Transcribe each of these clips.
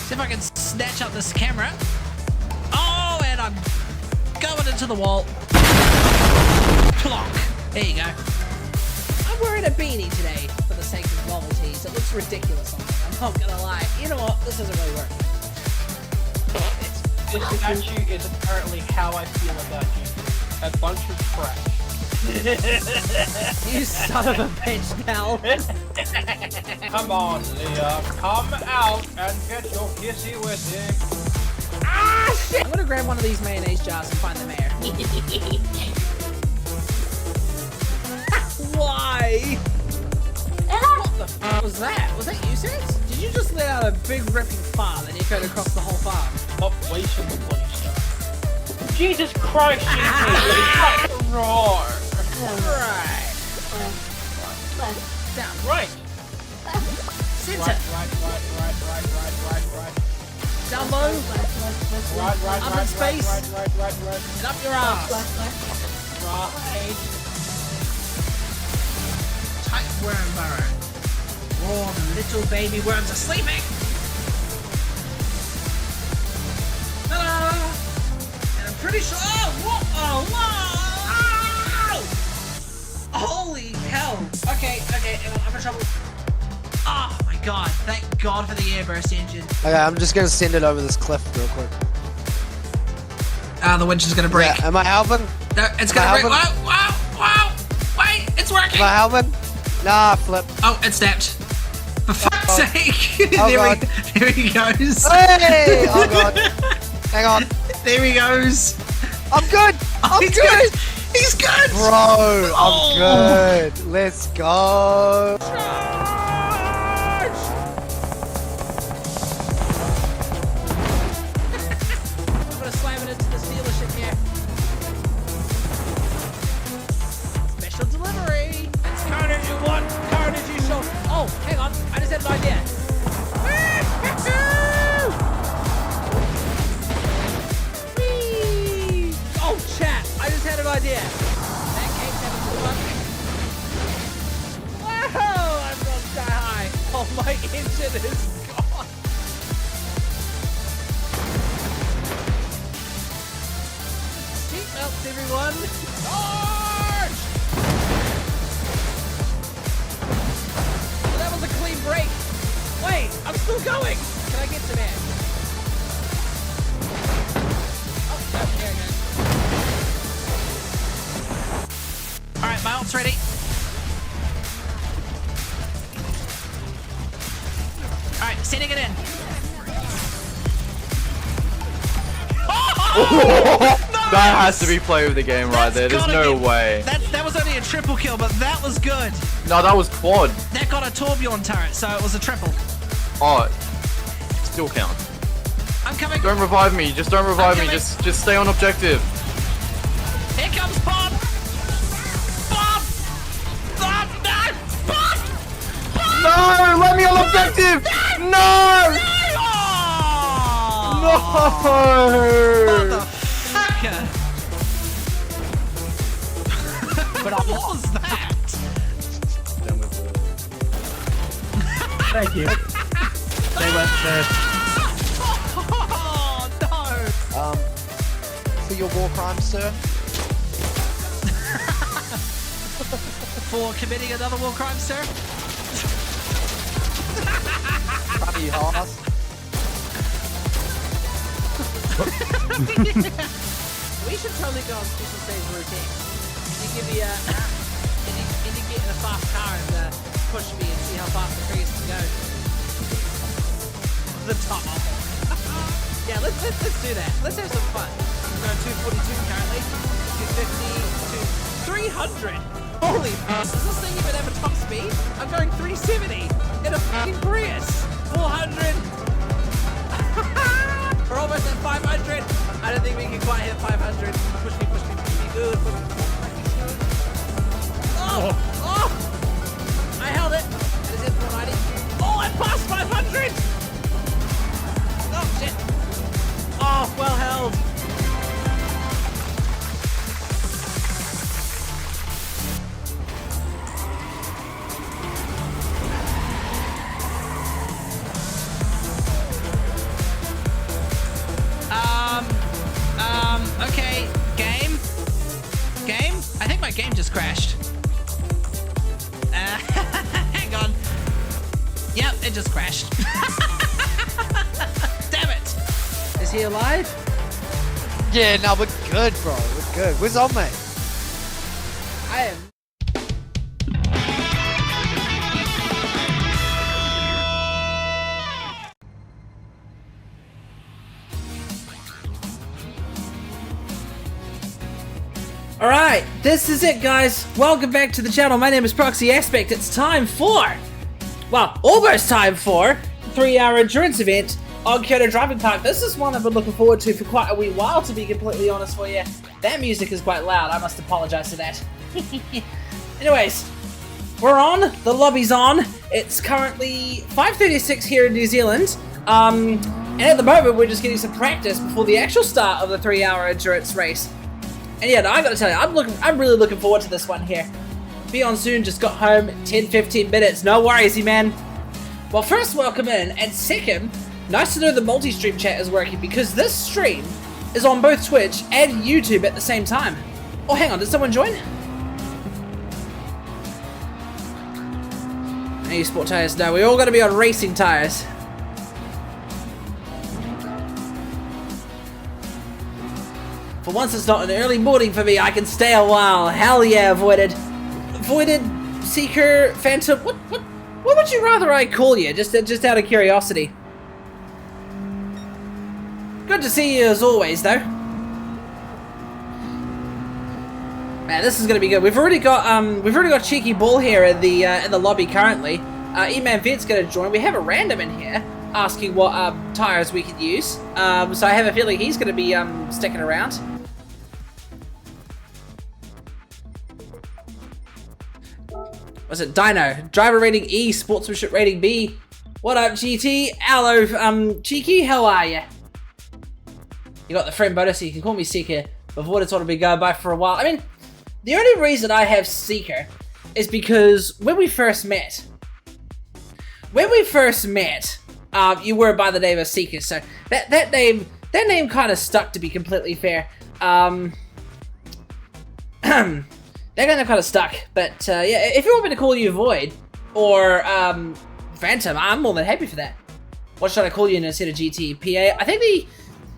See if I can snatch up this camera. Oh, and I'm going into the wall. Plonk. There you go. I'm wearing a beanie today for the sake of novelties. It looks ridiculous on me. I'm not gonna lie. You know what? This doesn't really work. This statue is apparently how I feel about you. A bunch of trash. You son of a bitch, Nell. Come on, Leah. Come out and get your kissy wissy. Ah, shit! I'm gonna grab one of these mayonnaise jars and find the mayor. Why? What the f was that? Was that you, Six? Did you just let out a big ripping fart that echoed across the whole farm? Population of bloody stuff. Jesus Christ, Jesus! Roar! Right. Down. Right. Center. Right. Down low. Right. Up in space. Right. And up your ass. Right. Tight worm burrow. All the little baby worms are sleeping. Ta-da! And I'm pretty sure. Oh, what? Oh, whoa! Holy hell! Okay, I'm in trouble. Oh my god! Thank God for the airburst engine. Okay, I'm just gonna send it over this cliff real quick. The winch is gonna break. Yeah, am I helping? No, it's gonna break. Wow! Wait, it's working. Am I helping? Nah, flip. Oh, it snapped. For fuck's sake! Oh, there he goes. Hey! Oh god. Hang on. There he goes. I'm good. I'm he's good. He's good. Bro, I'm good. Let's go. I'm gonna slam it into the dealership here. Special delivery. It's carnage you want, carnage you shall. Oh, hang on. I just had an idea. Whee! Oh, chat. I just had an idea. That case never took one. Wow! I'm gonna sky high. Oh, my engine is gone. Seatbelts, everyone! Charge! Well, that was a clean break. Wait, I'm still going. Can I get to that? Oh, there it goes. All right, my ult's ready. All right, sending it in. That has to be play of the game right there. There's no way. That was only a triple kill, but that was good. No, that was quad. That got a Torbjorn turret, so it was a triple. Oh, still counts. I'm coming. Don't revive me. Just don't revive me. coming. Just stay on objective. Here comes Bob. Bob. Bob. No. Bob. Bob. No, let me on objective. No. No. Motherfucker. But what was that? Thank you. They went first. Oh no. For your war crimes, sir. For committing another war crime, sir? Funny horse. We should totally go on Special Saves routine. You give me a... and you get in a fast car and push me and see how fast the Prius can go. The top off. Yeah, let's do that. Let's have some fun. I'm going 242 currently. 250 to 300. Holy does this thing even have a top speed? I'm going 370 in a fucking Prius. 400. We're almost at 500. I don't think we can quite hit 500. Push me. Good. Oh! I held it. It is in 490. Oh, I passed 500! Oh, shit. Oh, well held. crashed. Hang on. Yep, it just crashed. Damn it! Is he alive? Yeah, no, we're good, bro. We're good. Where's on, mate? I am. Alright, this is it, guys. Welcome back to the channel. My name is Proxy Aspect. It's time for, well, almost time for 3-hour endurance event on Kyoto Driving Park. This is one I've been looking forward to for quite a wee while, to be completely honest for you. That music is quite loud. I must apologize for that. Anyways, we're on. The lobby's on. It's currently 5:36 here in New Zealand. And at the moment, we're just getting some practice before the actual start of the 3-hour endurance race. And yeah, no, I gotta tell you, I'm really looking forward to this one here. Be on soon, just got home, 10-15 minutes, no worries, man. Well, first, welcome in, and second, nice to know the multi-stream chat is working, because this stream is on both Twitch and YouTube at the same time. Oh, hang on, did someone join? Hey, sport tires, no, we all gotta be on racing tires. For once it's not an early morning for me, I can stay a while. Hell yeah, Voided. Voided, Seeker, Phantom, what would you rather I call you? Just out of curiosity. Good to see you as always, though. Man, this is gonna be good. We've already got Cheeky Ball here in the lobby currently. E-Man Vet's gonna join. We have a random in here asking what tires we could use. So I have a feeling he's gonna be sticking around. What's it? Dino. Driver rating E, sportsmanship rating B. What up, GT? Hello, Cheeky, how are ya? You got the friend bonus, so you can call me Seeker. Before it's what I've been going by for a while. I mean, the only reason I have Seeker is because when we first met, you were by the name of Seeker, so that name kind of stuck, to be completely fair. That kind of stuck, but yeah, if you want me to call you Void or Phantom, I'm more than happy for that. What should I call you instead of GTPA? I think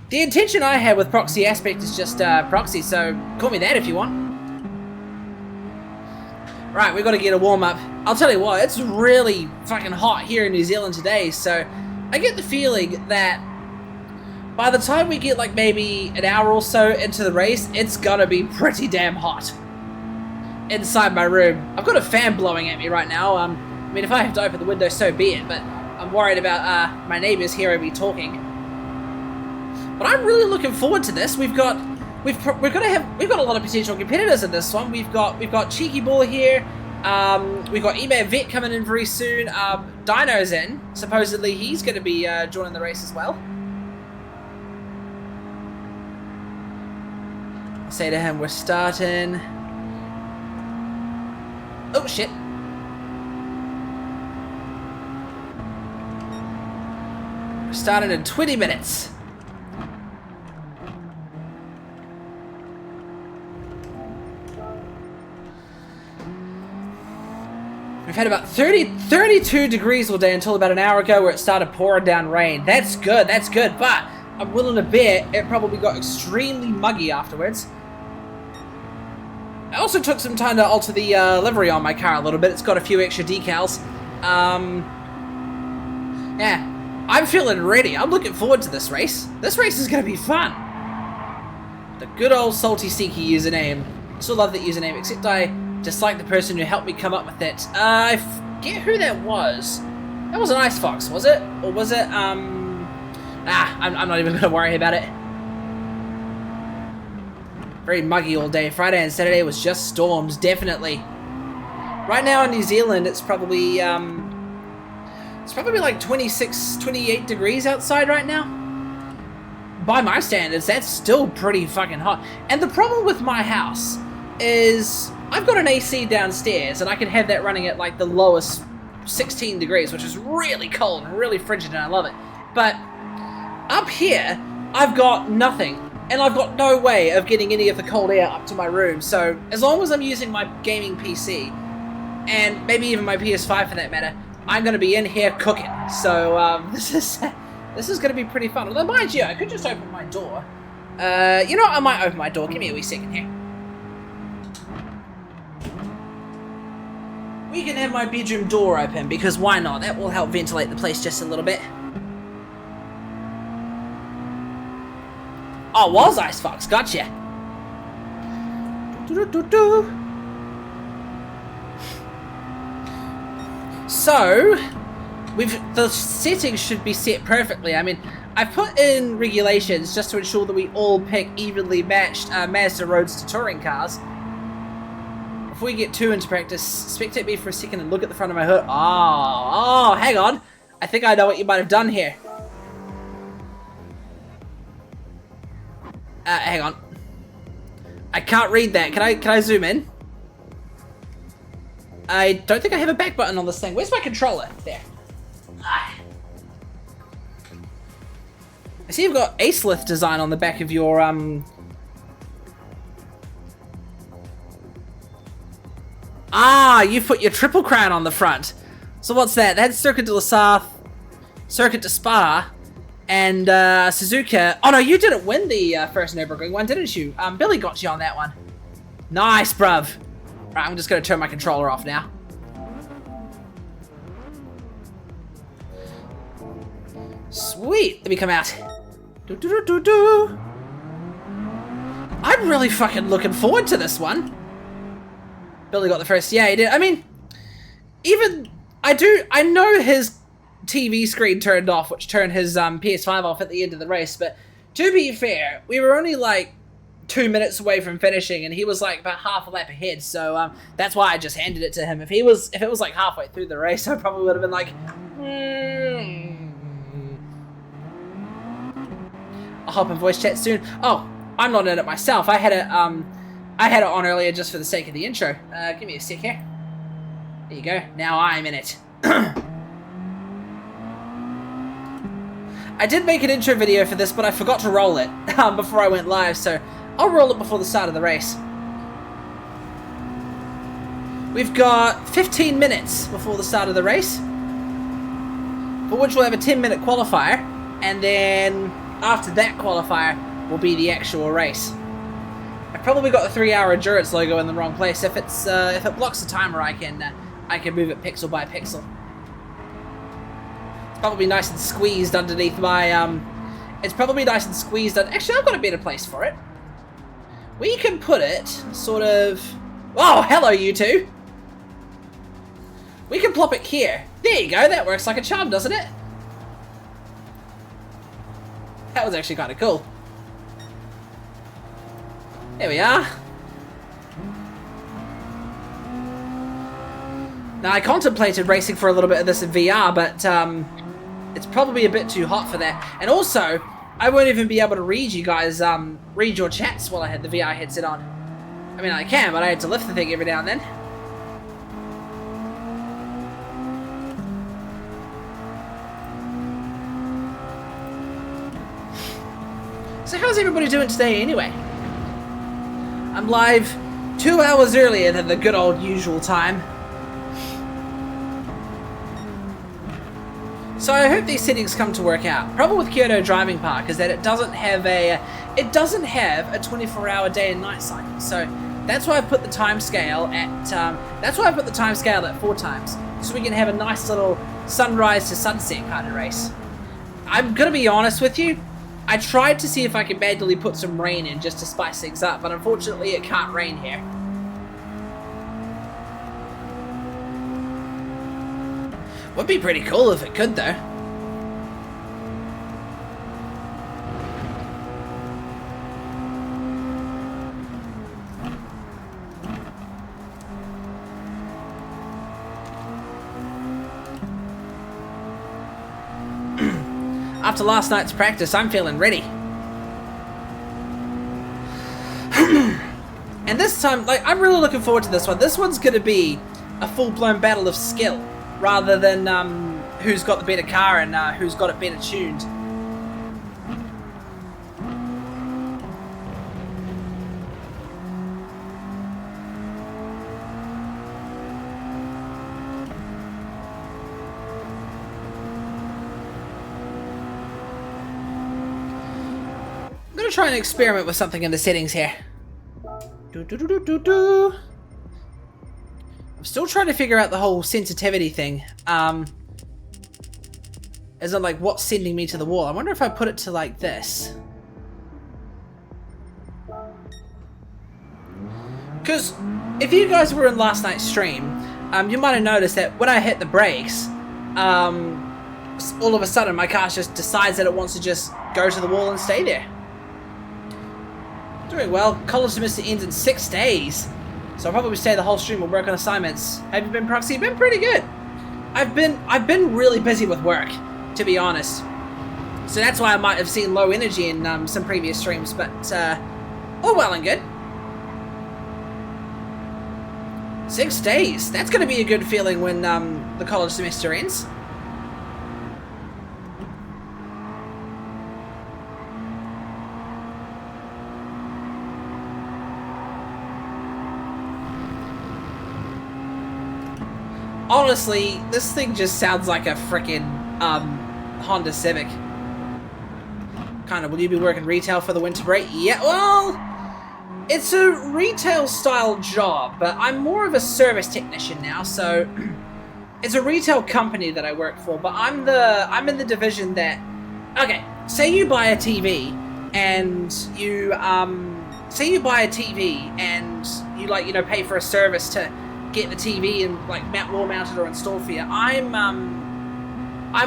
the intention I had with Proxy Aspect is just Proxy, so call me that if you want. Right, we've got to get a warm-up. I'll tell you what, it's really fucking hot here in New Zealand today, so I get the feeling that by the time we get like maybe an hour or so into the race, it's gonna be pretty damn hot inside my room. I've got a fan blowing at me right now. I mean, if I have to open the window, so be it, but I'm worried about my neighbors hearing me talking. But I'm really looking forward to this. We've got a lot of potential competitors in this one. We've got Cheeky Ball here. We've got E-Man Vet coming in very soon. Dino's in. Supposedly he's going to be joining the race as well. I'll say to him, we're starting. Oh shit. We're starting in 20 minutes. We've had about 32 degrees all day until about an hour ago where it started pouring down rain. That's good, but I'm willing to bet it probably got extremely muggy afterwards. I also took some time to alter the livery on my car a little bit. It's got a few extra decals. Yeah, I'm feeling ready. I'm looking forward to this race. This race is going to be fun. The good old Salty Seeky username. I still love that username, except I dislike the person who helped me come up with it. I forget who that was. That was an Ice Fox, was it? Or was it, I'm not even going to worry about it. Very muggy all day. Friday and Saturday was just storms, definitely. Right now in New Zealand, it's probably like 26, 28 degrees outside right now. By my standards, that's still pretty fucking hot. And the problem with my house is I've got an AC downstairs, and I can have that running at like the lowest 16 degrees, which is really cold and really frigid, and I love it. But up here, I've got nothing and I've got no way of getting any of the cold air up to my room. So as long as I'm using my gaming PC, and maybe even my PS5 for that matter, I'm going to be in here cooking. So this is going to be pretty fun. Although mind you, I could just open my door. You know what? I might open my door. Give me a wee second here. We can have my bedroom door open, because why not? That will help ventilate the place just a little bit. Oh, was Icebox. Gotcha. So, the settings should be set perfectly. I mean, I've put in regulations just to ensure that we all pick evenly matched Mazda Roadster touring cars. Before we get too into practice, spectate me for a second and look at the front of my hood. Oh, hang on. I think I know what you might have done here. Hang on. I can't read that. Can I zoom in? I don't think I have a back button on this thing. Where's my controller? There. I see you've got Acelith design on the back of your, Ah, you've put your Triple Crown on the front. So what's that? That's Circuit de la Sarthe, Circuit de Spa, and Suzuka. Oh no, you didn't win the first Nürburgring one, didn't you? Billy got you on that one. Nice, bruv. Right, I'm just gonna turn my controller off now. Sweet. Let me come out. I'm really fucking looking forward to this one. Billy got the first. Yeah, he did. I mean, even I know his TV screen turned off, which turned his PS5 off at the end of the race. But to be fair, we were only like 2 minutes away from finishing, and he was like about half a lap ahead. So that's why I just handed it to him. If it was like halfway through the race, I probably would have been like, I'll hop in voice chat soon. Oh, I'm not in it myself. I had it on earlier just for the sake of the intro. Give me a sec here. There you go. Now I'm in it. I did make an intro video for this, but I forgot to roll it before I went live, so I'll roll it before the start of the race. We've got 15 minutes before the start of the race, for which we'll have a 10-minute qualifier, and then after that qualifier will be the actual race. I probably got the 3-hour endurance logo in the wrong place. If it blocks the timer, I can move it pixel by pixel. It's probably nice and squeezed underneath my It's probably nice and squeezed. Actually, I've got a better place for it. We can put it sort of. Oh, hello, you two. We can plop it here. There you go. That works like a charm, doesn't it? That was actually kind of cool. There we are. Now, I contemplated racing for a little bit of this in VR, but it's probably a bit too hot for that. And also, I won't even be able to read you guys, read your chats while I had the VR headset on. I mean, I can, but I had to lift the thing every now and then. So how's everybody doing today anyway? I'm live 2 hours earlier than the good old usual time. So I hope these settings come to work out. Problem with Kyoto Driving Park is that it doesn't have a 24-hour day and night cycle. So that's why I put the time scale at 4 times, so we can have a nice little sunrise to sunset kind of race. I'm gonna be honest with you. I tried to see if I could manually put some rain in just to spice things up, but unfortunately it can't rain here. Would be pretty cool if it could, though. After last night's practice, I'm feeling ready. And this time, like, I'm really looking forward to this one. This one's gonna be a full-blown battle of skill, rather than who's got the better car and who's got it better tuned. gonna try and experiment with something in the settings here. I'm still trying to figure out the whole sensitivity thing. As in, like, what's sending me to the wall. I wonder if I put it to, like, this. Because if you guys were in last night's stream, you might have noticed that when I hit the brakes, all of a sudden my car just decides that it wants to just go to the wall and stay there. Doing well. College semester ends in 6 days. So I'll probably stay the whole stream and work on assignments. Have you been, Proxy? Been pretty good. I've been really busy with work, to be honest. So that's why I might have seen low energy in some previous streams, but all well and good. 6 days. That's going to be a good feeling when the college semester ends. Honestly, this thing just sounds like a frickin' Honda Civic. Kinda, will you be working retail for the winter break? Yeah, well, it's a retail style job, but I'm more of a service technician now, so it's a retail company that I work for, but I'm in the division that, okay, say you buy a TV and you like, you know, pay for a service to get the TV and like wall mounted or installed for you. I'm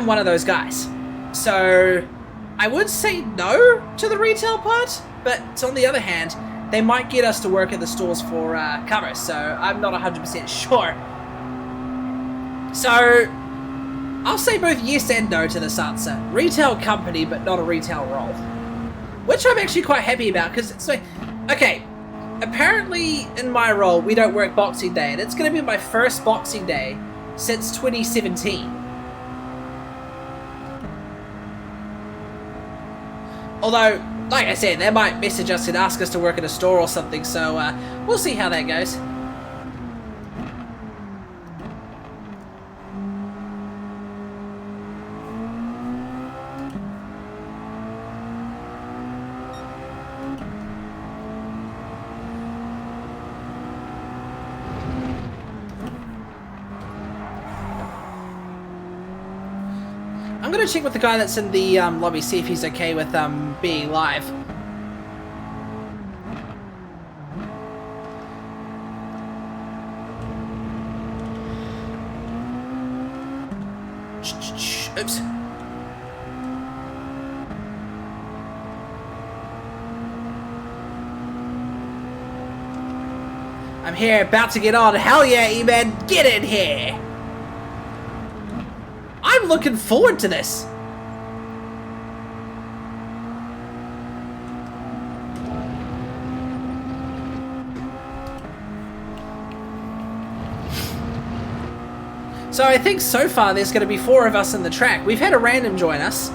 one of those guys. So I would say no to the retail part, but on the other hand, they might get us to work at the stores for cover, so I'm not 100% sure. So I'll say both yes and no to this answer. Retail company, but not a retail role. Which I'm actually quite happy about, because it's like, okay, apparently in my role we don't work Boxing Day, and it's going to be my first Boxing Day since 2017. Although, like I said, they might message us and ask us to work at a store or something, so we'll see how that goes. I'm gonna check with the guy that's in the lobby, see if he's okay with being live. Oops. I'm here, about to get on. Hell yeah, E-Man, get in here! I'm looking forward to this. So I think so far there's going to be 4 of us in the track. We've had a random join us.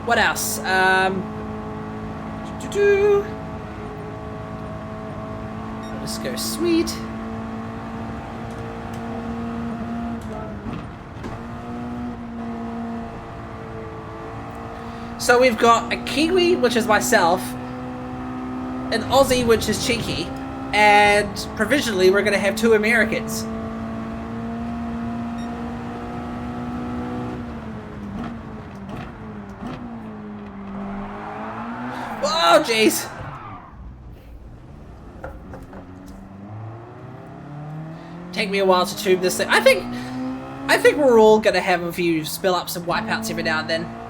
What else? Let's go sweet. So we've got a Kiwi, which is myself, an Aussie, which is Cheeky, and provisionally we're going to have 2 Americans. Whoa, jeez. Take me a while to tube this thing. I think we're all going to have a few spill ups and wipeouts every now and then.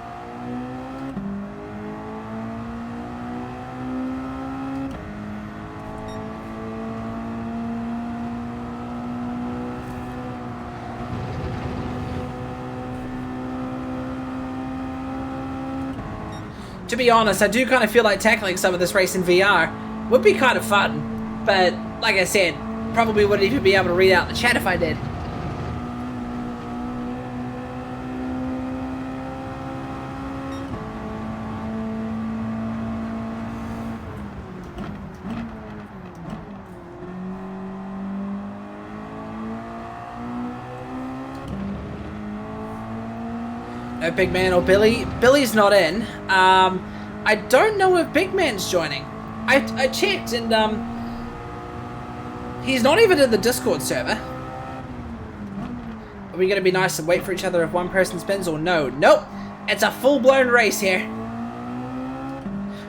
To be honest, I do kind of feel like tackling some of this race in VR. Would be kind of fun, but like I said, probably wouldn't even be able to read out the chat if I did. No Big Man or Billy. Billy's not in. I don't know if Big Man's joining. I checked and he's not even in the Discord server. Are we going to be nice and wait for each other if one person spins or no? Nope. It's a full-blown race here.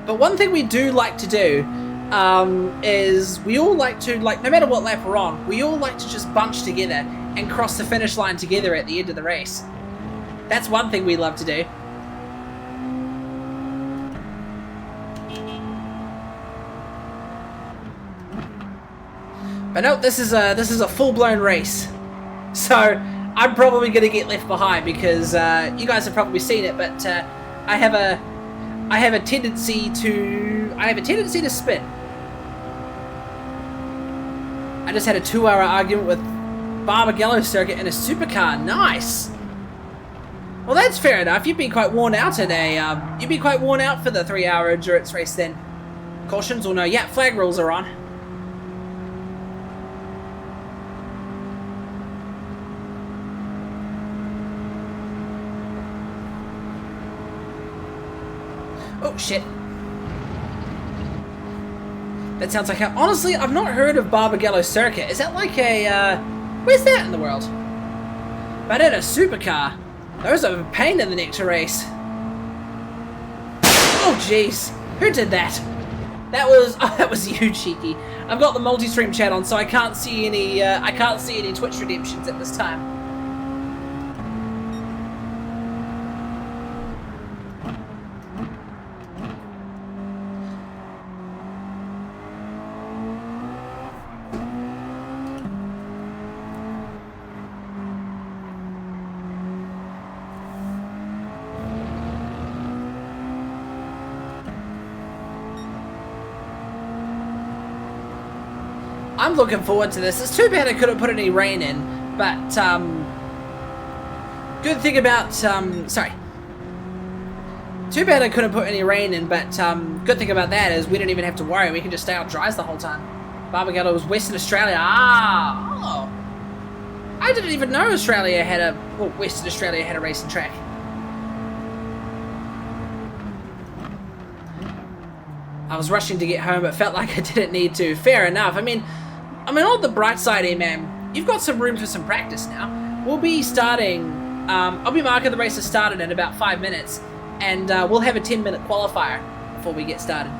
But one thing we do like to do is we all like to, like, no matter what lap we're on, we all like to just bunch together and cross the finish line together at the end of the race. That's one thing we love to do. But no, this is a full-blown race. So I'm probably going to get left behind because you guys have probably seen it, but I have a tendency to spin. I just had a 2-hour argument with Barbagallo Circuit in a supercar. Nice. Well, that's fair enough. You've been quite worn out today. You've been quite worn out for the 3-hour endurance race then. Cautions or no? Yeah, flag rules are on. Oh, shit. That sounds like a... Honestly, I've not heard of Barbagallo Circuit. Is that like a... Where's that in the world? But in a supercar. Those are a pain in the neck to race. Oh, jeez. Who did that? That was... Oh, that was you, cheeky. I've got the multi-stream chat on, so I can't see any... I can't see any Twitch redemptions at this time. I'm looking forward to this. It's too bad I couldn't put any rain in, but good thing about sorry. Too bad I couldn't put any rain in, but good thing about that is we don't even have to worry. We can just stay out dries the whole time. Barbagallo was Western Australia. Ah, oh. I didn't even know Australia had a... Well, Western Australia had a racing track. I was rushing to get home, but felt like I didn't need to. Fair enough. I mean, on the bright side here, man, you've got some room for some practice now. We'll be starting, I'll be marking the race has started in about 5 minutes, and we'll have a 10-minute qualifier before we get started.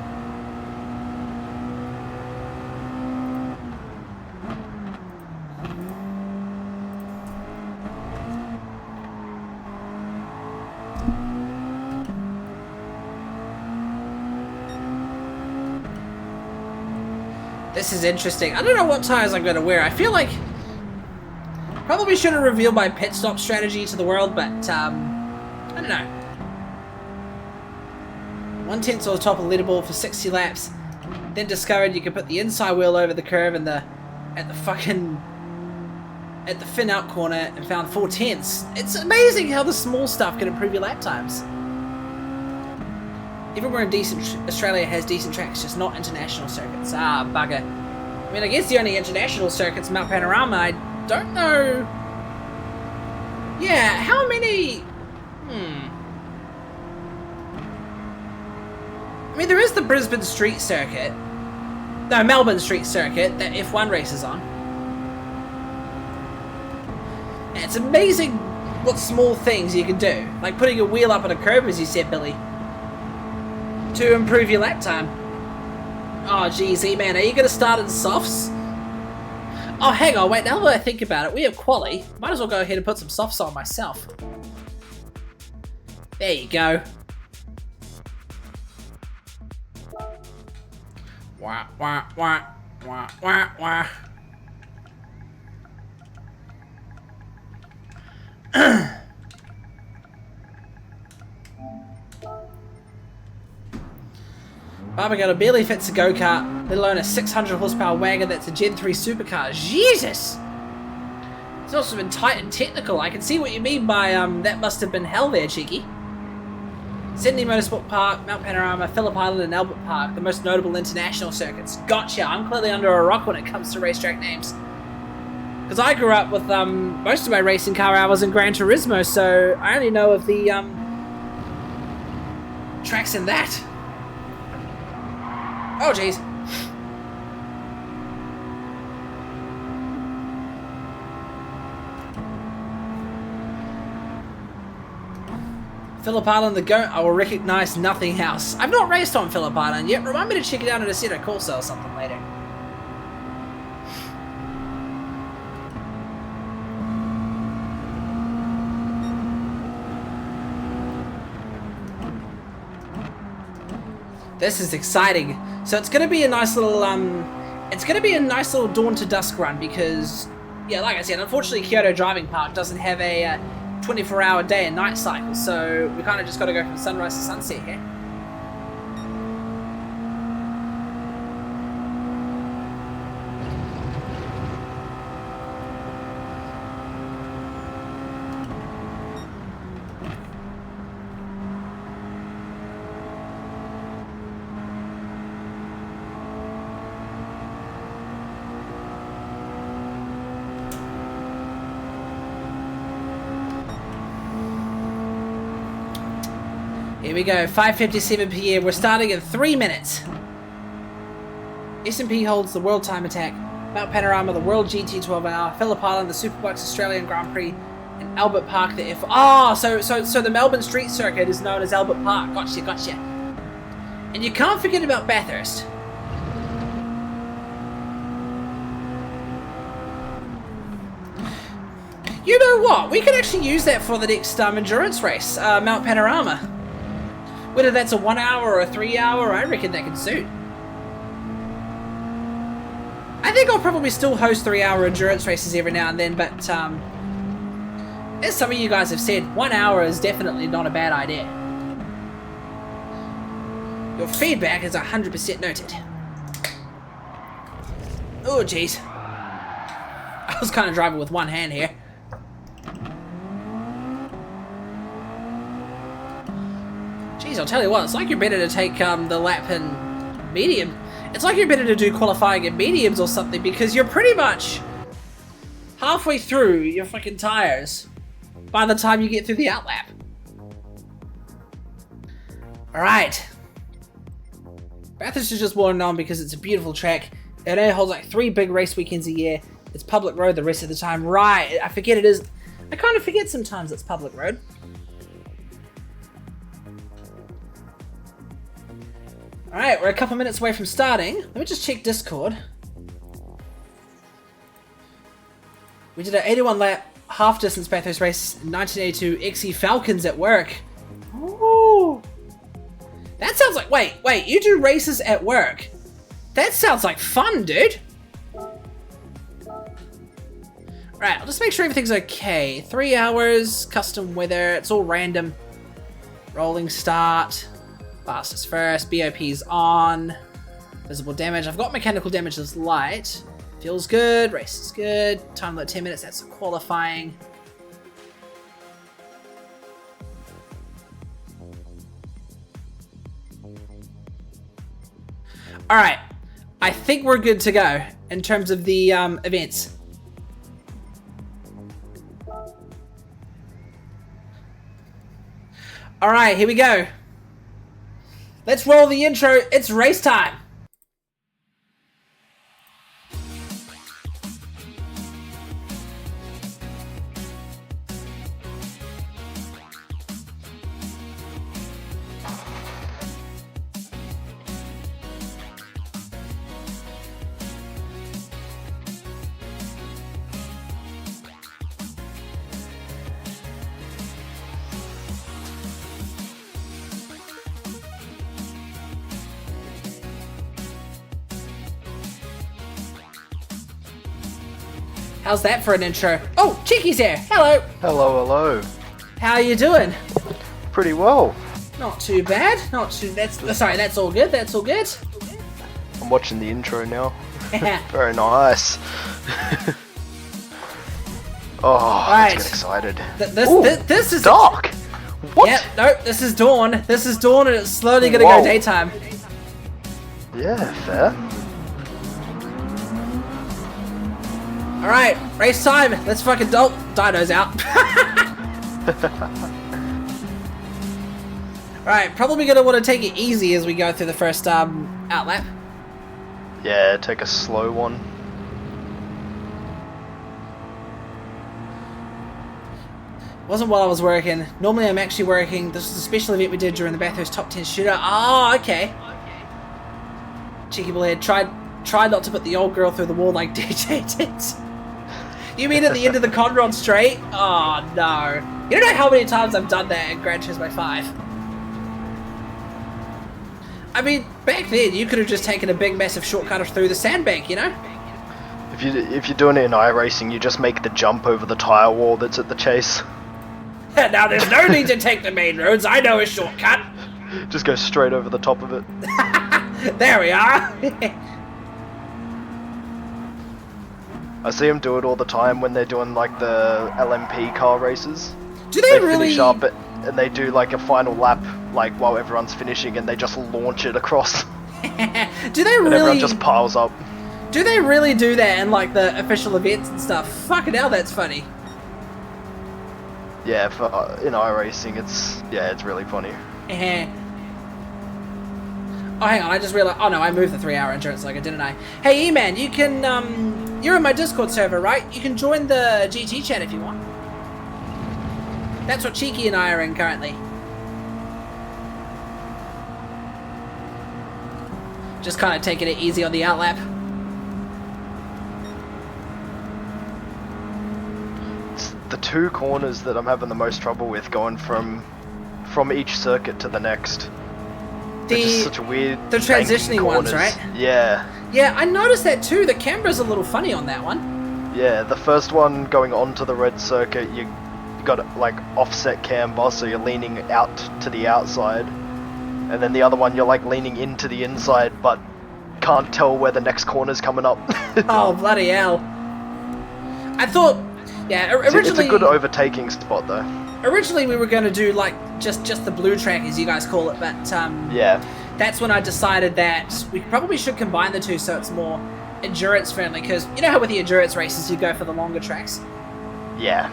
This is interesting. I don't know what tires I'm going to wear. I feel like... Probably should have revealed my pit stop strategy to the world, but, I don't know. 1/10 on the top of the leaderboard for 60 laps. Then discovered you could put the inside wheel over the curve and at the fin out corner and found 4/10. It's amazing how the small stuff can improve your lap times. Everywhere in Australia has decent tracks, just not international circuits. Ah, bugger. I mean, I guess the only international circuit's Mount Panorama. I don't know... Yeah, how many... I mean, there is the Brisbane Street Circuit. No, Melbourne Street Circuit that F1 races on. And it's amazing what small things you can do. Like putting a wheel up on a curb, as you said, Billy. To improve your lap time. Oh, geez, E-Man, are you going to start in softs? Oh, hang on, wait, now that I think about it, we have quali. Might as well go ahead and put some softs on myself. There you go. Wah, wah, wah, wah, wah, wah. Barbagallo barely fits a go-kart, let alone a 600 horsepower wagon that's a Gen 3 supercar. Jesus! It's also been tight and technical. I can see what you mean by, that must have been hell there, cheeky. Sydney Motorsport Park, Mount Panorama, Phillip Island and Albert Park, the most notable international circuits. Gotcha, I'm clearly under a rock when it comes to racetrack names. Because I grew up with most of my racing car hours in Gran Turismo, so I only know of the tracks in that. Oh, jeez. Phillip Island, the goat, I will recognize nothing else. I've not raced on Phillip Island yet. Remind me to check it out at a Assetto Corsa or something later. This is exciting. So it's gonna be a nice little dawn to dusk run because, yeah, like I said, unfortunately Kyoto Driving Park doesn't have a 24-hour day and night cycle, so we kind of just got to go from sunrise to sunset here. Here we go, 5:57 PM. We're starting in 3 minutes. S&P holds the World Time Attack, Mount Panorama, the World GT12R, Phillip Island, the Superbikes Australian Grand Prix, and Albert Park, the F. Oh, so the Melbourne Street Circuit is known as Albert Park. Gotcha. And you can't forget about Bathurst. You know what? We could actually use that for the next endurance race, Mount Panorama. Whether that's a 1 hour or a 3 hour, I reckon that could suit. I think I'll probably still host 3 hour endurance races every now and then, but as some of you guys have said, 1 hour is definitely not a bad idea. Your feedback is 100% noted. Oh, jeez. I was kind of driving with one hand here. Jeez, I'll tell you what, it's like you're better to take the lap in medium. It's like you're better to do qualifying in mediums or something because you're pretty much halfway through your fucking tires by the time you get through the outlap. Alright. Bathurst is just well known because it's a beautiful track. It only holds like 3 big race weekends a year. It's public road the rest of the time. Right, I forget it is. I kind of forget sometimes it's public road. Alright, we're a couple minutes away from starting. Let me just check Discord. We did an 81 lap half distance Bathurst race in 1982 XE Falcons at work. Ooh. That sounds like, wait, you do races at work? That sounds like fun, dude. Right, I'll just make sure everything's okay. 3 hours, custom weather, it's all random. Rolling start. Fastest first, BOP's on. Visible damage. I've got mechanical damage as light. Feels good, race is good. Time limit 10 minutes, that's qualifying. Alright, I think we're good to go in terms of the events. Alright, here we go. Let's roll the intro. It's race time. How's that for an intro? Oh, Cheeky's here. Hello. Hello. How you doing? Pretty well. Not too bad. That's all good. That's all good. I'm watching the intro now. Yeah. Very nice. Oh, Right. let's get excited. This is dark. What? Yep. Nope. This is dawn. This is dawn, and it's slowly gonna go daytime. Yeah, fair. Alright, race time. Let's fucking Dino's out. Alright, probably gonna want to take it easy as we go through the first outlap. Yeah, take a slow one. Wasn't while I was working. Normally I'm actually working. This is a special event we did during the Bathurst Top 10 shootout. Oh, okay. Cheeky bullhead. Tried not to put the old girl through the wall like DJ did. You mean at the end of the Conrod Straight? Oh, no. You don't know how many times I've done that in Gran Turismo 5. I mean, back then, you could have just taken a big, massive shortcut through the sandbank, you know? If you're doing it in iRacing, you just make the jump over the tire wall that's at the chase. Now, there's no need to take the main roads. I know a shortcut. Just go straight over the top of it. There we are. I see them do it all the time when they're doing like the LMP car races. Do they really? Finish up and they do like a final lap, like while everyone's finishing, and they just launch it across. Do they And really? everyone just piles up. Do they really do that in like the official events and stuff? Fucking hell, that's funny. Yeah, in iRacing, it's really funny. Oh, hang on, I just realized. Oh no, I moved the 3-hour endurance logo, didn't I? Hey, E-Man, you can you're in my Discord server, right? You can join the GT chat if you want. That's what Cheeky and I are in currently. Just kind of taking it easy on the outlap. It's the two corners that I'm having the most trouble with, going from each circuit to the next. They're just such a weird. The transitioning ones, right? Yeah. Yeah, I noticed that too. The camera's a little funny on that one. Yeah, the first one going onto the red circuit, you got like offset camber, so you're leaning out to the outside, and then the other one you're like leaning into the inside, but can't tell where the next corner's coming up. Oh bloody hell! I thought, yeah, originally it's a good overtaking spot though. Originally we were going to do like just the blue track as you guys call it, but yeah, that's when I decided that we probably should combine the two so it's more endurance friendly, because you know how with the endurance races you go for the longer tracks. Yeah,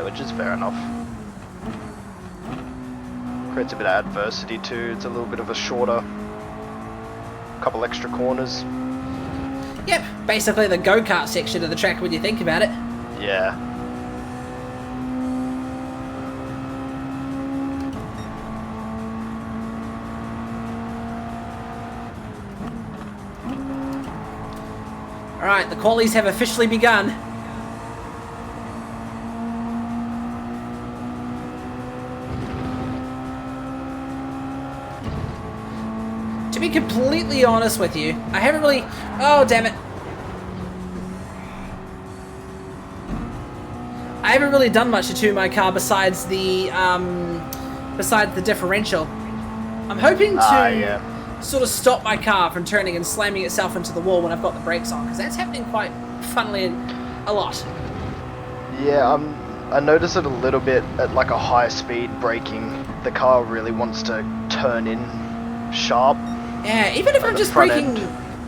which is fair enough. Creates a bit of adversity too. It's a little bit of a shorter, couple extra corners. Yep, basically the go-kart section of the track when you think about it. Yeah. Alright, the qualies have officially begun. To be completely honest with you, I haven't really... Oh, damn it. I haven't really done much to my car besides the differential. I'm hoping to sort of stop my car from turning and slamming itself into the wall when I've got the brakes on, because that's happening quite funnily a lot. Yeah, I notice it a little bit at like a high speed braking. The car really wants to turn in sharp. Yeah, even if I'm just braking,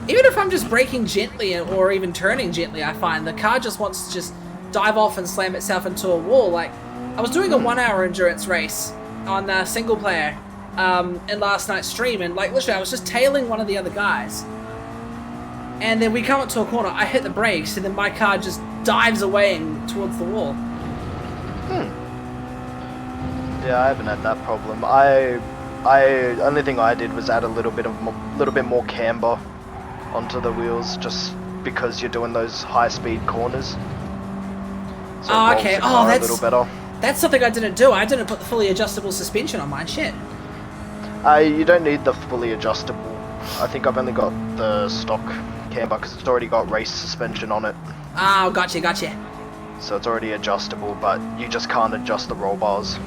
even if I'm just braking gently or even turning gently, I find the car just wants to just dive off and slam itself into a wall. Like, I was doing a 1-hour endurance race on single player in last night's stream, and like literally I was just tailing one of the other guys, and then we come up to a corner, I hit the brakes, and then my car just dives away and towards the wall. Yeah, I haven't had that problem. Only thing I did was add a little bit more camber onto the wheels, just because you're doing those high speed corners. So Oh, okay. Oh, a little better. That's something I didn't do. I didn't put the fully adjustable suspension on mine. Shit. You don't need the fully adjustable. I think I've only got the stock camber because it's already got race suspension on it. Oh, gotcha. So it's already adjustable, but you just can't adjust the roll bars.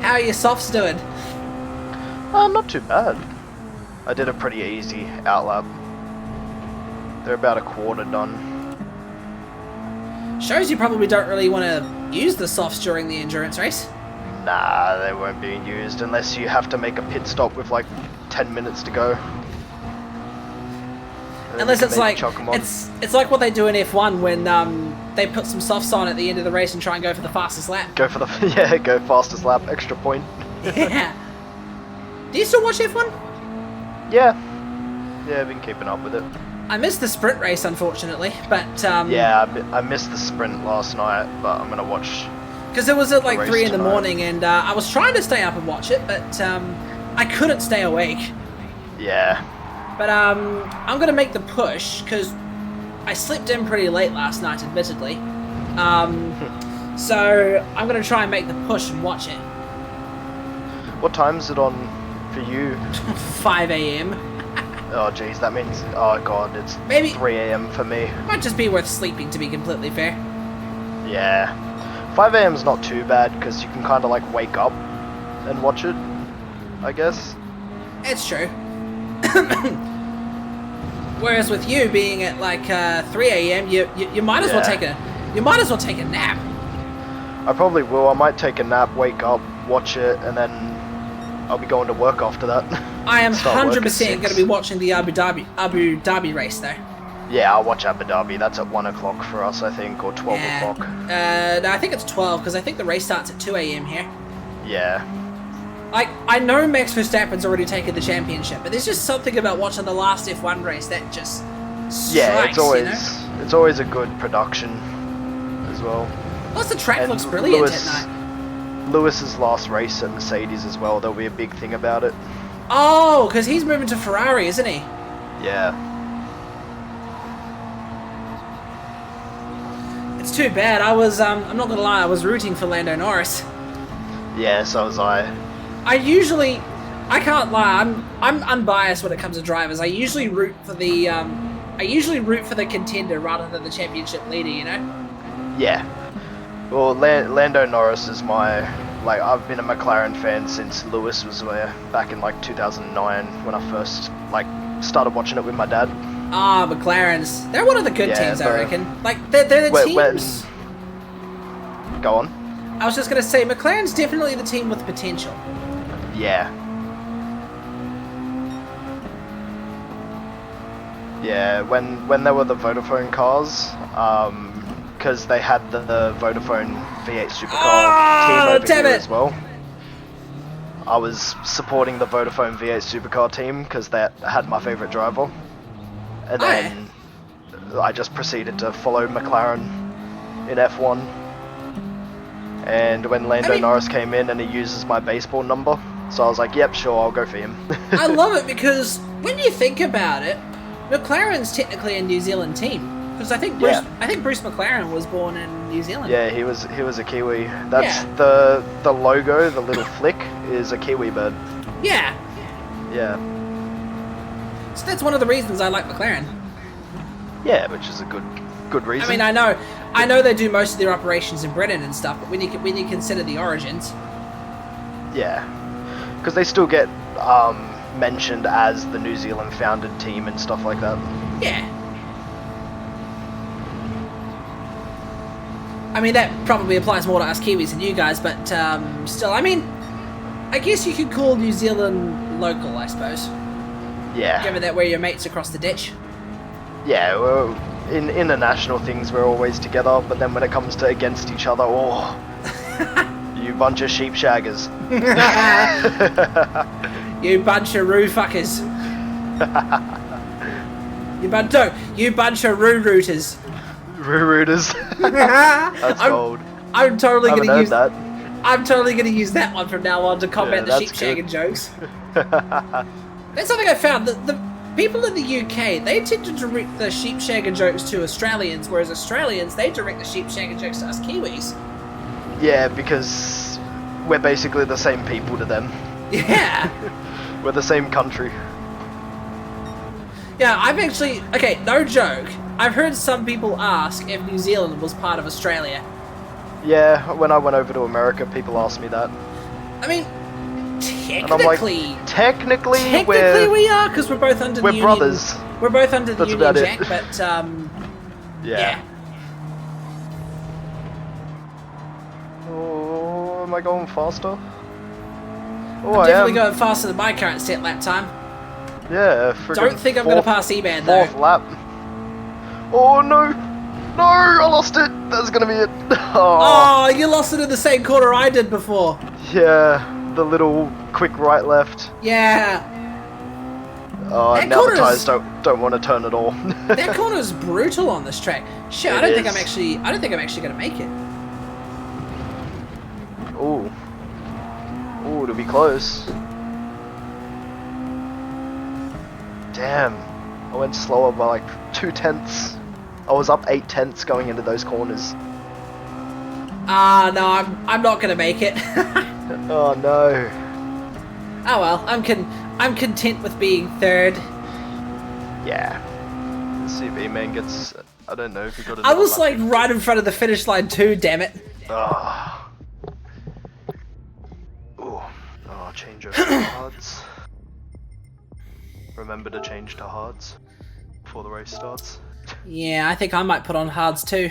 How are your softs doing? Not too bad. I did a pretty easy outlap. They're about a quarter done. Shows you probably don't really want to use the softs during the endurance race. Nah, they won't be used unless you have to make a pit stop with like 10 minutes to go. And then Unless you it's can maybe like chuck 'em on. it's like what they do in F1 when they put some softs on at the end of the race and try and go for the fastest lap. Go for the yeah, go fastest lap, extra point. Yeah. Do you still watch F1? Yeah, I've been keeping up with it. I missed the sprint race, unfortunately, but Yeah, I missed the sprint last night, but I'm gonna watch. because it was at like race 3 in the tonight. morning, and I was trying to stay up and watch it, but I couldn't stay awake. Yeah, But I'm gonna make the push because I slept in pretty late last night, admittedly. So I'm gonna try and make the push and watch it. what time's it on for you? 5 a.m. Oh jeez, that means oh god, it's Maybe 3 a.m. for me. might just be worth sleeping, to be completely fair. Yeah, 5 a.m. is not too bad because you can kind of like wake up and watch it, I guess. It's true. Whereas with you being at like 3 a.m., you might as well take a nap. I probably will. I might take a nap, wake up, watch it, and then I'll be going to work after that. I am Start work at 100% going to 6. be watching the Abu Dhabi race though. Yeah, I'll watch Abu Dhabi. That's at 1 o'clock for us, I think, or 12 o'clock. No, I think it's 12 because I think the race starts at 2 a.m. here. Yeah. Like, I know Max Verstappen's already taken the championship, but there's just something about watching the last F1 race that just strikes, Yeah, you know? it's always a good production as well. Plus the track And looks brilliant Lewis- at night. Lewis's last race at Mercedes as well, there'll be a big thing about it. Oh, because he's moving to Ferrari, isn't he? Yeah. It's too bad. I was, I'm not gonna lie, I was rooting for Lando Norris. Yeah, so was I. I can't lie, I'm unbiased when it comes to drivers. I usually root for the contender rather than the championship leader, you know? Yeah. Well, Lando Norris is my, like, I've been a McLaren fan since Lewis was there back in like 2009 when I first like started watching it with my dad. Ah, McLaren's. They're one of the good Yeah, teams, I but- reckon. Like, they're the When- teams. Go on. I was just gonna say, McLaren's definitely the team with potential. Yeah. Yeah, when there were the Vodafone cars, because they had the Vodafone V8 supercar team over damn here it. as well. I was supporting the Vodafone V8 supercar team because that had my favourite driver. And Oh, then I just proceeded to follow McLaren in F1. And when Lando Norris came in and he uses my baseball number, so I was like, yep, sure, I'll go for him. I love it because when you think about it, McLaren's technically a New Zealand team. Because I think Bruce McLaren was born in New Zealand. Yeah, he was a Kiwi. That's Yeah. the logo, the little flick, is a Kiwi bird. Yeah. Yeah. So that's one of the reasons I like McLaren. Yeah, which is a good reason. I mean, I know they do most of their operations in Britain and stuff, but when you consider the origins, Yeah, because they still get mentioned as the New Zealand founded team and stuff like that. yeah. I mean, that probably applies more to us Kiwis than you guys, but still, I mean, I guess you could call New Zealand local, I suppose. Yeah. Given that we're your mates across the ditch. Yeah, well, in international things we're always together, but then when it comes to against each other, oh, you bunch of sheep shaggers. You bunch of roo fuckers. You bunch of roo rooters. Rooters. That's gold. I'm totally I haven't gonna heard use that. I'm totally gonna use that one from now on to combat Yeah, the sheep that's good. shagging jokes. That's something I found. The people in the UK, they tend to direct the sheep shagging jokes to Australians, whereas Australians, they direct the sheep shagging jokes to us Kiwis. Yeah, because we're basically the same people to them. Yeah. We're the same country. Yeah, I've actually... Okay, no joke. I've heard some people ask if New Zealand was part of Australia. Yeah, when I went over to America, people asked me that. I mean, And I'm like, technically we're we are, because we're both under the Union... brothers. We're both under the That's Union about it. Jack, but, Yeah. Oh, am Am I going faster? Oh, I'm definitely going faster than my current set lap time. Yeah, Don't think I'm going to pass E-Man though. Fourth lap. Oh no! No, I lost it! That's gonna be it. Oh, you lost it in the same corner I did before. Yeah, the little quick right left. Yeah. That now the corner's- tyres don't want to turn at all. That corner is brutal on this track. Shit, I don't think I'm actually going to make it. Ooh. Ooh, to be close. Damn. I went slower by like 2/10. I was up 8/10 going into those corners. Ah, no, I'm not going to make it. Oh no. Oh well, I'm content with being third. Yeah. The CB man gets. I don't know if he got it. I was like right in front of the finish line too, damn it. Oh. Ooh. Oh, change over to hards. Remember to change to hards before the race starts. Yeah, I think I might put on hards too.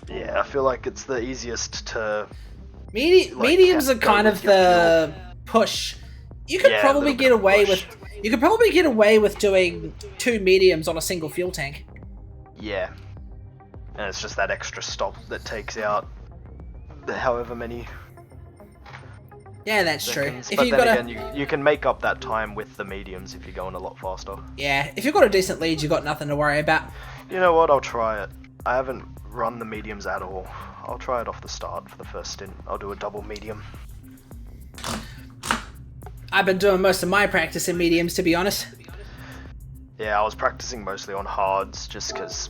Yeah, I feel like it's the easiest to. Mediums are kind of the push. You could Yeah, probably a little get bit of away push. with. You could probably get away with doing 2 mediums on a single fuel tank. Yeah. And it's just that extra stop that takes out however many Yeah, that's seconds. true. If But you've then got again, you can make up that time with the mediums if you're going a lot faster. yeah, if you've got a decent lead, you've got nothing to worry about. You know what? I'll try it. I haven't run the mediums at all. I'll try it off the start for the first stint. I'll do a double medium. I've been doing most of my practice in mediums, to be honest. Yeah, I was practicing mostly on hards just because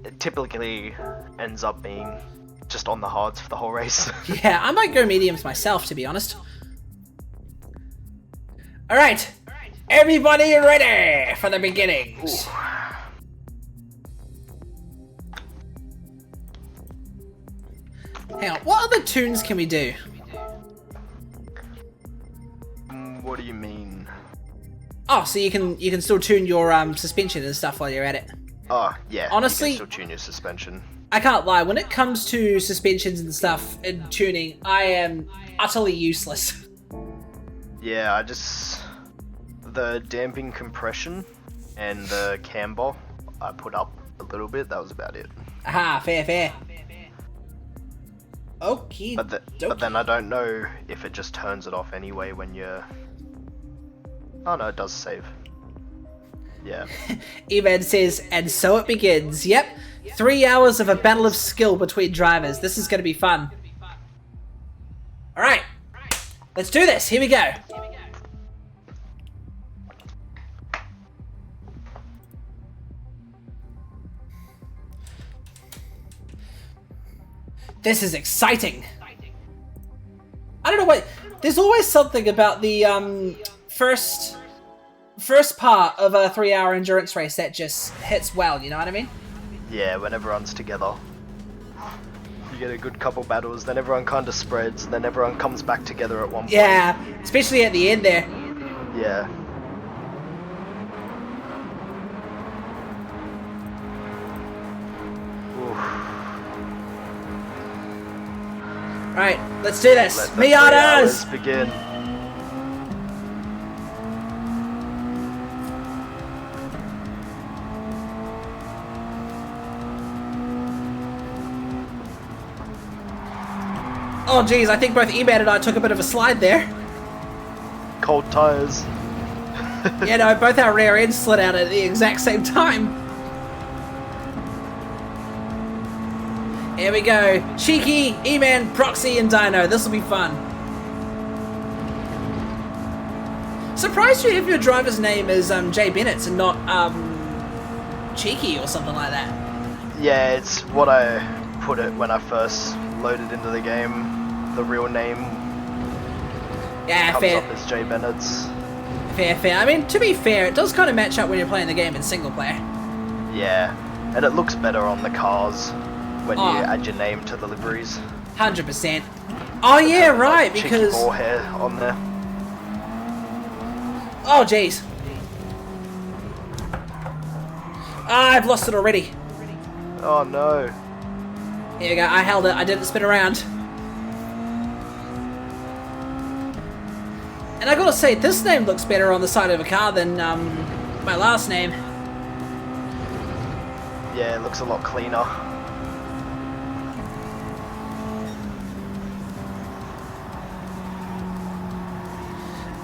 it typically ends up being just on the hards for the whole race. Yeah, I might go mediums myself, to be honest. Alright, everybody ready for the beginnings. Ooh. Hang on, what other tunes can we do? What do you mean? Oh, so you can still tune your suspension and stuff while you're at it. Oh, yeah. Honestly- you can still tune your suspension. I can't lie, when it comes to suspensions and stuff and tuning, I am utterly useless. Yeah, the damping compression and the camber, I put up a little bit. That was about it. Aha, fair. Okay. But then I don't know if it just turns it off anyway when you're. Oh no, it does save. Yeah. Evan says, and so it begins. Yep, 3 hours of a battle of skill between drivers. This is going to be fun. Alright, let's do this. Here we go. This is exciting. I don't know what. There's always something about the first part of a 3-hour endurance race that just hits well. You know what I mean? Yeah, when everyone's together, you get a good couple battles. Then everyone kind of spreads. Then everyone comes back together at one point. Yeah, especially at the end there. Yeah. Right, let's do this. Let the 3 hours Miatas! begin. Oh geez, I think both Eman and I took a bit of a slide there. Cold tires. Yeah, no, both our rear ends slid out at the exact same time. Here we go. Cheeky, E-Man, Proxy, and Dino. This will be fun. Surprised you if your driver's name is Jay Bennett and not Cheeky or something like that. Yeah, it's what I put it when I first loaded into the game. The real name Yeah, comes fair. up as Jay Bennett's. Fair. I mean, to be fair, it does kind of match up when you're playing the game in single player. Yeah, and it looks better on the cars when Oh. you add your name to the liveries. 100%. Oh yeah, right, Cheeky because... ball hair on there. Oh jeez. Ah, I've lost it already. Oh no. Here we go, I held it, I didn't spin around. And I gotta say, this name looks better on the side of a car than my last name. Yeah, it looks a lot cleaner.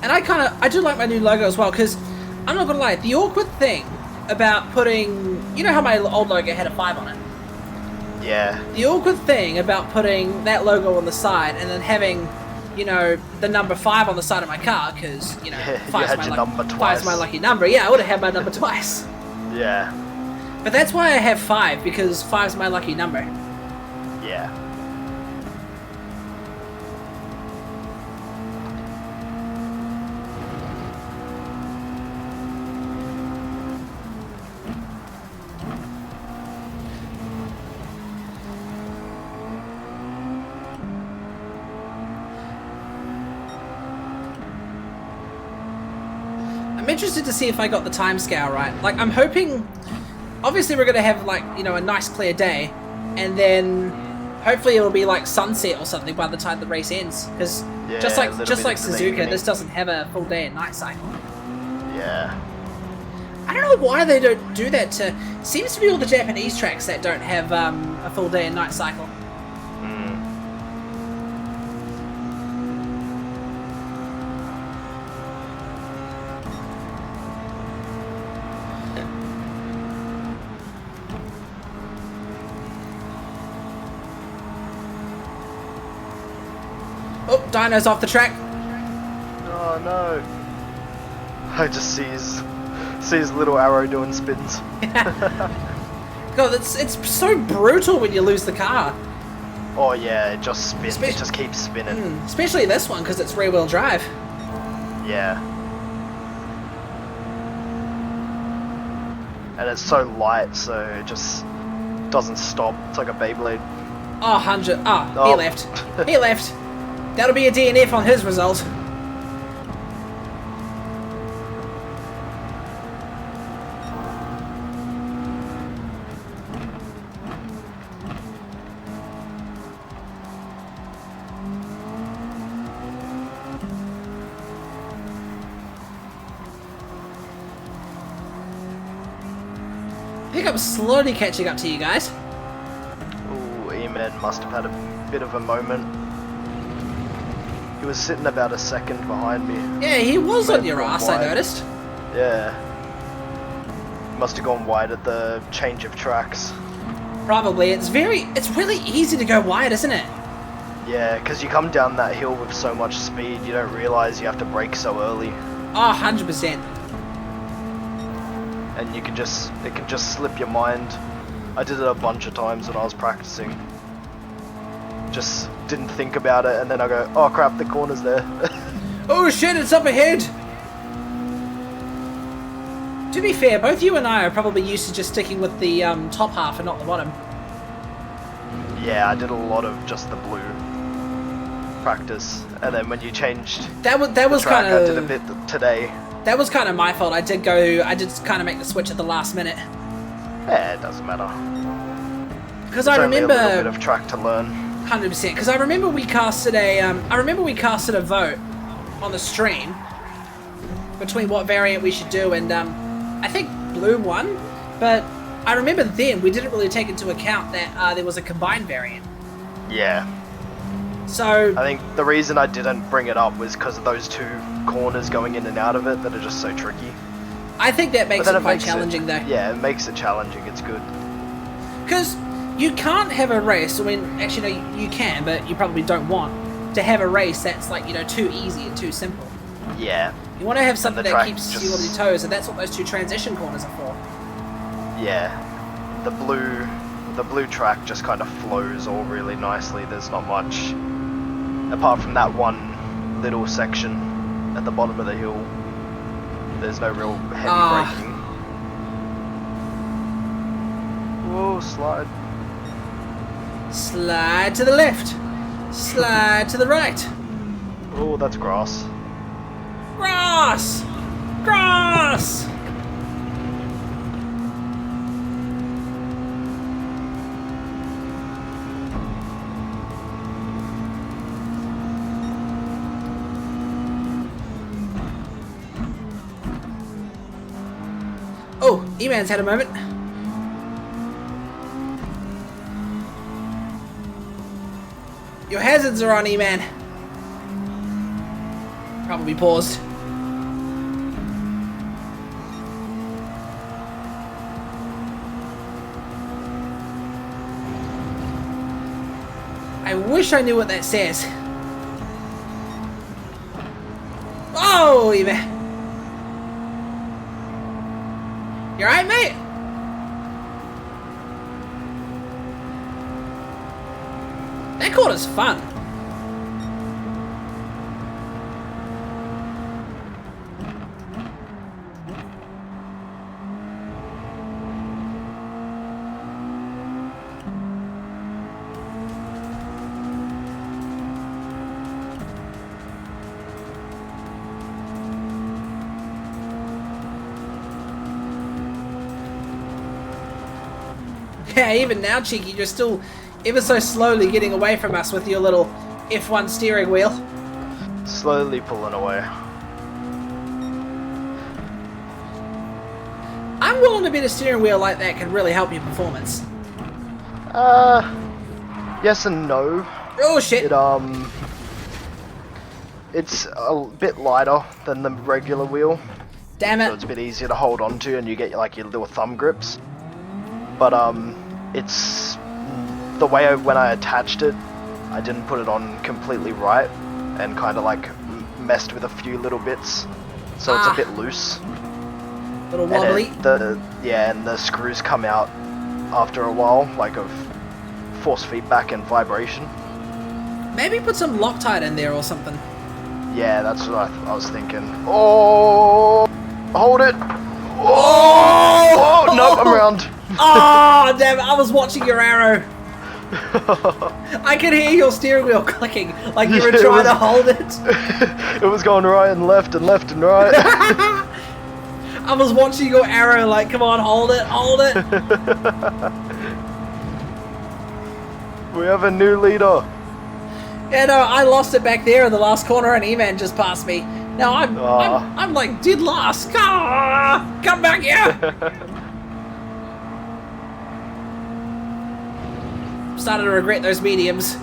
And I do like my new logo as well, because I'm not gonna lie, the awkward thing about putting, you know how my old logo had a 5 on it? Yeah. The awkward thing about putting that logo on the side and then having, you know, the number 5 on the side of my car, because, you know, Yeah, you 5's had my your luck- number 5's twice. my lucky number. Yeah, I would have had my number twice. Yeah. But that's why I have 5, because 5's my lucky number. Yeah. I'm interested to see if I got the time scale right. Like, I'm hoping... Obviously, we're going to have, like, you know, a nice clear day. And then... Hopefully it'll be, like, sunset or something by the time the race ends. Because Yeah, just a like little just bit like into the Suzuka, evening. this doesn't have a full day and night cycle. Yeah. I don't know why they don't do that to... Seems to be all the Japanese tracks that don't have a full day and night cycle. Mm. Oh, Dino's off the track. Oh no. I just see his little arrow doing spins. God, it's so brutal when you lose the car. Oh yeah, it just spins. Espe- It just keeps spinning. Especially this one, because it's rear-wheel drive. Yeah. And it's so light, so it just doesn't stop. It's like a Beyblade. Oh, 100. Oh, he Oh. left. He left. That'll be a DNF on his result. I think I'm slowly catching up to you guys. Ooh, E-Man must have had a bit of a moment. He was sitting about a second behind me. Yeah, he was on Maybe your gone ass, I wide. noticed. Yeah. Must have gone wide at the change of tracks. Probably. It's really easy to go wide, isn't it? Yeah, because you come down that hill with so much speed, you don't realise you have to brake so early. Oh, 100%. And it can just slip your mind. I did it a bunch of times when I was practicing. Just didn't think about it, and then I go, oh crap, the corner's there. Oh shit, it's up ahead! To be fair, both you and I are probably used to just sticking with the top half and not the bottom. Yeah, I did a lot of just the blue practice, and then when you changed That was the track, kind I did a of bit today. that was kind of my fault. I did kind of make the switch at the last minute Yeah, it doesn't matter. because It's I only a little bit remember of track to learn. 100% because I remember we casted a vote on the stream between what variant we should do, and I think blue won, but I remember then we didn't really take into account that there was a combined variant. Yeah. So I think the reason I didn't bring it up was because of those two corners going in and out of it that are just so tricky. I think that makes But it then quite makes challenging though. Yeah, it makes it challenging. It's good. Because you can't have a race, I mean, actually no, you can, but you probably don't want to have a race that's like, you know, too easy and too simple. Yeah. You want to have something the that track keeps just- you on your toes, and that's what those two transition corners are for. Yeah. The blue track just kind of flows all really nicely. There's not much apart from that one little section at the bottom of the hill. There's no real heavy braking. Whoa, slide. Slide to the left. Slide to the right. Oh, that's grass. Grass! Grass! E-Man's had a moment. Your hazards are on, E-Man. Probably paused. I wish I knew what that says. Oh, E-Man. You alright, mate? That corner's fun. Yeah, even now, Cheeky, you're still ever so slowly getting away from us with your little F1 steering wheel. Slowly pulling away. I'm willing to bet a steering wheel like that can really help your performance. Yes and no. Oh shit! It's a bit lighter than the regular wheel, Damn so it's it! a bit easier to hold on to, and you get like your little thumb grips. But it's the way when I attached it, I didn't put it on completely right, and kind of like messed with a few little bits, so it's a bit loose. Little wobbly. And the screws come out after a while, like of force feedback and vibration. Maybe put some Loctite in there or something. Yeah, that's what I was thinking. Oh, hold it. Oh, nope, I'm around. Oh, damn it, I was watching your arrow. I could hear your steering wheel clicking, like you were trying to hold it. It was going right and left and left and right. I was watching your arrow like, come on, hold it, hold it. We have a new leader. Yeah, no, I lost it back there in the last corner and E-Man just passed me. Now I'm like dead last. Ah, come back here. Starting to regret those mediums.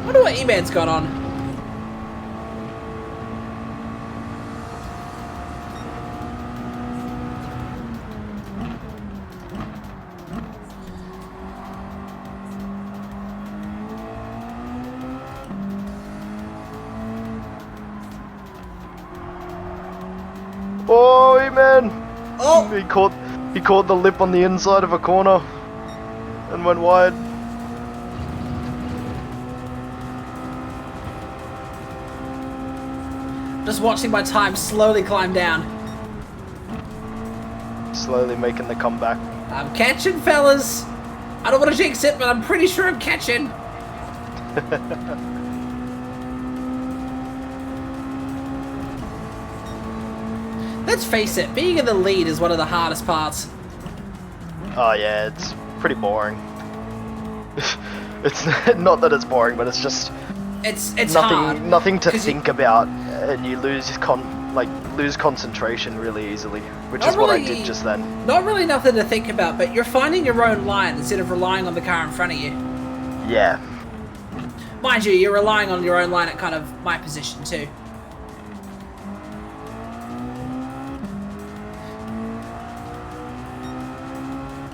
Wonder what E-Man's got on. Oh, man! Oh! He caught the lip on the inside of a corner and went wide. Just watching my time slowly climb down. Slowly making the comeback. I'm catching, fellas. I don't want to jinx it, but I'm pretty sure I'm catching. Let's face it, being in the lead is one of the hardest parts. Oh yeah, it's pretty boring. It's not that it's boring, but it's just It's hard. nothing to think about, and you lose concentration really easily, which is what I did just then. Not really nothing to think about, but you're finding your own line instead of relying on the car in front of you. Yeah. Mind you, you're relying on your own line at kind of my position too.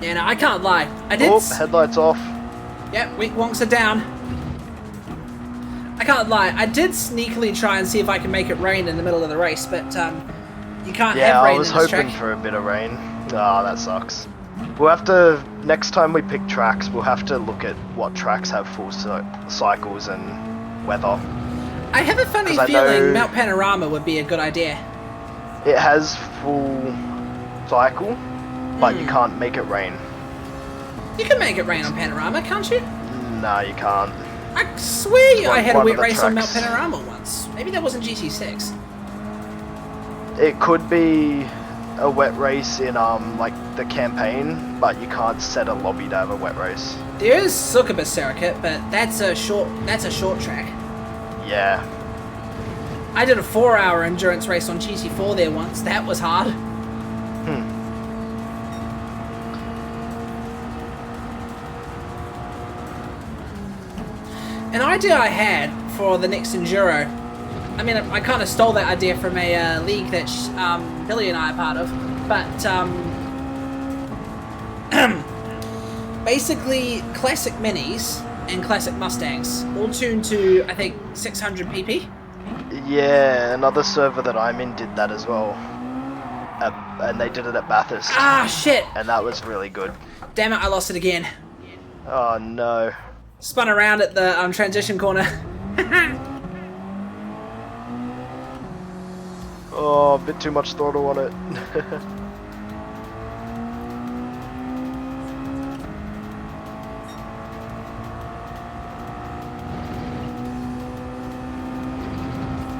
Yeah, no, I can't lie. I did. Oh, headlights off. Yep, weak wonks are down. I can't lie. I did sneakily try and see if I can make it rain in the middle of the race, but you can't have rain in this track. Yeah, I was hoping for a bit of rain. Ah, that sucks. We'll have to, next time we pick tracks, we'll have to look at what tracks have full cycles and weather. I have a funny feeling Mount Panorama would be a good idea. It has full cycle, but you can't make it rain. You can make it rain on Panorama, can't you? No, you can't. I swear I had a one wet of the race on Mount tracks. Panorama once. Maybe that wasn't GT6. It could be a wet race in like the campaign, but you can't set a lobby to have a wet race. There is Succubus Circuit, but that's a short track. Yeah. I did a 4-hour endurance race on GT4 there once. That was hard. an idea I had for the next Enduro. I mean, I kind of stole that idea from a league that Billy and I are part of. But basically, classic Minis and classic Mustangs, all tuned to, I think, 600 pp. Yeah, another server that I'm in did that as well. And they did it at Bathurst. Ah, shit! And that was really good. Damn it, I lost it again. Oh no. Spun around at the transition corner. Oh, a bit too much throttle on it.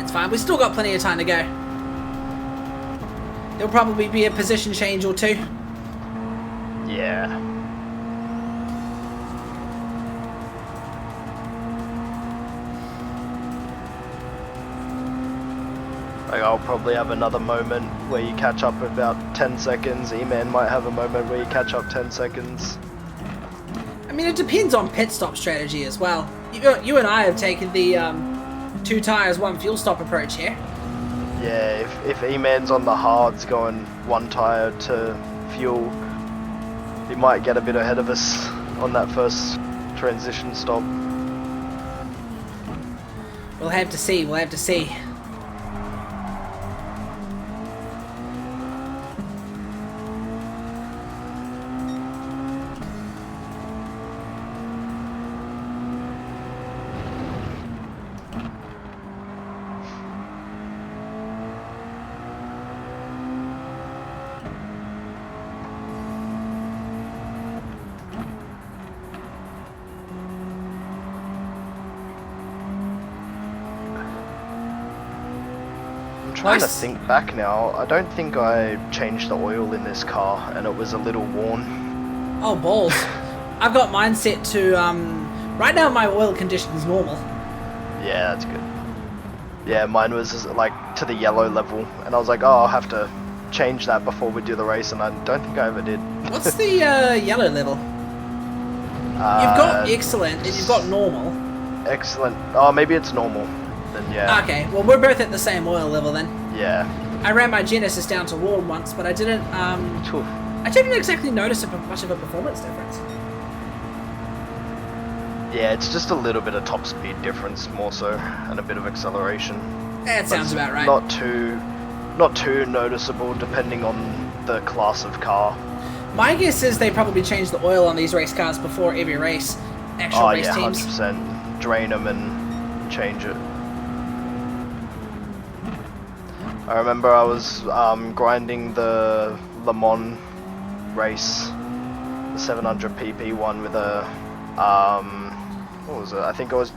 It's fine, we've still got plenty of time to go. There'll probably be a position change or two. Yeah. Like, I'll probably have another moment where you catch up about 10 seconds. E-Man might have a moment where you catch up 10 seconds. I mean, it depends on pit stop strategy as well. You and I have taken the 2 tires, 1 fuel stop approach here. Yeah, if E-Man's on the hards going 1 tire to fuel, he might get a bit ahead of us on that first transition stop. We'll have to see, we'll have to see. I'm trying Nice. to think back now. I don't think I changed the oil in this car, and it was a little worn. Oh, balls. I've got mine set to, right now my oil condition is normal. Yeah, that's good. Yeah, mine was like to the yellow level, and I was like, oh, I'll have to change that before we do the race, and I don't think I ever did. What's the yellow level? You've got excellent and you've got normal. Excellent. Oh, maybe it's normal. Then yeah. Okay, well we're both at the same oil level then. Yeah. I ran my Genesis down to warm once, but I didn't Phew. exactly notice much of a performance difference. Yeah, it's just a little bit of top speed difference more so, and a bit of acceleration. That sounds about right. Not too noticeable depending on the class of car. My guess is they probably change the oil on these race cars before every race. Actual Oh race yeah, teams. 100%. Drain them and change it. I remember I was grinding the Le Mans race, the 700 pp one with a what was it? I think I was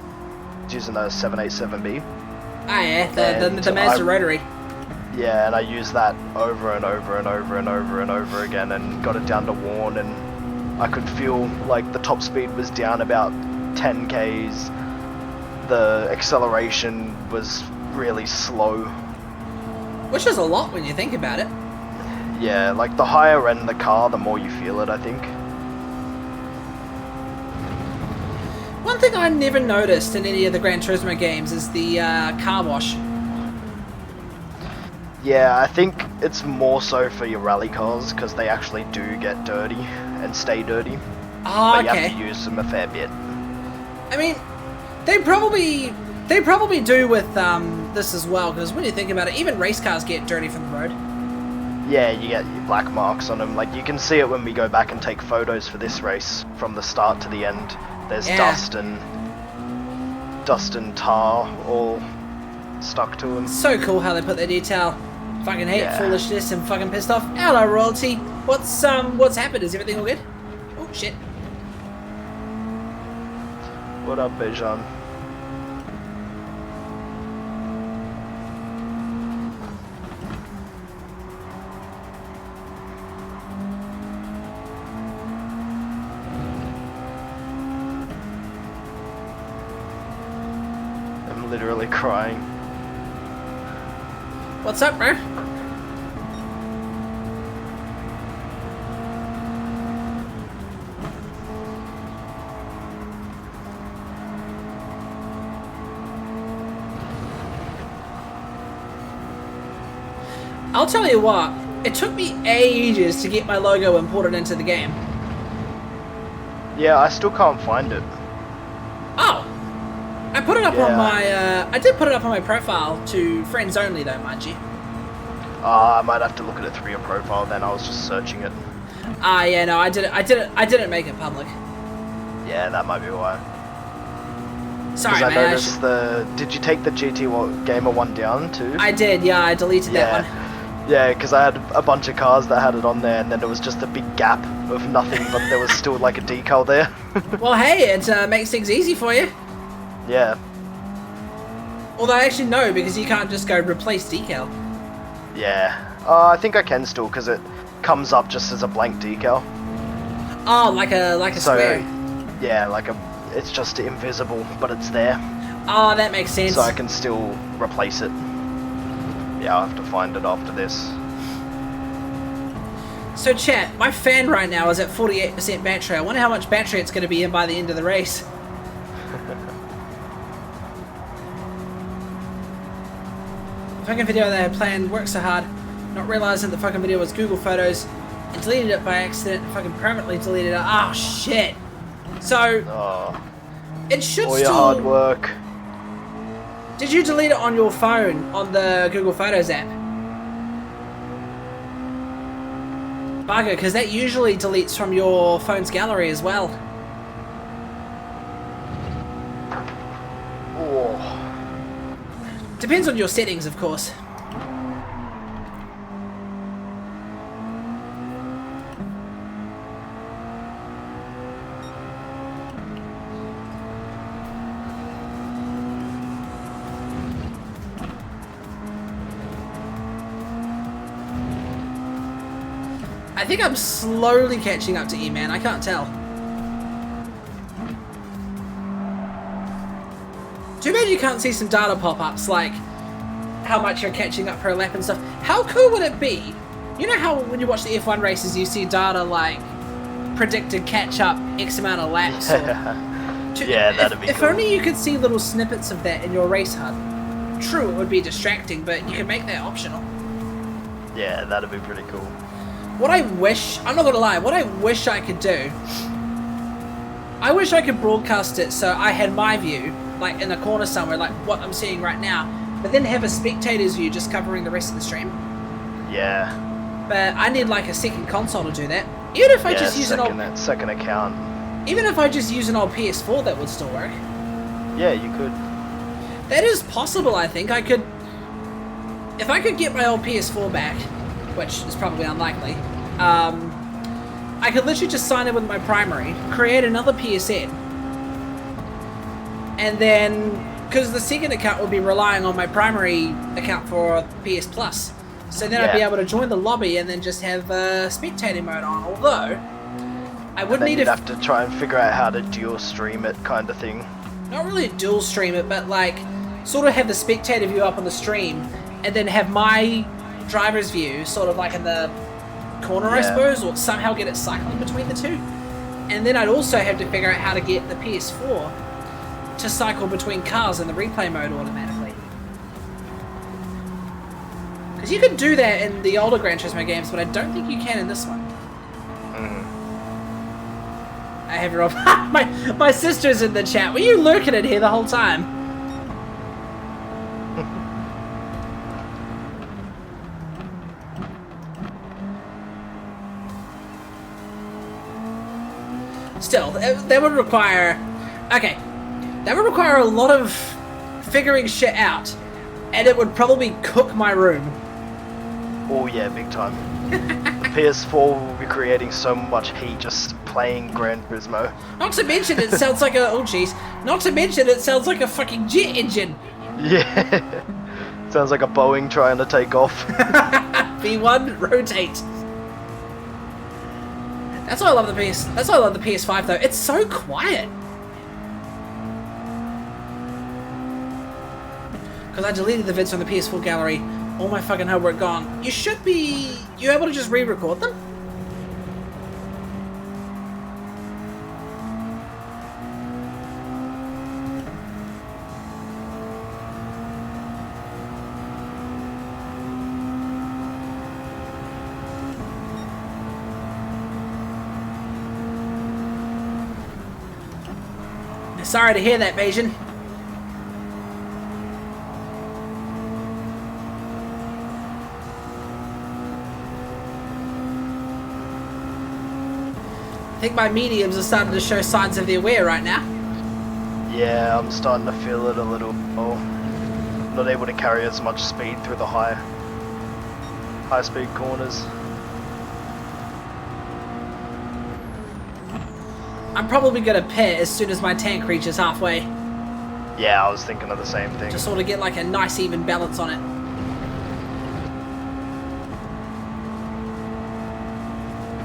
using a 787B. Ah yeah, the And Mazda rotary. Yeah, and I used that over and over and over and over and over again, and got it down to worn, and I could feel like the top speed was down about 10 k's. The acceleration was really slow. Which is a lot when you think about it. Yeah, like the higher end the car, the more you feel it, I think. One thing I never noticed in any of the Gran Turismo games is the car wash. Yeah, I think it's more so for your rally cars, because they actually do get dirty and stay dirty. Ah, But you okay. have to use them a fair bit. I mean, they probably do with this as well, because when you think about it, even race cars get dirty from the road. Yeah, you get your black marks on them. Like, you can see it when we go back and take photos for this race, from the start to the end. There's Yeah. dust and tar all stuck to them. So cool how they put their detail. Fucking hate Yeah. foolishness and fucking pissed off. Hello, royalty. What's happened? Is everything all good? Oh shit. What up, Bejan? I'm literally crying. What's up, bro? I'll tell you what, it took me ages to get my logo imported into the game. Yeah, I still can't find it. Oh! I put it up on Yeah. my, I did put it up on my profile to friends only though, mind you. I might have to look at it through your profile then, I was just searching it. Yeah, no, I didn't make it public. Yeah, that might be why. Sorry, Because I man. noticed did you take the GT Gamer one down too? I did, yeah, I deleted that one. Yeah, because I had a bunch of cars that had it on there, and then there was just a big gap of nothing, but there was still like a decal there. Well, hey, it makes things easy for you. Yeah, Although actually no, because you can't just go replace decal. yeah. I think I can still, because it comes up just as a blank decal. Oh, like a square. Yeah, it's just invisible, but it's there, Oh, that makes sense. so I can still replace it. Yeah, I'll have to find it after this. So chat, my fan right now is at 48% battery. I wonder how much battery it's going to be in by the end of the race. The fucking video that I had planned worked so hard, not realizing the fucking video was Google Photos, and deleted it by accident, fucking permanently deleted it. Oh shit. So, Oh, it should all still... your hard work. Did you delete it on your phone, on the Google Photos app? Bugger, because that usually deletes from your phone's gallery as well. Oh. Depends on your settings, of course. I think I'm slowly catching up to E-Man, I can't tell. Too bad you can't see some data pop-ups, like how much you're catching up per lap and stuff. How cool would it be? You know how when you watch the F1 races you see data like predicted catch-up X amount of laps? Yeah, that'd be If cool. only you could see little snippets of that in your race HUD. True, it would be distracting, but you can make that optional. Yeah, that'd be pretty cool. What I wish, I'm not gonna lie, what I wish I could do, I wish I could broadcast it so I had my view, like in a corner somewhere, like what I'm seeing right now, but then have a spectator's view just covering the rest of the stream. Yeah. But I need like a second console to do that. Even if I just use second account. even if I just use an old PS4, that would still work. Yeah, you could. That is possible, I think. If I could get my old PS4 back, which is probably unlikely, I could literally just sign in with my primary, create another PSN, and then, because the second account would be relying on my primary account for PS Plus, so then I'd be Yeah. able to join the lobby and then just have spectator mode on, although I would Then need you'd have to try and figure out how to dual stream it, kind of thing. not really dual stream it, but like sort of have the spectator view up on the stream and then have my driver's view sort of like in the corner, I Yeah. suppose, or somehow get it cycling between the two. And then I'd also have to figure out how to get the PS4 to cycle between cars in the replay mode automatically. Because you could do that in the older Gran Turismo games, but I don't think you can in this one. I have your my sister's in the chat. Were you lurking in here the whole time? Still, that would require... Okay, that would require a lot of figuring shit out, and it would probably cook my room. Oh yeah, big time. The PS4 will be creating so much heat just playing Gran Turismo. Not to mention it sounds like a... Oh jeez. Not to mention it sounds like a fucking jet engine. Yeah. Sounds like a Boeing trying to take off. V1, rotate. That's why I love the PS. That's why I love the PS5 though. It's so quiet. Because I deleted the vids from the PS4 gallery. All my fucking homework gone. You should be... You able to just re-record them? Sorry to hear that, Bajan. I think my mediums are starting to show signs of their wear right now. Yeah, I'm starting to feel it a little. Oh, not able to carry as much speed through the high speed corners. I'm probably gonna pit as soon as my tank reaches halfway. Yeah, I was thinking of the same thing. Just sort of get like a nice even balance on it.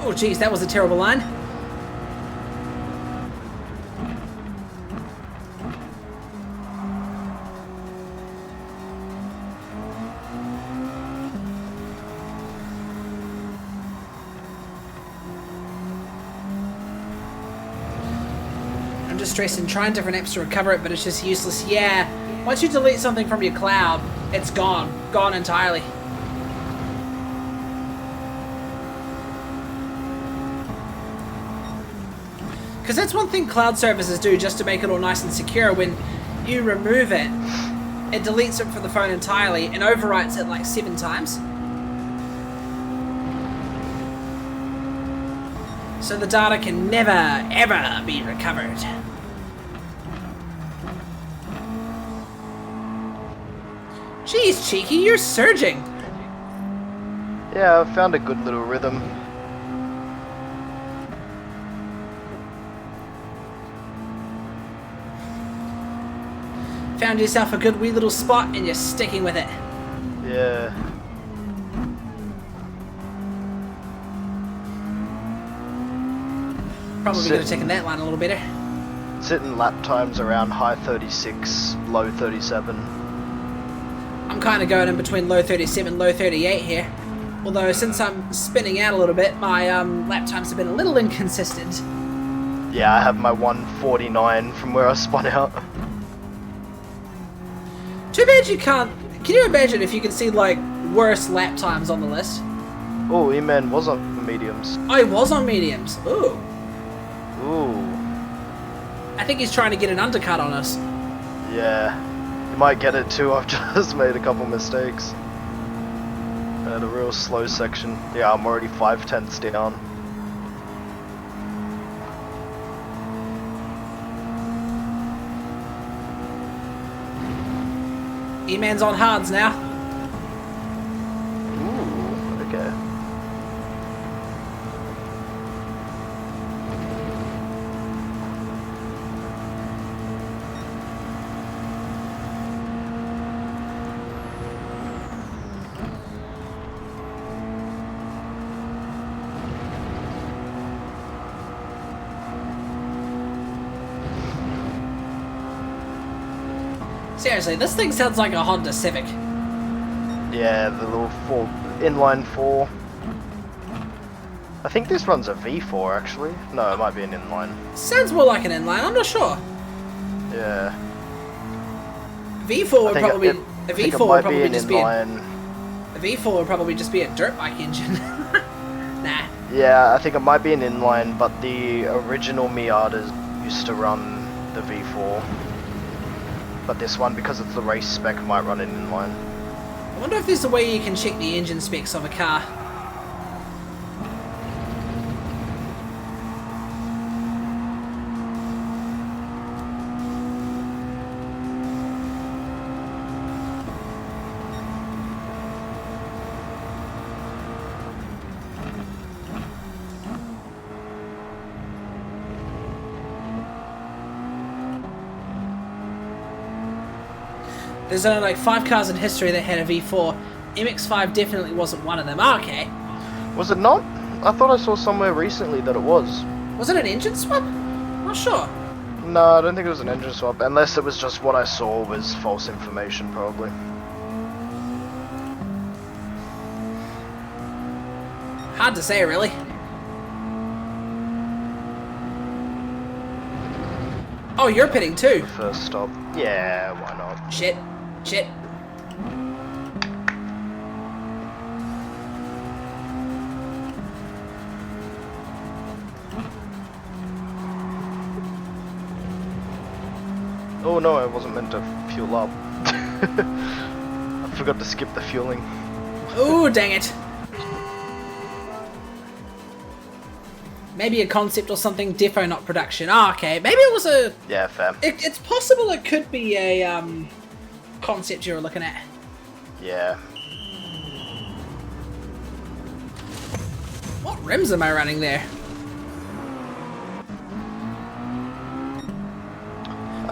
Oh geez, that was a terrible line. I'm just stressing, trying different apps to recover it, but it's just useless. Yeah, once you delete something from your cloud, it's gone. Gone entirely. Because that's one thing cloud services do just to make it all nice and secure. When you remove it, it deletes it from the phone entirely and overwrites it like 7 times. So the data can never, ever be recovered. Jeez, Cheeky, you're surging. Yeah, I found a good little rhythm. Found yourself a good wee little spot and you're sticking with it. Yeah. Probably could have taken that line a little better. Sitting lap times around high 36, low 37. I'm kind of going in between low 37, low 38 here. Although since I'm spinning out a little bit, my lap times have been a little inconsistent. Yeah, I have my 149 from where I spun out. Too bad you can't... Can you imagine if you could see, like, worse lap times on the list? Oh, E-Man was on mediums. Oh, he was on mediums. Ooh. Ooh. I think he's trying to get an undercut on us. Yeah. You might get it too, I've just made a couple mistakes. I had a real slow section. Yeah, I'm already 5/10 down. E-Man's on hards now. Ooh, okay. Seriously, this thing sounds like a Honda Civic. Yeah, the little inline 4. I think this runs a V4 actually. No, it might be an inline. Sounds more like an inline, I'm not sure. Yeah. V4 would probably... A V4 would probably just be inline. a V4 would probably just be a dirt bike engine. Nah. Yeah, I think it might be an inline, but the original Miatas used to run the V4. But this one, because it's the race spec, might run an inline. I wonder if there's a way you can check the engine specs of a car. There's only like 5 cars in history that had a V4. MX-5 definitely wasn't one of them. Oh, okay. Was it not? I thought I saw somewhere recently that it was. Was it an engine swap? Not sure. No, I don't think it was an engine swap, unless it was just what I saw was false information, probably. Hard to say, really. Oh, you're pitting too. First stop. Yeah, why not? Shit. Shit. Oh no, I wasn't meant to fuel up. I forgot to skip the fueling. Ooh, dang it. Maybe a concept or something, defo not production. Ah, okay. Maybe it was a... Yeah, fair. It's possible it could be a concept you were looking at. Yeah. What rims am I running there?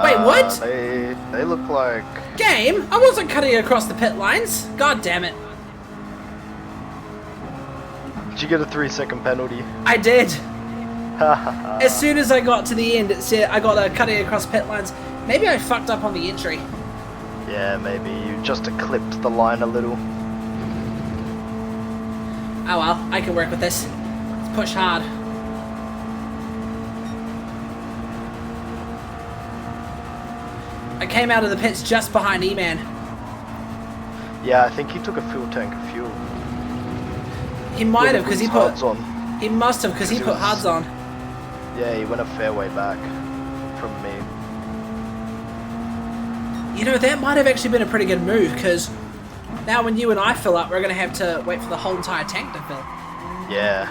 Wait, what? They look like... Game? I wasn't cutting across the pit lines. God damn it. Did you get a 3-second penalty? I did. As soon as I got to the end, it said I got a cutting across pit lines. Maybe I fucked up on the entry. Yeah, maybe you just eclipsed the line a little. Oh well, I can work with this. Let's push hard. I came out of the pits just behind E-Man. Yeah, I think he took a full tank of fuel. He might have because he put. Hards on. He must have because he put hards on. Yeah, he went a fair way back from me. You know, that might have actually been a pretty good move because now when you and I fill up, we're going to have to wait for the whole entire tank to fill. Yeah.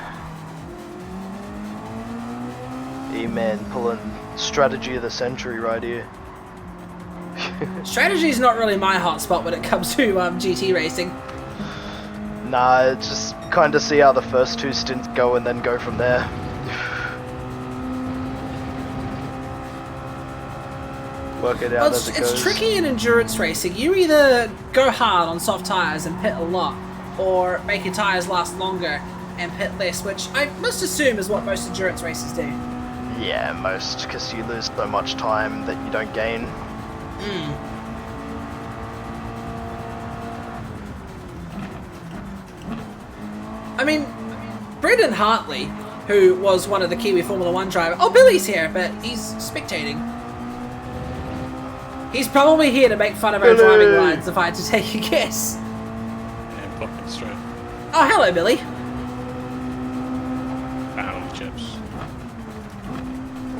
E-Man pulling strategy of the century right here. Strategy is not really my hot spot when it comes to GT racing. Nah, it's just kind of see how the first 2 stints go and then go from there. Work it out Well, as it goes. it's tricky in endurance racing. You either go hard on soft tyres and pit a lot, or make your tyres last longer and pit less, which I must assume is what most endurance races do. Yeah, most, because you lose so much time that you don't gain. I mean, Brendan Hartley, who was one of the Kiwi Formula 1 drivers... Oh, Billy's here, but he's spectating. He's probably here to make fun of our driving lines, if I had to take a guess. Yeah, fucking straight. Oh, hello, Billy. Battle chips.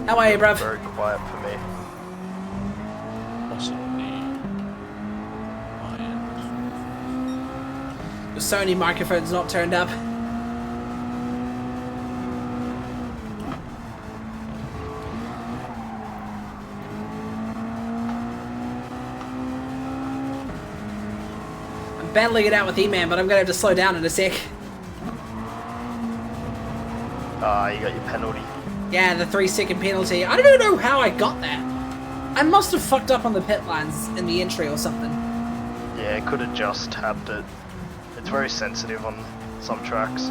How are you, bruv? Very quiet for me. Possibly. The Sony microphone's not turned up. I'm battling it out with E-Man, but I'm gonna have to slow down in a sec. Ah, you got your penalty. Yeah, the 3-second penalty. I don't even know how I got that. I must have fucked up on the pit lines in the entry or something. Yeah, could have just tapped it. It's very sensitive on some tracks.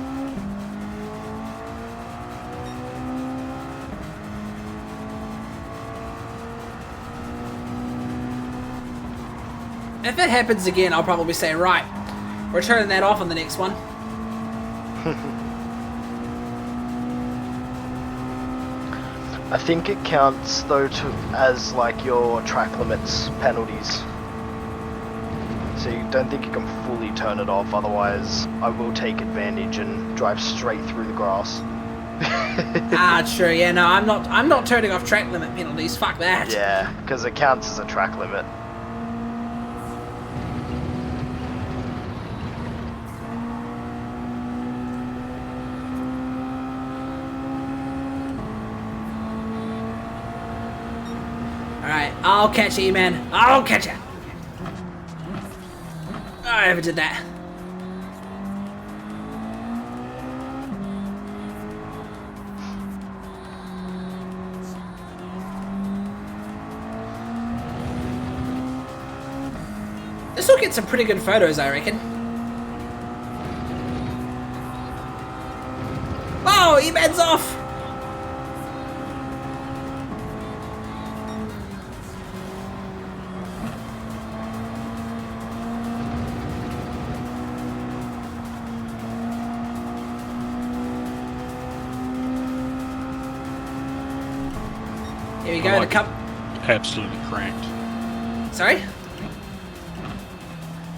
If it happens again, I'll probably say, right, we're turning that off on the next one. I think it counts though as like your track limits penalties. So you don't think you can fully turn it off, otherwise I will take advantage and drive straight through the grass. Ah, true. Yeah, no, I'm not turning off track limit penalties. Fuck that. Yeah, because it counts as a track limit. Alright, I'll catch you, man. I'll catch you. I never did that. This will get some pretty good photos, I reckon. Oh, E-Man's off! Here we go, like the cup. Absolutely cranked. Sorry?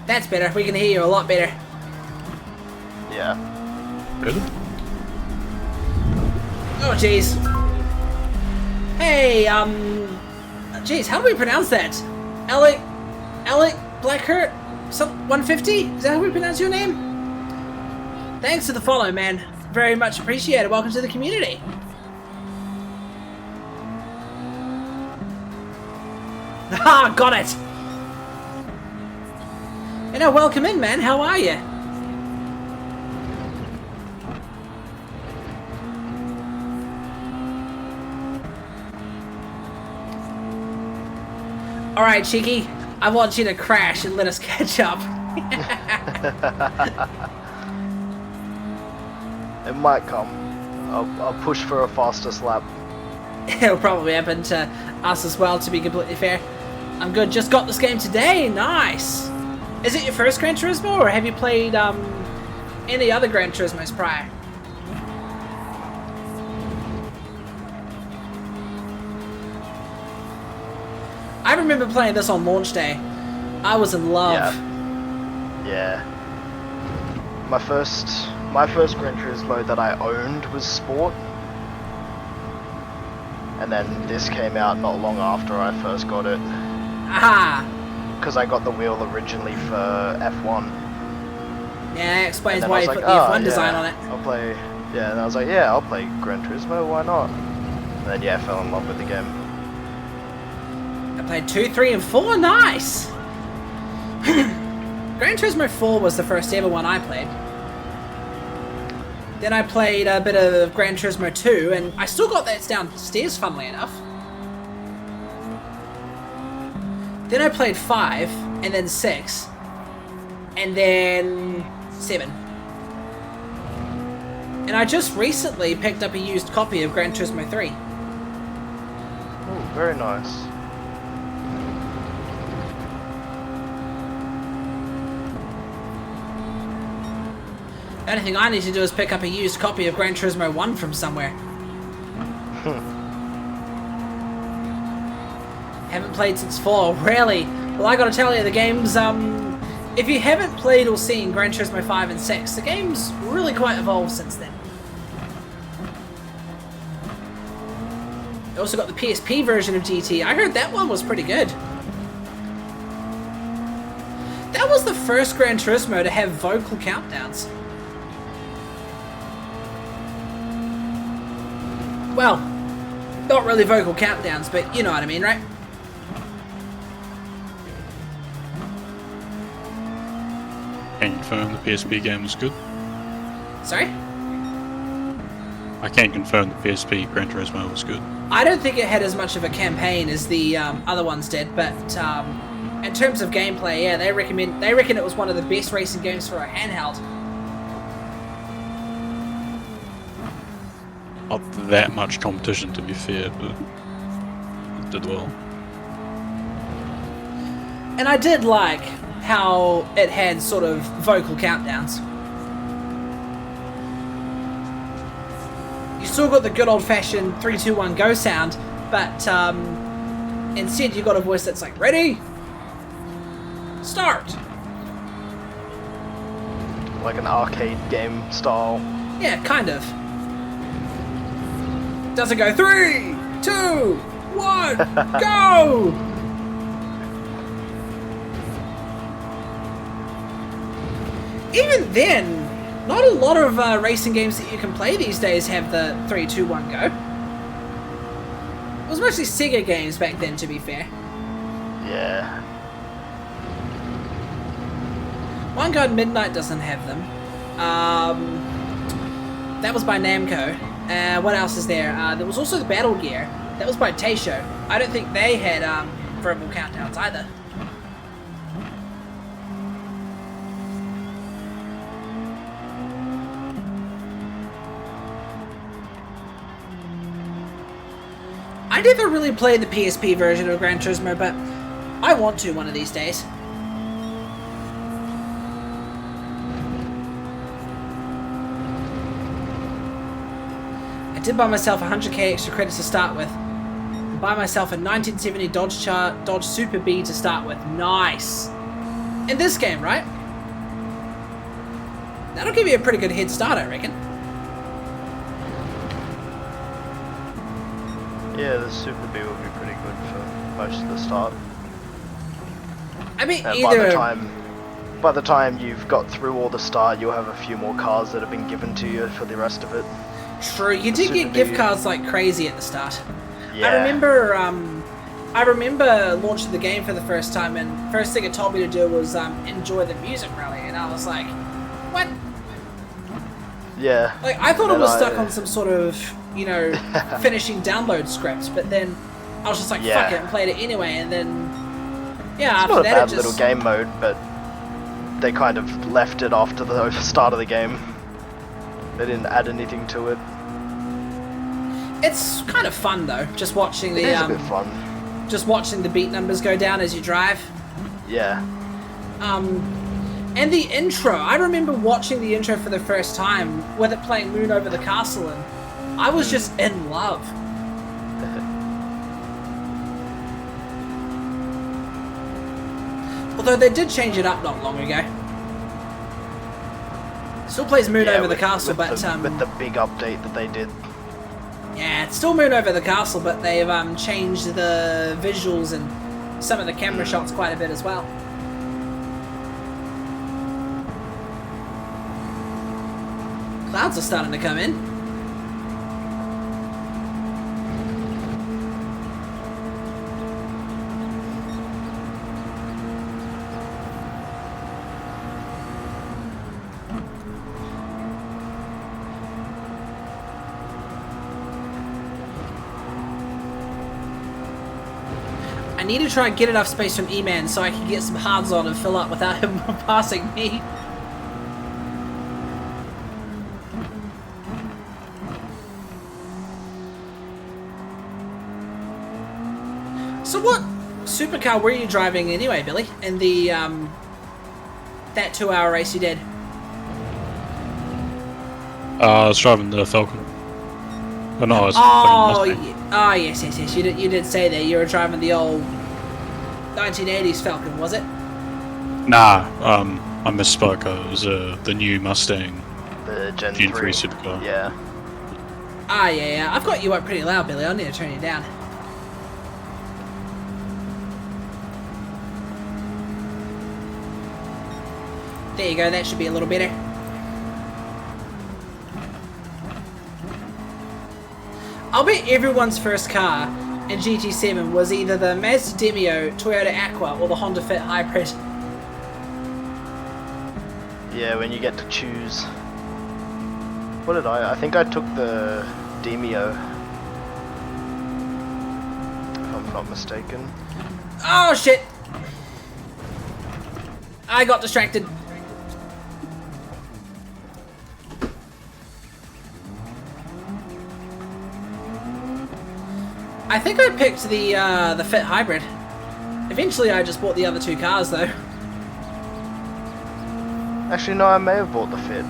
That's better. We can hear you a lot better. Yeah. Really? Oh, jeez. Hey, Jeez, how do we pronounce that? Alec Blackhurt? 150? Is that how we pronounce your name? Thanks for the follow, man. Very much appreciated. Welcome to the community. Ah, got it. You know, welcome in, man. How are you? Alright, Cheeky. I want you to crash and let us catch up. It might come. I'll push for a fastest lap. It'll probably happen to us as well, to be completely fair. I'm good. Just got this game today. Nice. Is it your first Gran Turismo, or have you played any other Gran Turismos prior? I remember playing this on launch day. I was in love. Yeah. My first Gran Turismo that I owned was Sport. And then this came out not long after I first got it. Aha! Because I got the wheel originally for F1. Yeah, that explains And then why I you was put the like, F1 oh, design on it. I'll play. Yeah, and I was like, yeah, I'll play Gran Turismo. Why not? And then yeah, I fell in love with the game. I played 2, 3, and 4. Nice! Gran Turismo 4 was the first ever one I played. Then I played a bit of Gran Turismo 2, and I still got that downstairs, funnily enough. Then I played 5, and then 6, and then 7. And I just recently picked up a used copy of Gran Turismo 3. Oh, very nice. The only thing I need to do is pick up a used copy of Gran Turismo 1 from somewhere. Haven't played since 4, really. Well, I gotta tell you, the game's, if you haven't played or seen Gran Turismo 5 and 6, the game's really quite evolved since then. I also got the PSP version of GT. I heard that one was pretty good. That was the first Gran Turismo to have vocal countdowns. Well, not really vocal countdowns, but you know what I mean, right? Can you confirm the PSP game was good? Sorry? I can confirm the PSP Gran Turismo was good. I don't think it had as much of a campaign as the other ones did, but in terms of gameplay, yeah, they reckon it was one of the best racing games for a handheld. Not that much competition, to be fair, but it did well. And I did like how it had sort of vocal countdowns. You still got the good old-fashioned 3, 2, 1, go sound, but instead you got a voice that's like, ready? Start! Like an arcade game style. Yeah, kind of. Doesn't go 3, 2, 1, go! Even then, not a lot of racing games that you can play these days have the 3, 2, 1, go. It was mostly Sega games back then, to be fair. Yeah. One Guard Midnight doesn't have them. That was by Namco. What else is there? There was also the Battle Gear. That was by Taisho. I don't think they had verbal countdowns either. I never really played the PSP version of Gran Turismo, but I want to one of these days. I did buy myself 100k extra credits to start with. And buy myself a 1970 Dodge Super B to start with. Nice! In this game, right? That'll give you a pretty good head start, I reckon. Yeah, the Super B would be pretty good for most of the start. I mean, And either. by the time you've got through all the start, you'll have a few more cars that have been given to you for the rest of it. True, you did get gift cards like crazy at the start. Yeah. I remember launching the game for the first time, and first thing it told me to do was enjoy the music rally, and I was like, what? Yeah. Like, I thought it was stuck on some sort of, you know, finishing download script, but then I was just like, fuck it, and played it anyway, and then, yeah, it's after not that a bad it just... little game mode, but they kind of left it after the start of the game. They didn't add anything to it. It's kind of fun though, just watching the It is a bit fun. just watching the beat numbers go down as you drive. Yeah. And the intro, I remember watching the intro for the first time with it playing Moon Over the Castle, and I was just in love. Although they did change it up not long ago. Still plays Moon Over the Castle, but with the big update that they did. yeah, it's still Moon Over the Castle, but they've changed the visuals and some of the camera shots quite a bit as well. Clouds are starting to come in. I need to try and get enough space from E-Man so I can get some hards on and fill up without him passing me. So what supercar were you driving anyway, Billy? In the that 2-hour race you did? I was driving the Falcon. Oh, no, I was Yes. You did say that you were driving the old 1980s Falcon, was it? Nah, I misspoke. It was the new Mustang The Gen 3 3 supercar. Yeah. Yeah. I've got you up pretty loud, Billy. I need to turn you down. There you go. That should be a little better. I'll bet everyone's first car in GT7 was either the Mazda Demio, Toyota Aqua, or the Honda Fit Hybrid. Yeah, when you get to choose. What did I think I took the Demio. If I'm not mistaken. Oh shit! I got distracted. I think I picked the Fit Hybrid. Eventually I just bought the other two cars though. Actually, no, I may have bought the Fit.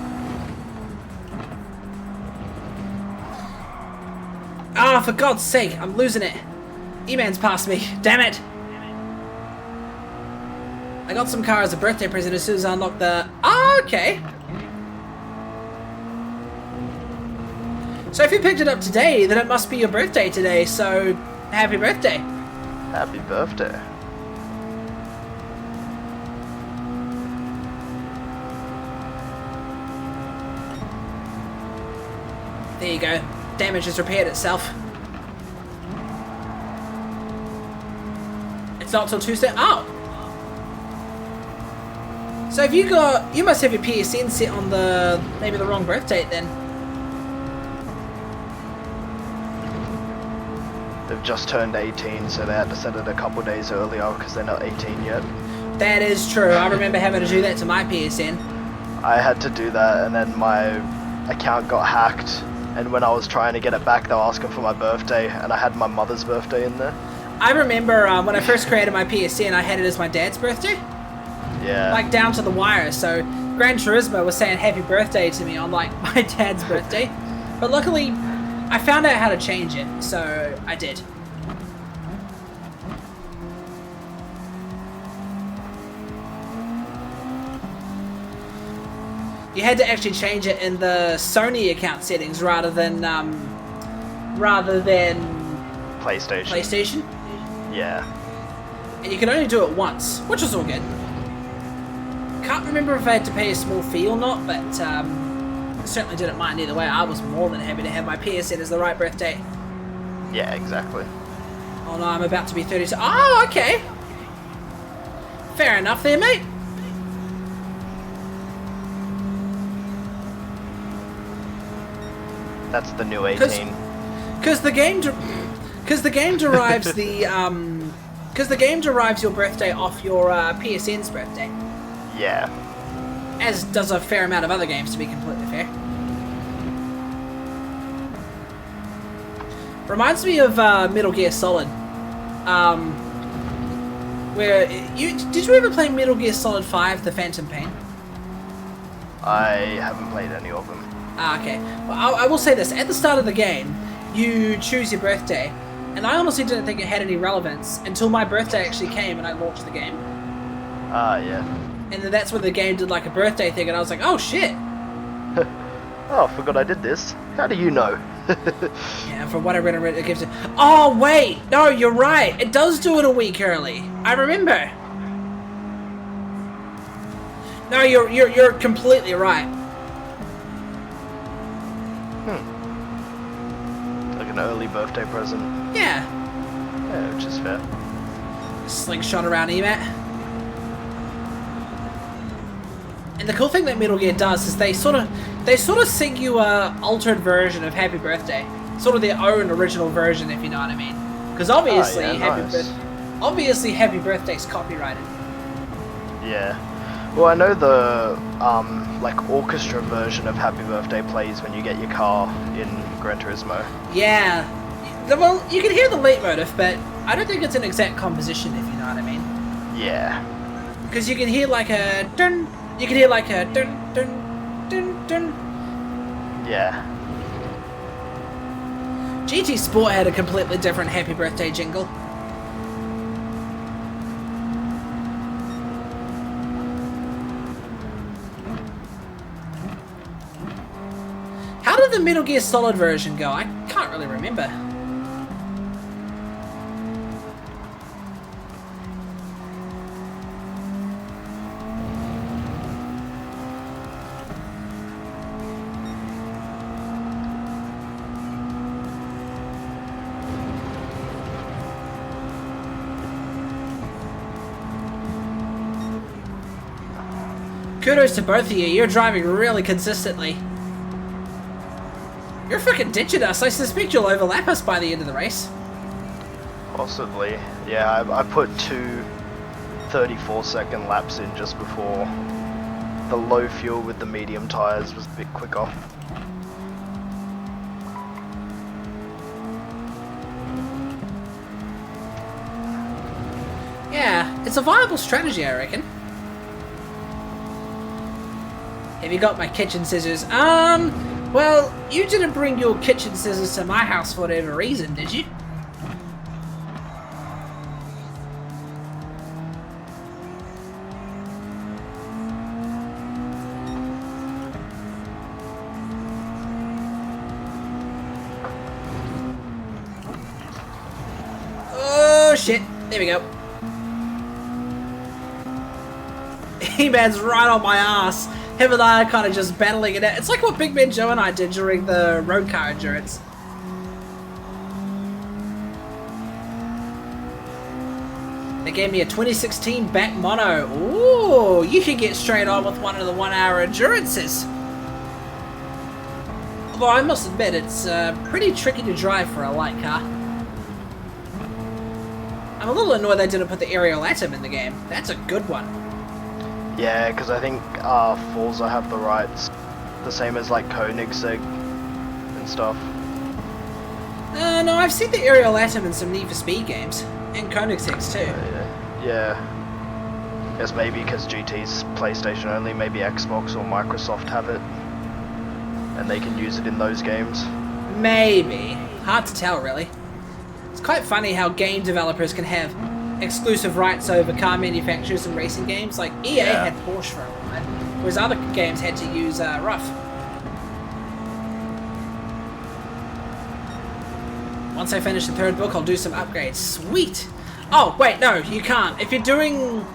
Ah, for God's sake, I'm losing it. E-Man's passed me. Damn it. I got some car as a birthday present as soon as I unlocked the... Ah, okay. So if you picked it up today, then it must be your birthday today, so happy birthday. Happy birthday. There you go. Damage has repaired itself. It's not till Tuesday. Oh! So have you got... You must have your PSN set on the... maybe the wrong birth date then. They've just turned 18, so they had to set it a couple days earlier because they're not 18 yet. That is true. I remember having to do that to my PSN. I had to do that, and then my account got hacked, and when I was trying to get it back, they were asking for my birthday, and I had my mother's birthday in there. I remember when I first created my PSN, I had it as my dad's birthday. Yeah. Like, down to the wire, so Gran Turismo was saying happy birthday to me on, like, my dad's birthday. But luckily, I found out how to change it, so I did. You had to actually change it in the Sony account settings rather than PlayStation. PlayStation. Yeah. and you can only do it once, which was all good. Can't remember if I had to pay a small fee or not, but certainly didn't mind either way. I was more than happy to have my PSN as the right birthday. Yeah, exactly. Oh no, I'm about to be 32. Oh, okay. Fair enough there, mate. That's the new 18. Because the game derives the game derives your birthday off your PSN's birthday. Yeah. As does a fair amount of other games, to be completely fair. Reminds me of Metal Gear Solid. Where did you ever play Metal Gear Solid 5: The Phantom Pain? I haven't played any of them. Ah, okay. Well, I will say this. At the start of the game, you choose your birthday. And I honestly didn't think it had any relevance until my birthday actually came and I launched the game. Ah, yeah. And then that's when the game did like a birthday thing and I was like, oh shit! Oh, I forgot I did this. How do you know? Yeah, from what I read, it gives it... Oh, wait! No, you're right! It does do it a week early! I remember! No, you're completely right. Like an early birthday present. Yeah. Yeah, which is fair. Slingshot around EMAT. And the cool thing that Metal Gear does is they sort of sing you a altered version of Happy Birthday, sort of their own original version, if you know what I mean. Because obviously, obviously, Happy Birthday's copyrighted. Yeah. Well, I know the like orchestra version of Happy Birthday plays when you get your car in Gran Turismo. Yeah. Well, you can hear the leitmotif, but I don't think it's an exact composition, if you know what I mean. Yeah. Because you can hear like a dun. You can hear like a dun dun dun dun. Yeah. GT Sport had a completely different Happy Birthday jingle. How did the Metal Gear Solid version go? I can't really remember. Kudos to both of you, you're driving really consistently. You're fucking ditching us, I suspect you'll overlap us by the end of the race. Possibly. Yeah, I put two 34-second laps in just before the low fuel with the medium tyres was a bit quicker. Yeah, it's a viable strategy, I reckon. Have you got my kitchen scissors? Well, you didn't bring your kitchen scissors to my house for whatever reason, did you? Oh shit, there we go. He-Man's right on my ass. Him and I are kind of just battling it out. It's like what Big Man Joe and I did during the road car endurance. They gave me a 2016 back mono. Ooh, you can get straight on with one of the 1 hour endurances. Although I must admit, it's pretty tricky to drive for a light car. I'm a little annoyed they didn't put the aerial atom in the game. That's a good one. Yeah, because I think Forza have the rights, the same as like Koenigsegg and stuff. No, I've seen the aerial atom in some Need for Speed games, and Koenigsegg's too. Yeah. Guess maybe because GT's PlayStation only, maybe Xbox or Microsoft have it, and they can use it in those games. Maybe. Hard to tell, really. It's quite funny how game developers can have exclusive rights over car manufacturers and racing games. Like EA had Porsche for a while, whereas other games had to use RUF. Once I finish the third book, I'll do some upgrades. Sweet! Oh, wait, no, you can't. If you're doing...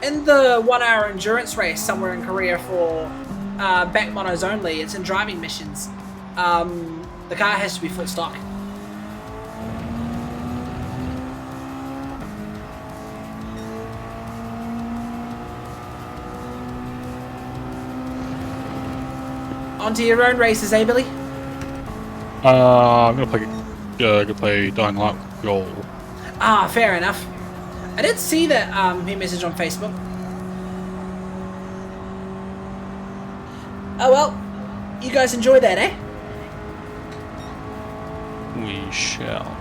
In the 1 hour endurance race somewhere in Korea for back monos only, it's in driving missions. The car has to be full stock. Onto your own races, eh, Billy? I'm gonna play Dying Light Roll. Ah, fair enough. I did see that he messaged on Facebook. Oh well, you guys enjoy that, eh? We shall.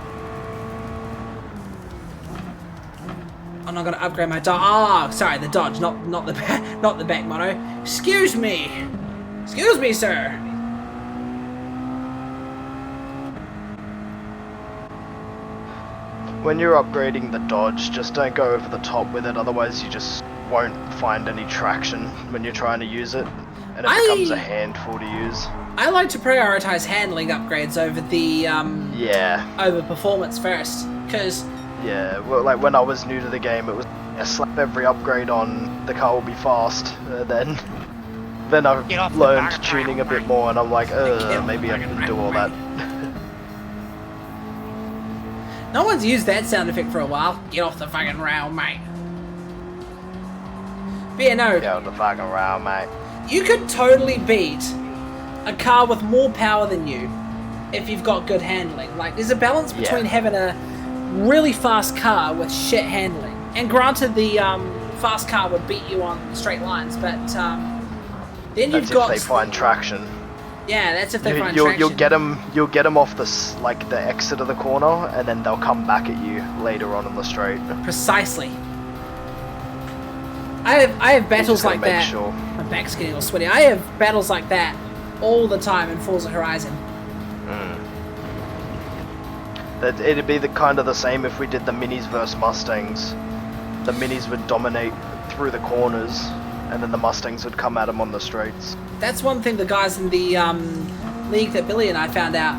I'm not gonna upgrade my Dodge. Ah, sorry, the Dodge, not the not the back mono. Excuse me, sir. When you're upgrading the Dodge, just don't go over the top with it, otherwise you just won't find any traction when you're trying to use it, and it becomes a handful to use. I like to prioritize handling upgrades over the over performance first, because yeah, well, like when I was new to the game, it was slap every upgrade on, the car will be fast. Then I've learned tuning a bit more, and I'm like, maybe I can do all that. no one's used that sound effect for a while. Get off the fucking rail, mate. But yeah, no. Get off the fucking rail, mate. You could totally beat a car with more power than you if you've got good handling. Like, there's a balance between having a really fast car with shit handling. And granted, the fast car would beat you on straight lines, but then you've got... That's if they find traction. Yeah, that's if they find you'll traction. You'll get them off the exit of the corner, and then they'll come back at you later on in the straight. Precisely. I have battles like that. Sure. My back's getting all sweaty. I have battles like that all the time in Forza Horizon. It'd be kind of the same if we did the Minis versus Mustangs. The Minis would dominate through the corners, and then the Mustangs would come at them on the straights. That's one thing the guys in the league that Billy and I found out.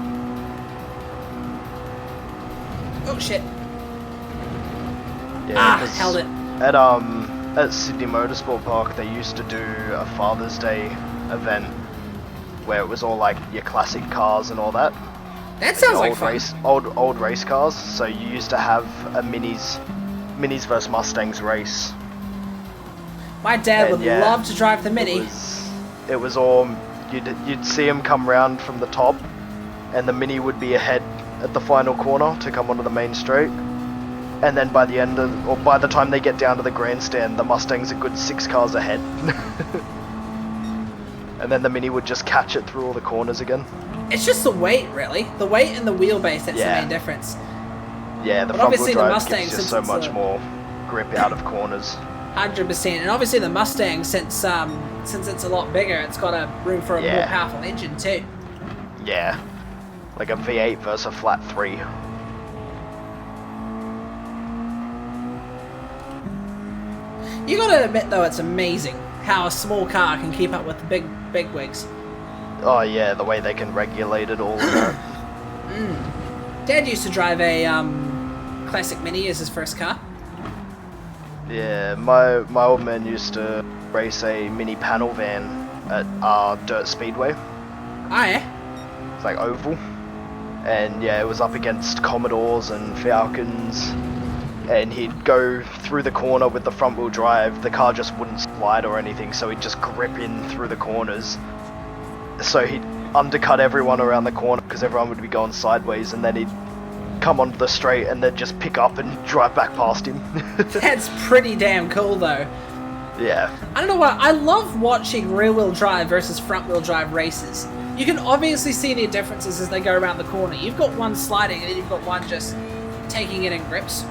Oh shit. Yeah, held it. At Sydney Motorsport Park, they used to do a Father's Day event where it was all like your classic cars and all that. That sounds like fun. Old race cars. So you used to have a Minis versus Mustangs race. My dad would love to drive the Mini. It was all you'd see him come round from the top, and the Mini would be ahead at the final corner to come onto the main straight. And then by the time they get down to the grandstand, the Mustang's a good 6 cars ahead. And then the Mini would just catch it through all the corners again. It's just the weight, really. The weight and the wheelbase, that's the main difference. Yeah, the front wheel drive gives you so much more grip out of corners. 100%. And obviously the Mustang, since it's a lot bigger, it's got a room for a more powerful engine too. Yeah. Like a V8 versus a flat 3. You gotta admit though, it's amazing how a small car can keep up with the big wigs. Oh yeah, the way they can regulate it all. Dad used to drive a classic Mini as his first car. Yeah, my old man used to race a mini panel van at Dirt Speedway. Oh yeah? It's like oval. And yeah, it was up against Commodores and Falcons. And he'd go through the corner with the front wheel drive. The car just wouldn't slide or anything, so he'd just grip in through the corners. So he'd undercut everyone around the corner because everyone would be going sideways, and then he'd come onto the straight and then just pick up and drive back past him. That's pretty damn cool though. Yeah. I don't know why, I love watching rear wheel drive versus front wheel drive races. You can obviously see the differences as they go around the corner. You've got one sliding and then you've got one just taking it in grips.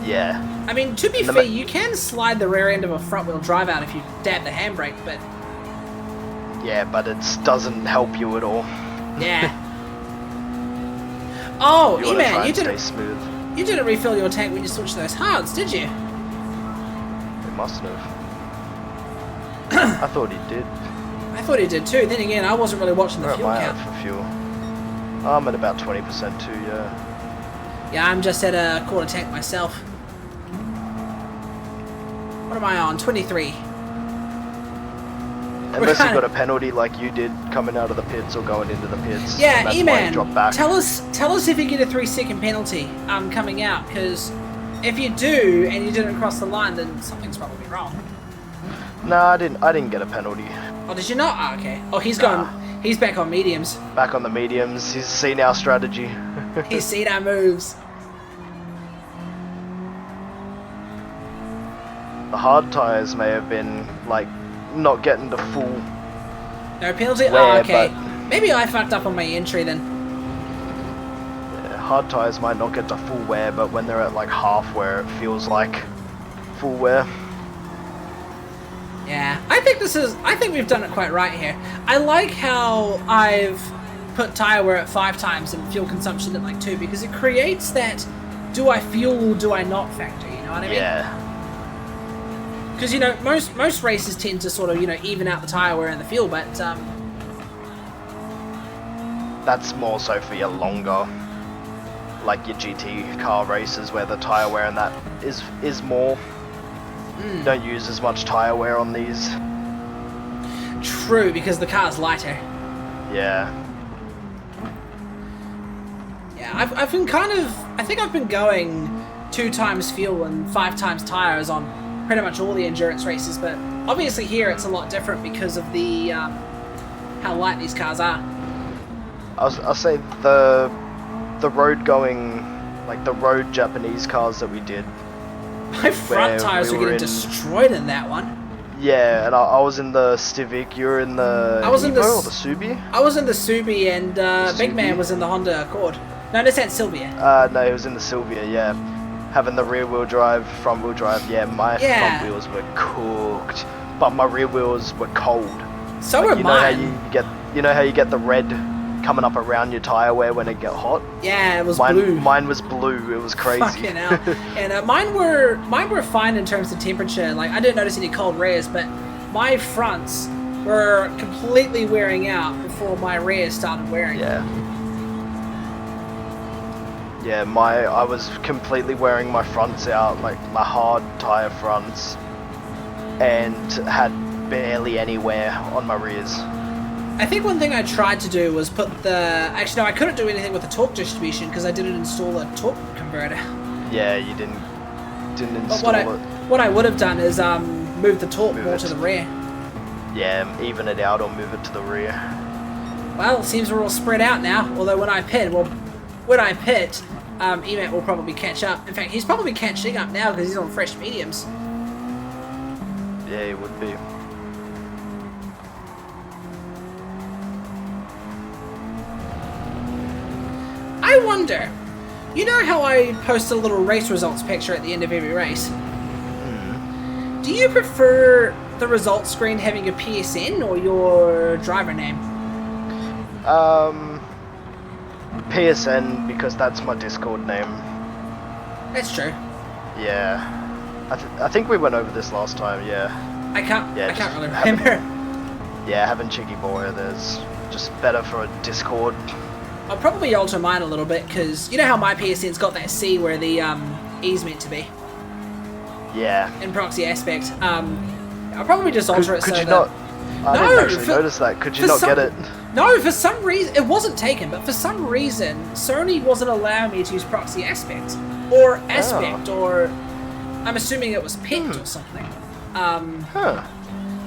Yeah. I mean, to be fair, you can slide the rear end of a front wheel drive out if you dab the handbrake, but... Yeah, but it doesn't help you at all. Yeah. Oh, E-Man, you didn't refill your tank when you switched those hards, did you? It must have. I thought he did. I thought he did too. Then again, I wasn't really watching the fuel count. For fuel? I'm at about 20% too, yeah. Yeah, I'm just at a quarter tank myself. am I on? 23. Unless you got a penalty like you did coming out of the pits or going into the pits. Yeah, that's why you E-Man, drop back. tell us if you get a 3-second penalty coming out, because if you do and you didn't cross the line, then something's probably wrong. No, I didn't get a penalty. Oh, did you not? Oh, okay. Oh, he's Nah. gone. He's back on mediums. Back on the mediums. He's seen our strategy. He's seen our moves. The hard tires may have been like not getting the full. No penalty? Oh, Wear, okay. but- Maybe I fucked up on my entry then. Hard tires might not get the full wear, but when they're at like half wear, it feels like full wear. Yeah, I think we've done it quite right here. I like how I've put tire wear at 5 times and fuel consumption at like 2, because it creates that do I fuel or do I not factor, you know what I mean? Yeah. Because, you know, most races tend to sort of, you know, even out the tire wear and the fuel, but That's more so for your longer, like your GT car races where the tire wear and that is more. You don't use as much tire wear on these. true, because the car's lighter. Yeah. Yeah, I've been I think I've been going 2 times fuel and 5 times tires on pretty much all the endurance races, but obviously here it's a lot different because of the how light these cars are. I'll say the road going, like the road Japanese cars that we did. My front Where tires we were were getting in- destroyed in that one. Yeah, and I was in the Civic. You were in the I was in Evo the or the Subi? I was in the Subi and Big Man Subi? was in the Honda Accord. No, that's at Sylvia. No, it was in the Sylvia. Yeah, having the rear wheel drive, front wheel drive. Yeah, my Yeah. front wheels were cooked, but my rear wheels were cold. So Like, were you know how mine. you know how you get the red coming up around your tire wear when it get hot. Yeah, it was blue. Mine was blue. It was crazy. Fucking hell. And mine were fine in terms of temperature. Like, I didn't notice any cold rears, but my fronts were completely wearing out before my rears started wearing. Yeah. Yeah, I was completely wearing my fronts out, like my hard tire fronts, and had barely any wear on my rears. I think one thing I tried to do was put the... Actually, no, I couldn't do anything with the torque distribution because I didn't install a torque converter. Yeah, you didn't But install it. what I would have done is move the torque Move more it. to the rear. Yeah, even it out or move it to the rear. Well, it seems we're all spread out now. Although when I pit, Emat will probably catch up. In fact, he's probably catching up now because he's on fresh mediums. Yeah, it would be. I wonder, you know how I post a little race results picture at the end of every race? Do you prefer the results screen having your PSN or your driver name? PSN, because that's my Discord name. That's true. Yeah. I think we went over this last time, yeah. I can't just really having- remember. Yeah, having Cheeky Boy, there's just better for a Discord. I'll probably alter mine a little bit because you know how my PSN's got that C where the E's meant to be Yeah. in proxy aspect. I'll probably just alter it Could so you that... not... I No, didn't actually for- notice that. Could you for not some- get it? No, for some reason, it wasn't taken, but for some reason, Sony wasn't allowing me to use proxy aspect. Or aspect, or... I'm assuming it was picked or something. Huh.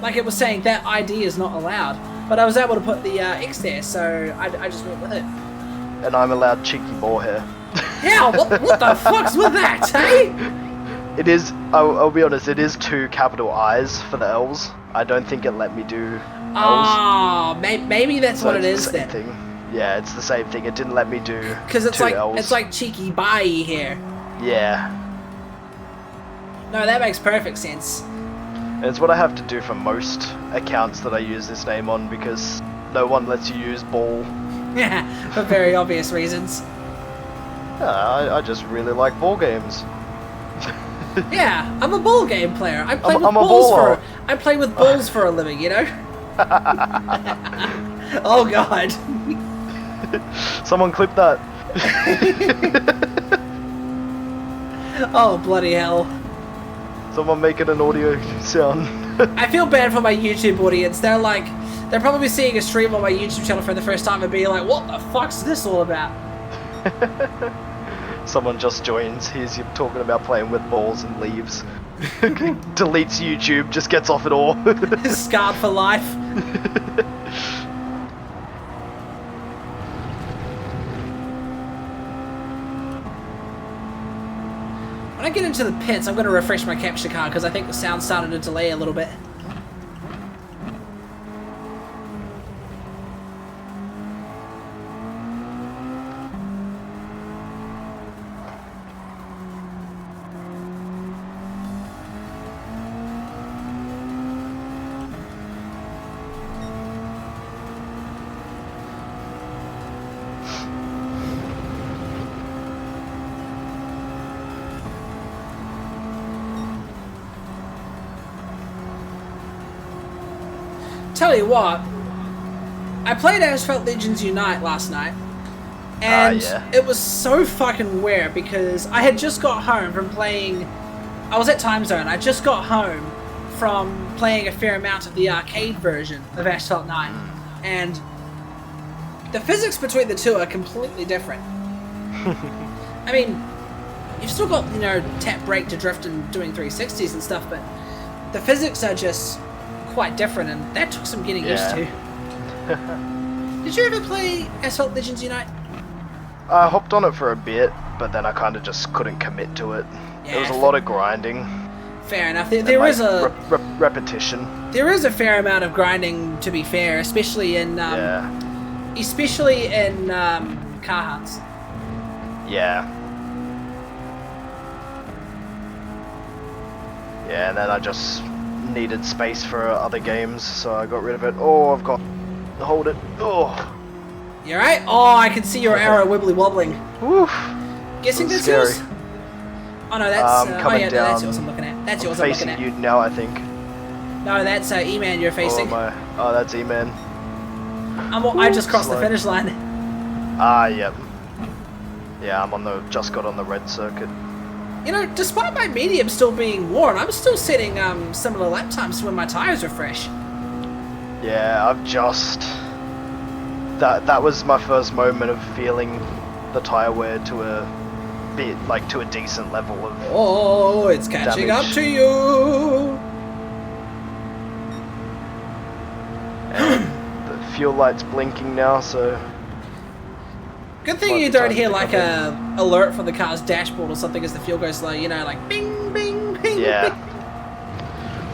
Like it was saying that ID is not allowed. But I was able to put the X there, so I just went with it. And I'm allowed Cheeky Boy here. How? What the fuck's with that, hey? It is, I'll be honest, it is 2 capital I's for the L's. I don't think it let me do L's. Oh, maybe that's So what it it's is the same then. thing. Yeah, it's the same thing. It didn't let me do Because it's 2 like L's. it's like cheeky bye here. Yeah. No, that makes perfect sense. And it's what I have to do for most accounts that I use this name on because no one lets you use ball. Yeah, for very obvious reasons. I just really like ball games. Yeah, I'm a ball game player. I play I'm with a balls baller. I play with balls for a living, you know? Oh god. Someone clip that. Oh bloody hell. Someone making an audio sound. I feel bad for my YouTube audience. They're probably seeing a stream on my YouTube channel for the first time and being like, what the fuck's this all about? Someone just joins, hears you talking about playing with balls and leaves. Deletes YouTube, just gets off it all. Scarred for life. When I get into the pits, I'm going to refresh my capture card because I think the sound started to delay a little bit. Tell you what, I played Asphalt Legends Unite last night, and yeah. it was so fucking weird because I had just got home from playing. I was at Time Zone. I just got home from playing a fair amount of the arcade version of Asphalt 9, and the physics between the two are completely different. I mean, you've still got, you know, tap brake to drift and doing 360s and stuff, but the physics are just quite different, and that took some getting used to. Did you ever play Asphalt Legends Unite? I hopped on it for a bit, but then I kind of just couldn't commit to it. Yeah, There was a lot of grinding. Fair enough. and, There like, is a repetition. there is a fair amount of grinding, to be fair, especially in car hunts. Yeah. Yeah, and then I just needed space for other games, so I got rid of it. Oh, I've got to hold it. Oh. You alright? Oh, I can see your arrow wibbly wobbling. Woof. Guessing That's that's scary. yours? Oh no, that's oh coming yeah, no, that's down. yours I'm looking at. That's yours I'm looking Facing at. you now, I think. No, that's E-Man you're facing. Oh, that's E-Man. I just crossed the slow. finish line. Ah, yep. Yeah, just got on the red circuit. You know, despite my medium still being worn, I'm still setting similar lap times to when my tires are fresh. Yeah, I've just... That was my first moment of feeling the tire wear to a bit, like, to a decent level of... Oh, it's catching damage. up to you! And the fuel light's blinking now, so... Good thing Might you be don't time hear to like come a alert from the car's dashboard or something as the fuel goes low, you know, like bing, bing, bing, Yeah. bing.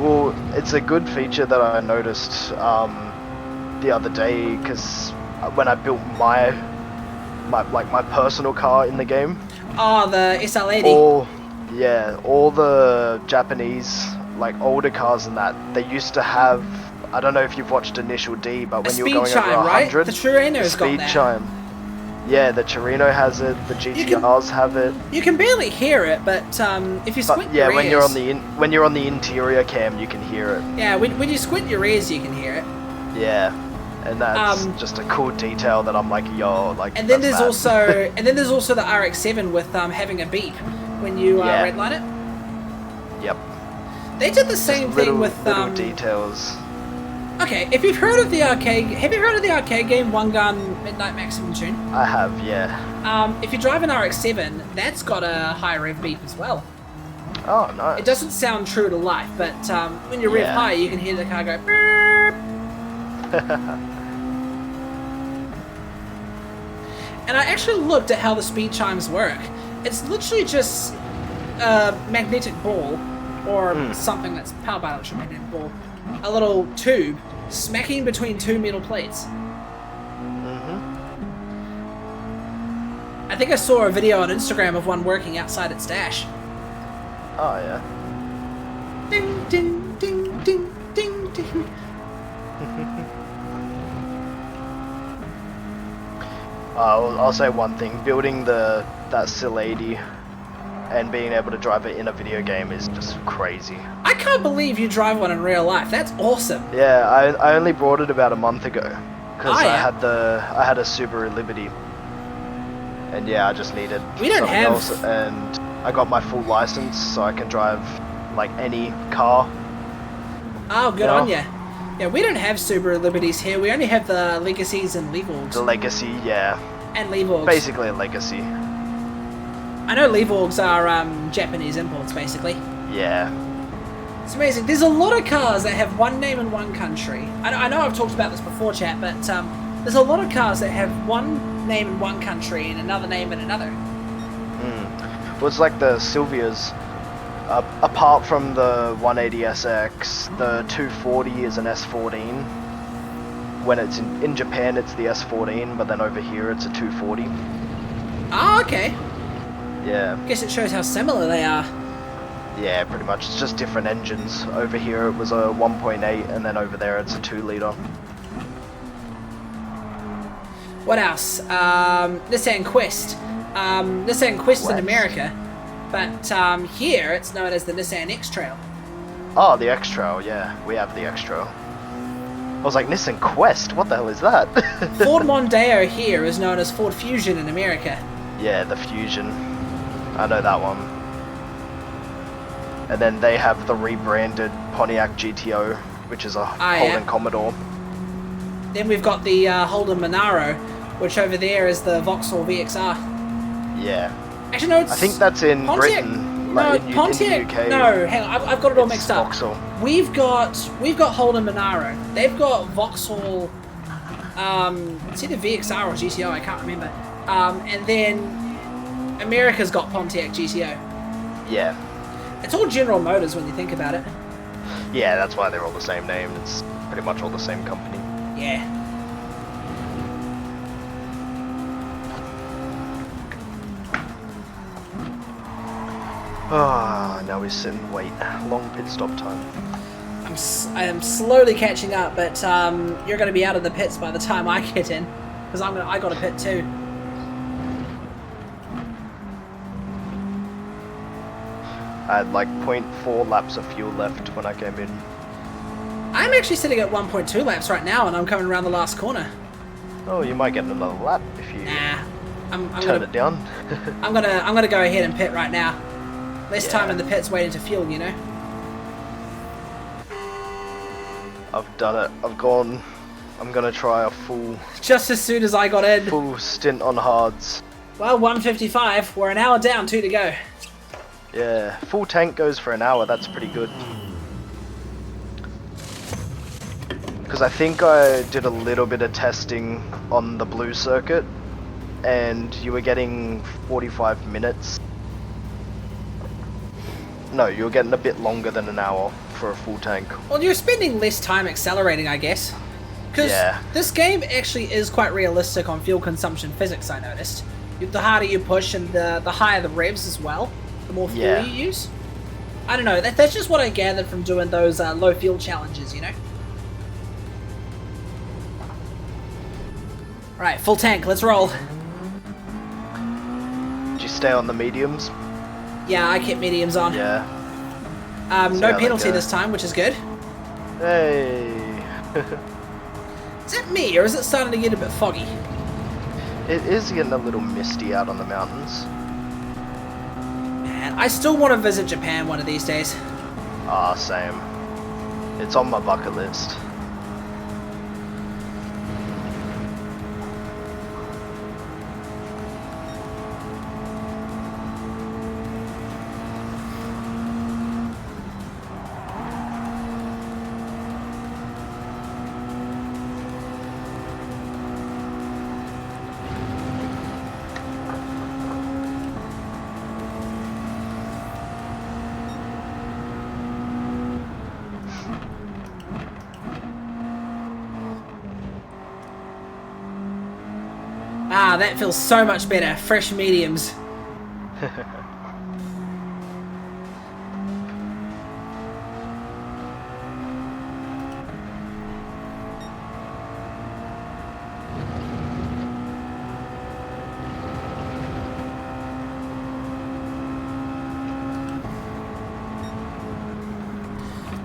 Well, it's a good feature that I noticed the other day, because when I built my personal car in the game, Oh, the SL80. all the Japanese, like, older cars and that, they used to have, I don't know if you've watched Initial D, but when A you were speed going chime, over right? 100, The Torino's the got speed that. chime. Yeah, the Torino has it, the GTRs have it. You can barely hear it, but if you squint But yeah, your when ears... when you're on the interior cam, you can hear it. Yeah, when you squint your ears, you can hear it. Yeah, and that's just a cool detail that I'm like, yo, like. And then that's there's mad. also the RX-7 with having a beep when you Yeah. redline it. Yep. They did the same thing with little details. Okay, if you've heard of the arcade, have you heard of the arcade game One Gun Midnight Maximum Tune? I have, yeah. If you drive an RX-7, that's got a high rev beep as well. Oh, nice. It doesn't sound true to life, but when you rev Yeah. high, you can hear the car go beep. And I actually looked at how the speed chimes work. It's literally just a magnetic ball, or something that's powered by an electromagnetic ball, a little tube smacking between two metal plates. I think I saw a video on Instagram of one working outside its dash. Oh, yeah. Ding, ding, ding, ding, ding, ding. I'll say one thing. Building that SIL-80 and being able to drive it in a video game is just crazy. I can't believe you drive one in real life. That's awesome. Yeah, I only brought it about a month ago because Oh, yeah. I had a Subaru Liberty, and yeah, I just needed We don't something have- else, and I got my full license, so I can drive like any car. Oh, good Yeah. on ya. Yeah, we don't have Subaru Liberties here. We only have the Legacies and Levorgs. The Legacy, yeah, And Levorgs. basically a Legacy. I know Levorgs are Japanese imports, basically. Yeah, It's amazing. There's a lot of cars that have one name in one country. I know I've talked about this before, chat, but there's a lot of cars that have one name in one country and another name in another. well, it's like the Silvias. Apart from the 180SX, the 240 is an S14. When it's in Japan, it's the S14, but then over here, it's a 240. Oh, okay. Yeah. Guess it shows how similar they are. Yeah, pretty much. It's just different engines. Over here it was a 1.8, and then over there it's a 2-litre. What else? Nissan Quest. Nissan Quest in What? America, but here it's known as the Nissan X-Trail. Oh, the X-Trail, yeah. We have the X-Trail. I was like, Nissan Quest? What the hell is that? Ford Mondeo here is known as Ford Fusion in America. Yeah, the Fusion. I know that one. And then they have the rebranded Pontiac GTO, which is a Holden Commodore. Then we've got the Holden Monaro, which over there is the Vauxhall VXR. Yeah. Actually, no, it's... I think that's in Pontiac. Britain. No, Like in Pontiac. in the UK. No, hang on, I've got it all it's mixed up. Vauxhall. We've got Holden Monaro. They've got Vauxhall. It's either VXR or GTO. I can't remember. And then America's got Pontiac GTO. Yeah. It's all General Motors when you think about it. Yeah, that's why they're all the same name. It's pretty much all the same company. Yeah. Ah, now we sit and wait. Long pit stop time. I am slowly catching up, but you're going to be out of the pits by the time I get in, because I got a pit too. I had like 0.4 laps of fuel left when I came in. I'm actually sitting at 1.2 laps right now, and I'm coming around the last corner. Oh, you might get another lap if you Nah, I'm turn gonna it down. I'm gonna go ahead and pit right now. Less Yeah. time in the pits waiting to fuel, you know. I've done it. I've gone. I'm gonna try a full Just as soon as I got in. stint on hards. Well, 1:55. We're an hour down, 2 to go. Yeah, full tank goes for an hour. That's pretty good. Because I think I did a little bit of testing on the blue circuit, and you were getting 45 minutes. No, you were getting a bit longer than an hour for a full tank. Well, you're spending less time accelerating, I guess. Because Yeah. this game actually is quite realistic on fuel consumption physics, I noticed. The harder you push and the higher the revs as well, the more fuel Yeah. you use. I don't know, that's just what I gathered from doing those low fuel challenges, you know? Alright, full tank, let's roll. Did you stay on the mediums? Yeah, I kept mediums on. Yeah. No how they penalty go. this time, which is good. Hey. Is it me, or is it starting to get a bit foggy? It is getting a little misty out on the mountains. Man, I still want to visit Japan one of these days. Ah, same. It's on my bucket list. Ah, that feels so much better. Fresh mediums.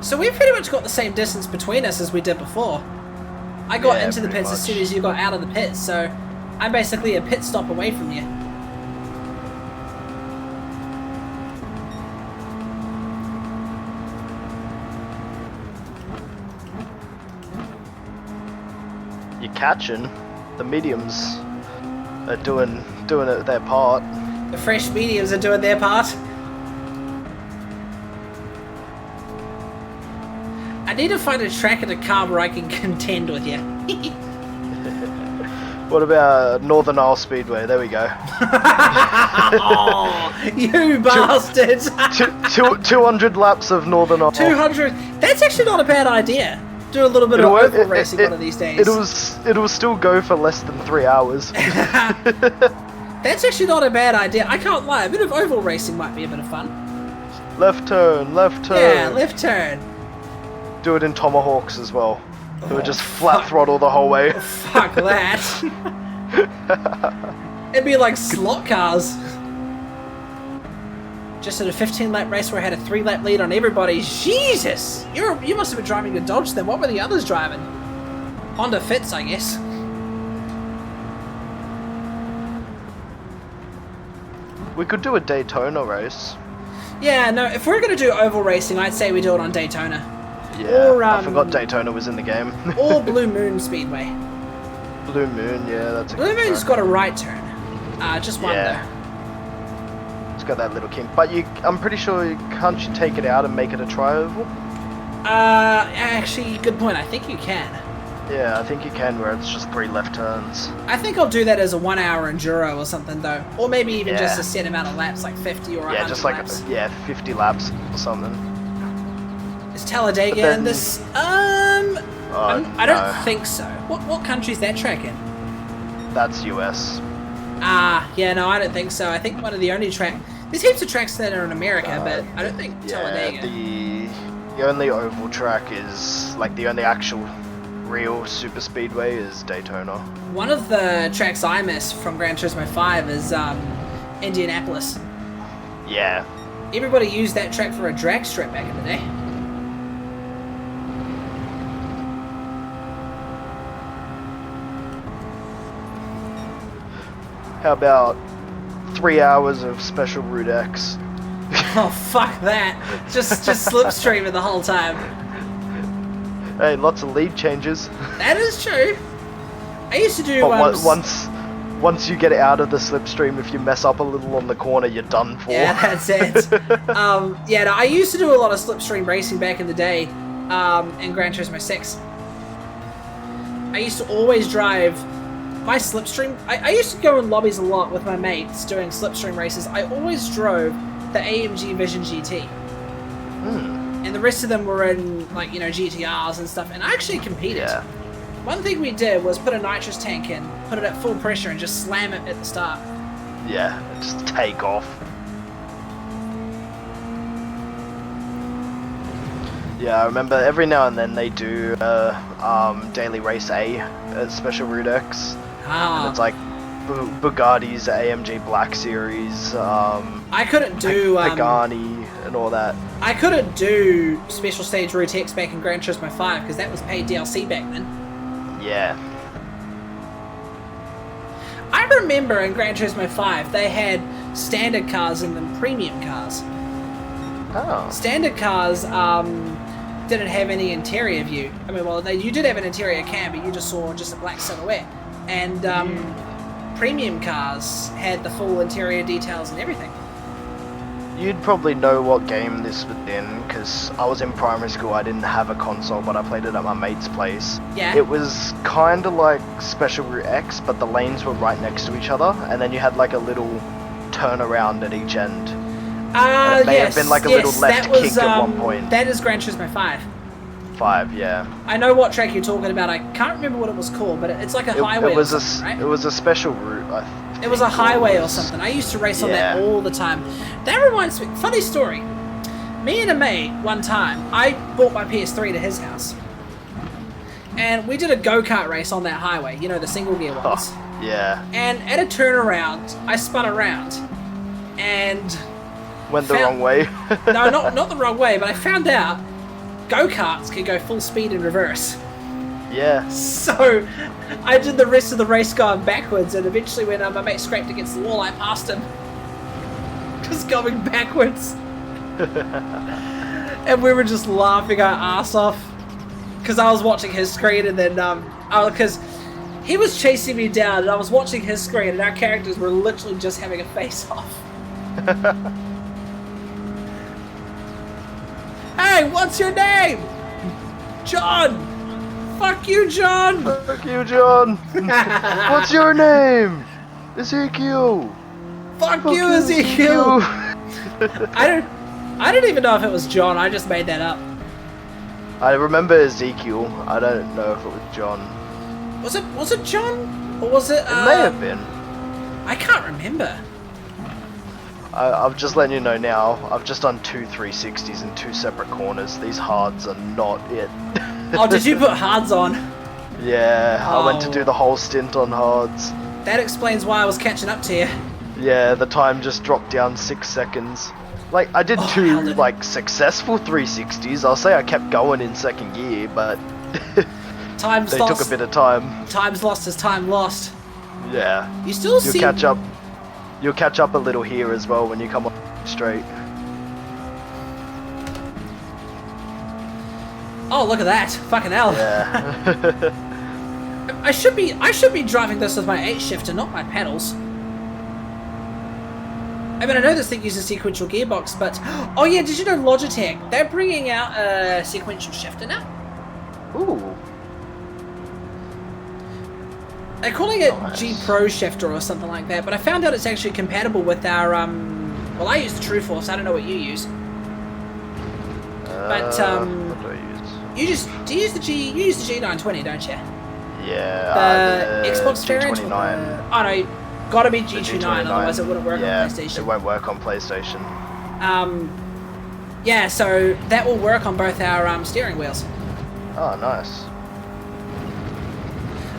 So we've pretty much got the same distance between us as we did before. I got Yeah, into the pretty pits as much. soon as you got out of the pits, so I'm basically a pit stop away from you. you're catching. The mediums are doing it their part. The fresh mediums are doing their part. I need to find a track and a car where I can contend with you. What about Northern Isle Speedway? There we go. Oh, you bastard! 200 laps of Northern Isle. 200. That's actually not a bad idea. Do a little bit of oval racing one of these days. It'll still go for less than 3 hours. That's actually not a bad idea. I can't lie. A bit of oval racing might be a bit of fun. Left turn, left turn. Yeah, left turn. Do it in Tomahawks as well. It would just flat throttle the whole way. Fuck that. It'd be like slot cars. Just at a 15-lap race where I had a 3-lap lead on everybody. Jesus! You must have been driving a Dodge then. What were the others driving? Honda Fits, I guess. We could do a Daytona race. Yeah, no, if we're going to do oval racing, I'd say we do it on Daytona. Yeah, Or, I forgot Daytona was in the game. Or Blue Moon Speedway. Blue Moon, yeah, that's a Blue good Moon's track. got a right turn. Just one Yeah. though. It's got that little kink. But I'm pretty sure, can't you take it out and make it a tri-oval? Actually, good point. I think you can. Yeah, I think you can, where it's just 3 left turns. I think I'll do that as a 1 hour enduro or something though. Or maybe even just Yeah. a set amount of laps, like 50 or 100 Yeah, just like, laps. 50 laps or something. Is Talladega But then- in this? I don't no. think so. What country's that track in? That's US. Yeah, no, I don't think so. I think one of the only there's heaps of tracks that are in America, but I don't think Talladega. Yeah, the only oval track is, like, the only actual real super speedway is Daytona. One of the tracks I miss from Gran Turismo 5 is Indianapolis. Yeah. Everybody used that track for a drag strip back in the day. How about 3 hours of Special Route X? Oh, fuck that. Just slipstream it the whole time. Hey, lots of lead changes. That is true. I used to do But once you get out of the slipstream, if you mess up a little on the corner, you're done for. Yeah, that's it. Yeah, no, I used to do a lot of slipstream racing back in the day in Gran Turismo 6. I used to always drive my slipstream. I used to go in lobbies a lot with my mates doing slipstream races. I always drove the AMG Vision GT. And the rest of them were in, like, you know, GTRs and stuff, and I actually competed. Yeah. One thing we did was put a nitrous tank in, put it at full pressure, and just slam it at the start. Yeah, just take off. Yeah, I remember every now and then they do Daily Race A at Special Route X. And it's like Bugatti's AMG Black Series, I couldn't do Pagani and all that. I couldn't do Special Stage Route X back in Gran Turismo 5 because that was paid DLC back then. Yeah. I remember in Gran Turismo 5 they had standard cars and then premium cars. Oh. Standard cars didn't have any interior view. I mean, well, you did have an interior cam, but you just saw just a black silhouette. And premium cars had the full interior details and everything. You'd probably know what game this was in, because I was in primary school, I didn't have a console, but I played it at my mate's place. Yeah. It was kind of like Special Route X, but the lanes were right next to each other, and then you had like a little turnaround at each end. And it may have been like a little left kick at one point. That is Gran Turismo 5. 5, yeah. I know what track you're talking about. I can't remember what it was called, but it's like a highway or something, right? It was a special route, It was a highway or something. I used to race on that all the time. That reminds me, funny story. Me and a mate, one time, I brought my PS3 to his house. And we did a go-kart race on that highway, you know, the single gear ones. Oh, yeah. And at a turnaround, I spun around. And... Went the wrong way. No, not the wrong way, but I found out go-karts could go full speed in reverse. Yeah. So, I did the rest of the race going backwards, and eventually when my mate scraped against the wall, I passed him. Just going backwards. And we were just laughing our ass off. Because I was watching his screen, and then, because He was chasing me down, and I was watching his screen, and our characters were literally just having a face-off. Hey, what's your name? John! Fuck you, John! Fuck you, John! What's your name? Ezekiel! Fuck you, Ezekiel! I don't even know if it was John, I just made that up. I remember Ezekiel. I don't know if it was John. Was it John? Or was it, It may have been. I can't remember. I'm just letting you know now, I've just done 2 360s in 2 separate corners. These hards are not it. Oh, did you put hards on? Yeah, I went to Oh. do the whole stint on hards. That explains why I was catching up to you. Yeah, the time just dropped down 6 seconds. Like, I did Oh, 2, held it. like, successful 360s. I'll say I kept going in second gear, but Time's they lost. took a bit of time. Time's lost is time lost. Yeah. You still You'll see... catch up. You'll catch up a little here as well when you come on straight. Oh, look at that. Fucking hell. Yeah. I should be driving this with my 8-shifter, not my pedals. I mean, I know this thing uses sequential gearbox, but... Oh yeah, did you know Logitech? They're bringing out a sequential shifter now. Ooh. They're calling it Nice. G Pro shifter or something like that, but I found out it's actually compatible with our, well, I use the True Force, I don't know what you use. But, What do I use? do you use the G920, don't you? Yeah. The Xbox variant? Or G29. the, oh no, gotta be The G29, otherwise it wouldn't work yeah, on PlayStation. It won't work on PlayStation. Yeah, so that will work on both our steering wheels. Oh, nice.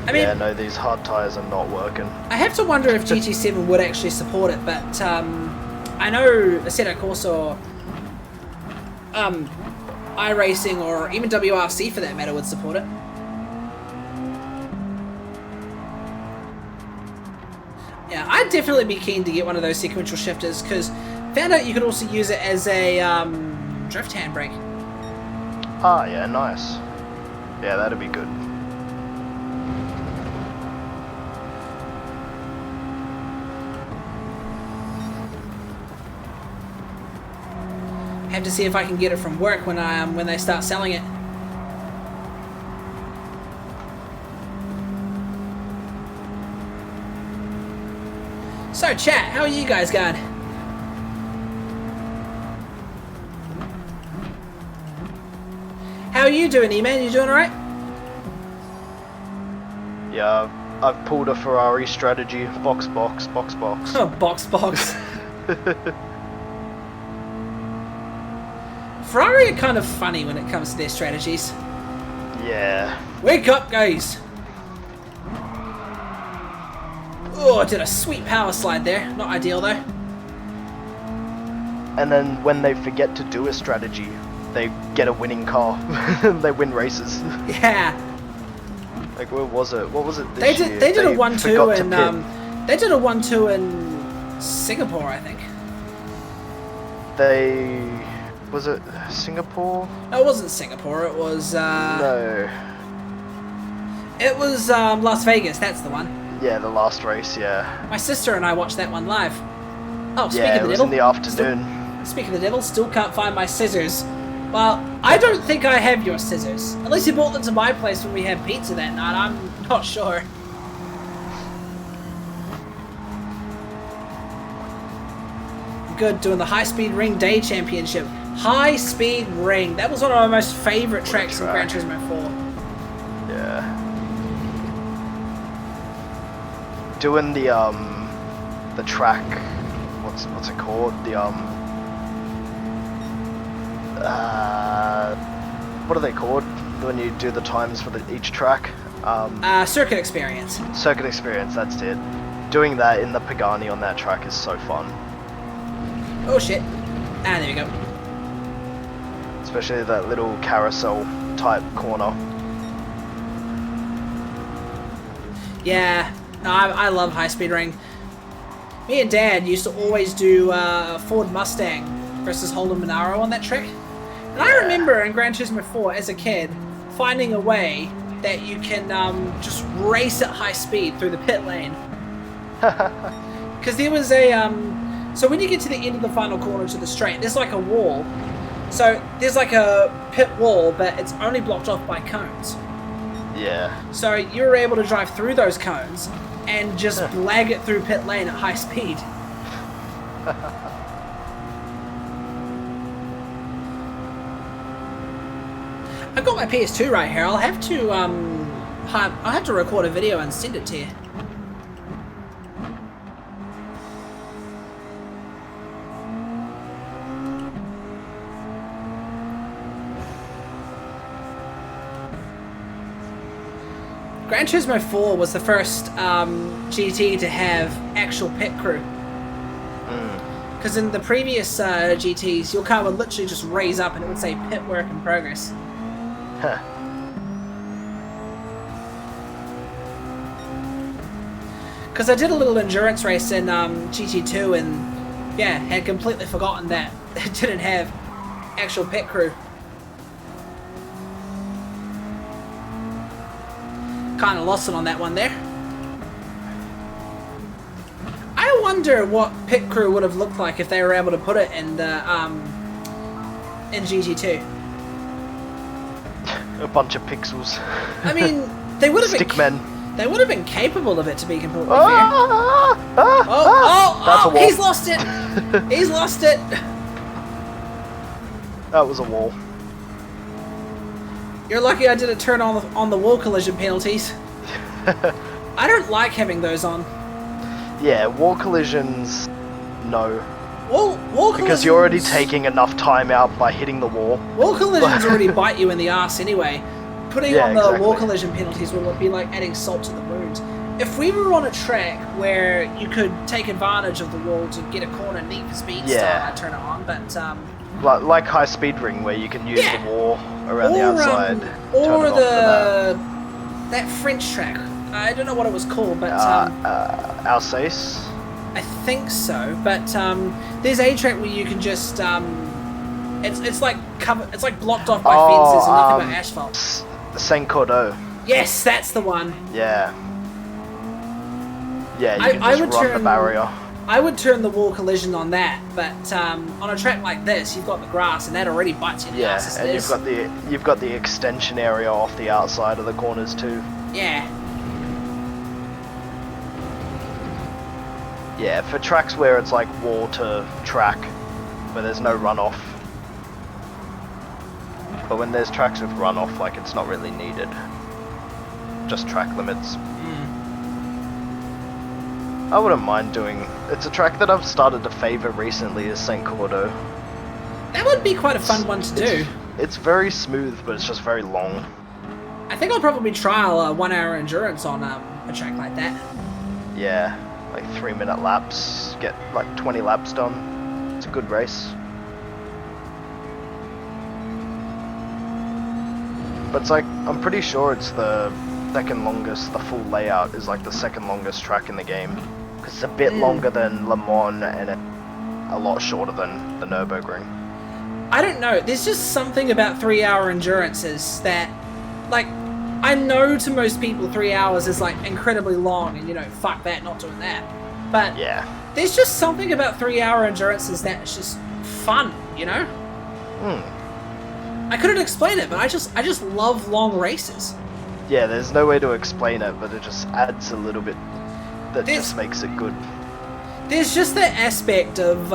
I mean, Yeah, no, these hard tires are not working. I have to wonder if GT7 would actually support it, but I know Assetto Corsa or iRacing or even WRC for that matter would support it. Yeah, I'd definitely be keen to get one of those sequential shifters because found out you could also use it as a drift handbrake. Ah, yeah, nice. Yeah, that'd be good. Have to see if I can get it from work when they start selling it. So chat, how are you guys going? How are you doing, E-Man? You doing alright? Yeah, I've pulled a Ferrari strategy. Box. Oh, box. Ferrari are kind of funny when it comes to their strategies. Yeah. Wake up, guys! Oh, I did a sweet power slide there. Not ideal, though. And then when they forget to do a strategy, they get a winning car. They win races. Yeah. Like, where was it? What was it this They year? did a 1-2 forgot to in pit. they did a 1-2 in Singapore, I think. Was it Singapore? No, it wasn't Singapore. It was No. it was Las Vegas. That's the one. Yeah, the last race. Yeah. My sister and I watched that one live. Oh, speaking Yeah, of it the was devil. in the afternoon. Speaking of the devil, still can't find my scissors. Well, I don't think I have your scissors. Unless you brought them to my place when we had pizza that night. I'm not sure. Good, doing the High Speed Ring Day Championship. High Speed Ring. That was one of my most favourite tracks in Gran track. Turismo 4. Yeah. Doing the track. What's it called? What are they called when you do the times for each track? Circuit Experience. Circuit experience. That's it. Doing that in the Pagani on that track is so fun. Oh shit. Ah, there we go. Especially that little carousel type corner. Yeah, no, I love High Speed Ring. Me and Dad used to always do Ford Mustang versus Holden Monaro on that track. And I remember in Gran Turismo 4 as a kid finding a way that you can just race at high speed through the pit lane. Because there was a so when you get to the end of the final corner to the straight, there's like a wall. So there's like a pit wall, but it's only blocked off by cones. Yeah. So you were able to drive through those cones and just blag it through pit lane at high speed. I've got my PS2 right here. I'll have to record a video and send it to you. Gran Turismo 4 was the first GT to have actual pit crew. Because in the previous GTs, your car would literally just raise up and it would say pit work in progress. Huh. Because I did a little endurance race in GT2 and yeah, had completely forgotten that it didn't have actual pit crew. Kind of lost it on that one there. I wonder what pit crew would have looked like if they were able to put it in the in GT2. A bunch of pixels. I mean, they would have been Stickmen. They would have been capable of it, to be completely fair. That's a wall. He's lost it. He's lost it. That was a wall. You're lucky I didn't turn on the wall collision penalties. I don't like having those on. Yeah, wall collisions, no. Wall collisions... Because you're already taking enough time out by hitting the wall. Wall collisions already bite you in the ass anyway. Putting on the exactly. wall collision penalties would be like adding salt to the wound. If we were on a track where you could take advantage of the wall to get a corner Need for Speed style, I'd turn it on, but... Like High Speed Ring, where you can use the wall around the outside. Or that French track. I don't know what it was called, but... Alsace? I think so, but there's a track where you can just... it's like covered, it's like blocked off by fences and nothing but asphalt. Saint Cordeau. Yes, that's the one. Yeah. Yeah, you can just run the barrier. I would turn the wall collision on that, but on a track like this, you've got the grass, and that already bites you in the ass. Yeah, and you've got the extension area off the outside of the corners too. Yeah. Yeah, for tracks where it's like wall to track, where there's no runoff. But when there's tracks with runoff, like, it's not really needed. Just track limits. I wouldn't mind doing... It's a track that I've started to favour recently, is Saint Cordeau. That would be quite a fun one to do. It's very smooth, but it's just very long. I think I'll probably trial a 1 hour endurance on a track like that. Yeah, like 3-minute laps, get like 20 laps done. It's a good race. But it's like, I'm pretty sure it's the second longest, the full layout is like the second longest track in the game. Because it's a bit longer than Le Mans and a lot shorter than the Nürburgring. I don't know, there's just something about 3 hour endurances that, like, I know to most people 3 hours is like incredibly long and, you know, fuck that, not doing that. But yeah, there's just something about 3 hour endurances that's just fun, you know? I couldn't explain it, but I just love long races. Yeah, there's no way to explain it, but it just adds a little bit that just makes it good. There's just that aspect of,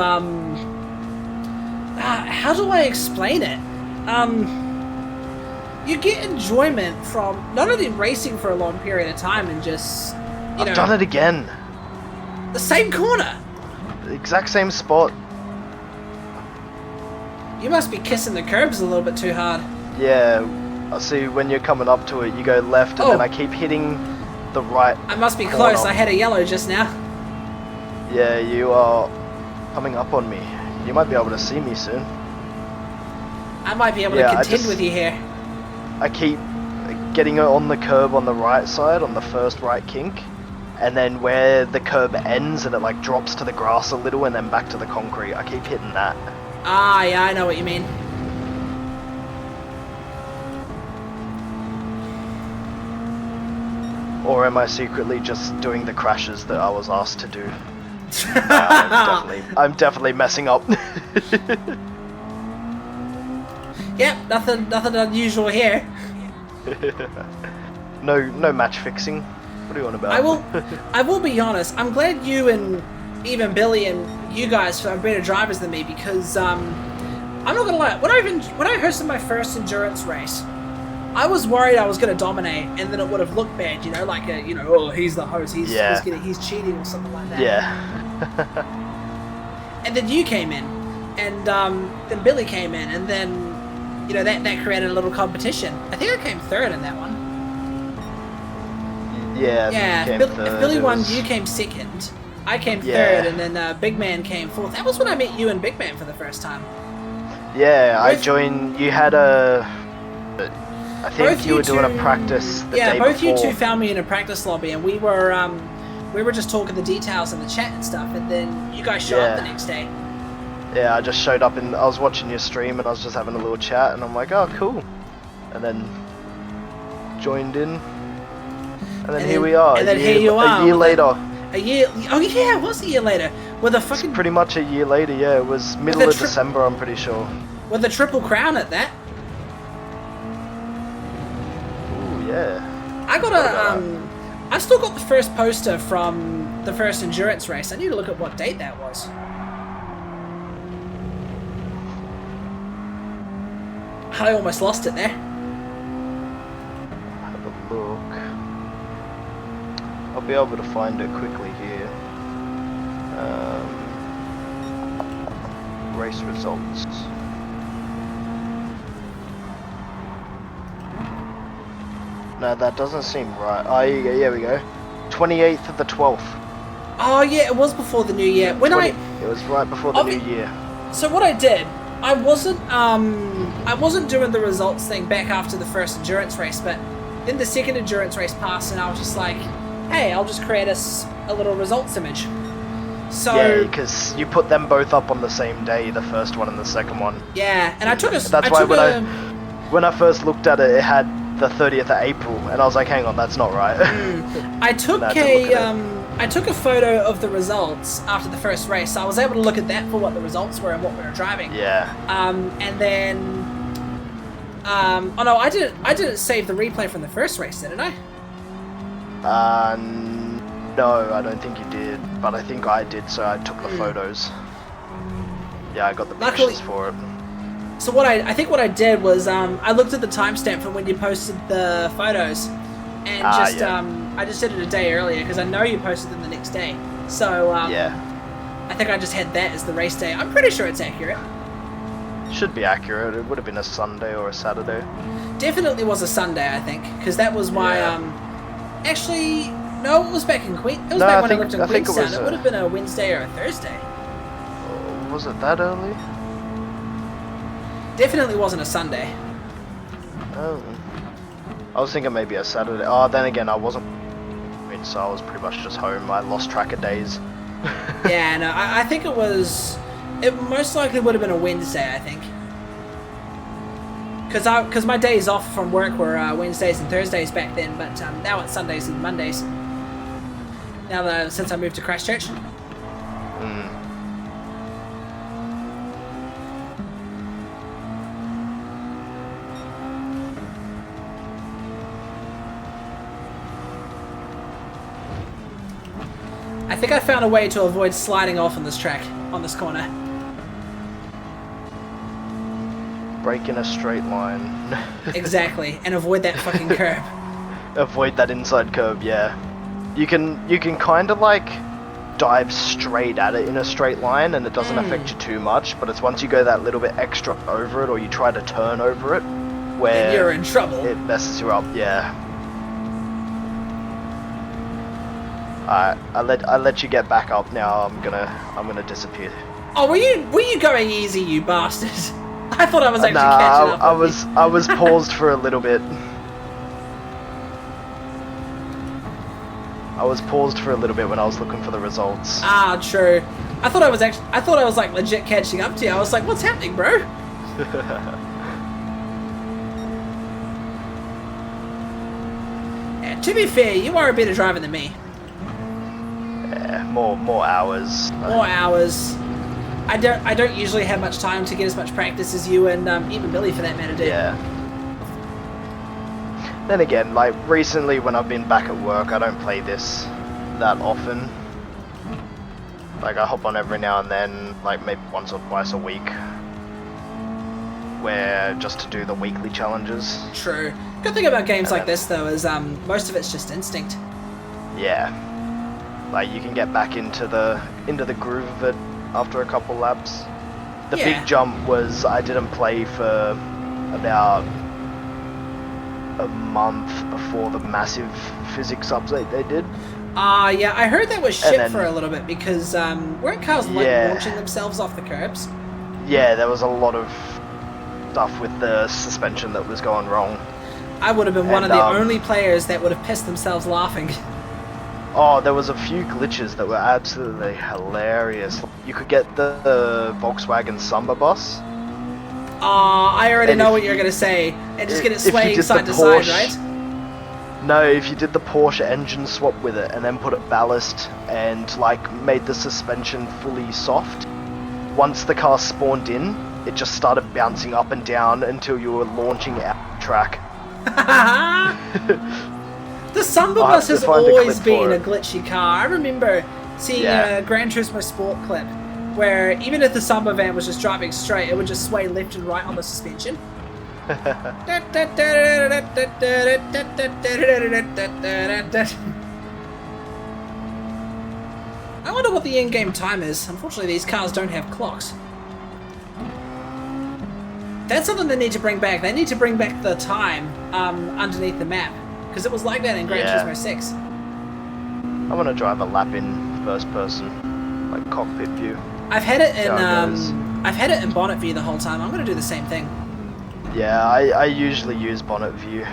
how do I explain it? You get enjoyment from not only racing for a long period of time and just, you know... I've done it again. The same corner. The exact same spot. You must be kissing the curbs a little bit too hard. Yeah, I see when you're coming up to it, you go left and then I keep hitting the right I must be corner. close, I had a yellow just now. Yeah, you are coming up on me. You might be able to see me soon. I might be able to contend with you here. I keep getting it on the curb on the right side, on the first right kink, and then where the curb ends and it like drops to the grass a little and then back to the concrete, I keep hitting that. Ah, yeah, I know what you mean. Or am I secretly just doing the crashes that I was asked to do? I'm definitely messing up. Yep, nothing unusual here. No match fixing. What do you want about? I will be honest. I'm glad you and even Billy and you guys are better drivers than me because I'm not gonna lie. When I hosted my first endurance race, I was worried I was gonna dominate and then it would have looked bad. You know, like oh, he's the host. He's cheating or something like that. Yeah. And then you came in, and then Billy came in, and then that created a little competition. I think I came third in that one. Yeah. Yeah. If Billy won, you came second. I came third, and then Big Man came fourth. That was when I met you and Big Man for the first time. Yeah, I joined. You had a. I think you were doing a practice the day before. Yeah, both you two found me in a practice lobby, and we were just talking the details in the chat and stuff, and then you guys showed up the next day. Yeah, I just showed up and I was watching your stream and I was just having a little chat and I'm like, oh, cool. And then joined in. And then here we are. And then here you are. A year later. Oh yeah, it was a year later. With a fucking... It's pretty much a year later, yeah. It was middle of December, I'm pretty sure. With a triple crown at that. Ooh, yeah. I still got the first poster from the first endurance race. I need to look at what date that was. I almost lost it there. Have a look. I'll be able to find it quickly here. Race results. No, that doesn't seem right. Oh, here we go. 28th of the 12th. Oh yeah, it was before the new year. It was right before the new year. So what I did, I wasn't doing the results thing back after the first endurance race, but then the second endurance race passed, and I was just like, hey, I'll just create a little results image. So yeah, because you put them both up on the same day, the first one and the second one. Yeah, and I took a. That's why when I first looked at it, it had the 30th of April, and I was like, hang on, that's not right. I took I took a photo of the results after the first race, so I was able to look at that for what the results were and what we were driving. Yeah. And then, oh no, I didn't save the replay from the first race, did I? No, I don't think you did, but I think I did, so I took the photos. Yeah, I got the pictures for it. So I think what I did was I looked at the timestamp from when you posted the photos, and I just did it a day earlier because I know you posted them the next day. So yeah, I think I just had that as the race day. I'm pretty sure it's accurate. Should be accurate. It would have been a Sunday or a Saturday. Definitely was a Sunday, I think, because that was my actually no, it was back in Queen. It was back when I lived in Queenstown. It would have been a Wednesday or a Thursday. Was it that early? Definitely wasn't a Sunday. Oh. I was thinking maybe a Saturday. Oh, then again, I wasn't. So I was pretty much just home. I lost track of days. Yeah, no, I think it was. It most likely would have been a Wednesday, I think. Because my days off from work were Wednesdays and Thursdays back then, but now it's Sundays and Mondays. Now since I moved to Christchurch. I think I found a way to avoid sliding off on this track, on this corner. Break in a straight line. Exactly, and avoid that fucking curb. Avoid that inside curb, yeah. You can kind of like dive straight at it in a straight line and it doesn't affect you too much, but it's once you go that little bit extra over it or you try to turn over it where then you're in trouble. It messes you up, yeah. I let you get back up now. I'm gonna disappear. Oh, were you going easy, you bastard? I thought I was actually catching up. I was paused for a little bit. I was paused for a little bit when I was looking for the results. Ah, true. I thought I was like legit catching up to you. I was like, what's happening, bro? Yeah, to be fair, you are a better driver than me. Yeah, more hours. More hours. I don't usually have much time to get as much practice as you and even Billy for that matter do. Yeah. Then again, like recently when I've been back at work, I don't play this that often. Like I hop on every now and then, like maybe once or twice a week, where just to do the weekly challenges. True. Good thing about games And like then- this though is most of it's just instinct. Yeah. Like you can get back into the groove of it after a couple laps. The Yeah. big jump was I didn't play for about a month before the massive physics update they did. Yeah, I heard that was And shit then- for a little bit because weren't cars like Yeah. launching themselves off the curbs? Yeah, there was a lot of stuff with the suspension that was going wrong. I would have been one of And, the only players that would have pissed themselves laughing. Oh, there was a few glitches that were absolutely hilarious. You could get the Volkswagen Samba bus. I already And know if what you're you- gonna say, and just get it if you swaying did the side to side, Porsche- right? No, if you did the Porsche engine swap with it and then put it ballast and like made the suspension fully soft, once the car spawned in, it just started bouncing up and down until you were launching out the track. The Samba I'll bus have has to find a always clip for been a it. glitchy car. I remember seeing a Gran Turismo Sport clip where even if the Samba van was just driving straight, it would just sway left and right on the suspension. I wonder what the in-game time is. Unfortunately, these cars don't have clocks. That's something they need to bring back. They need to bring back the time underneath the map. Because it was like that in Gran Yeah. Turismo 6. I want to drive a lap in first person, like cockpit view. I've had it in how it goes. I've had it in bonnet view the whole time. I'm gonna do the same thing. Yeah, I usually use bonnet view.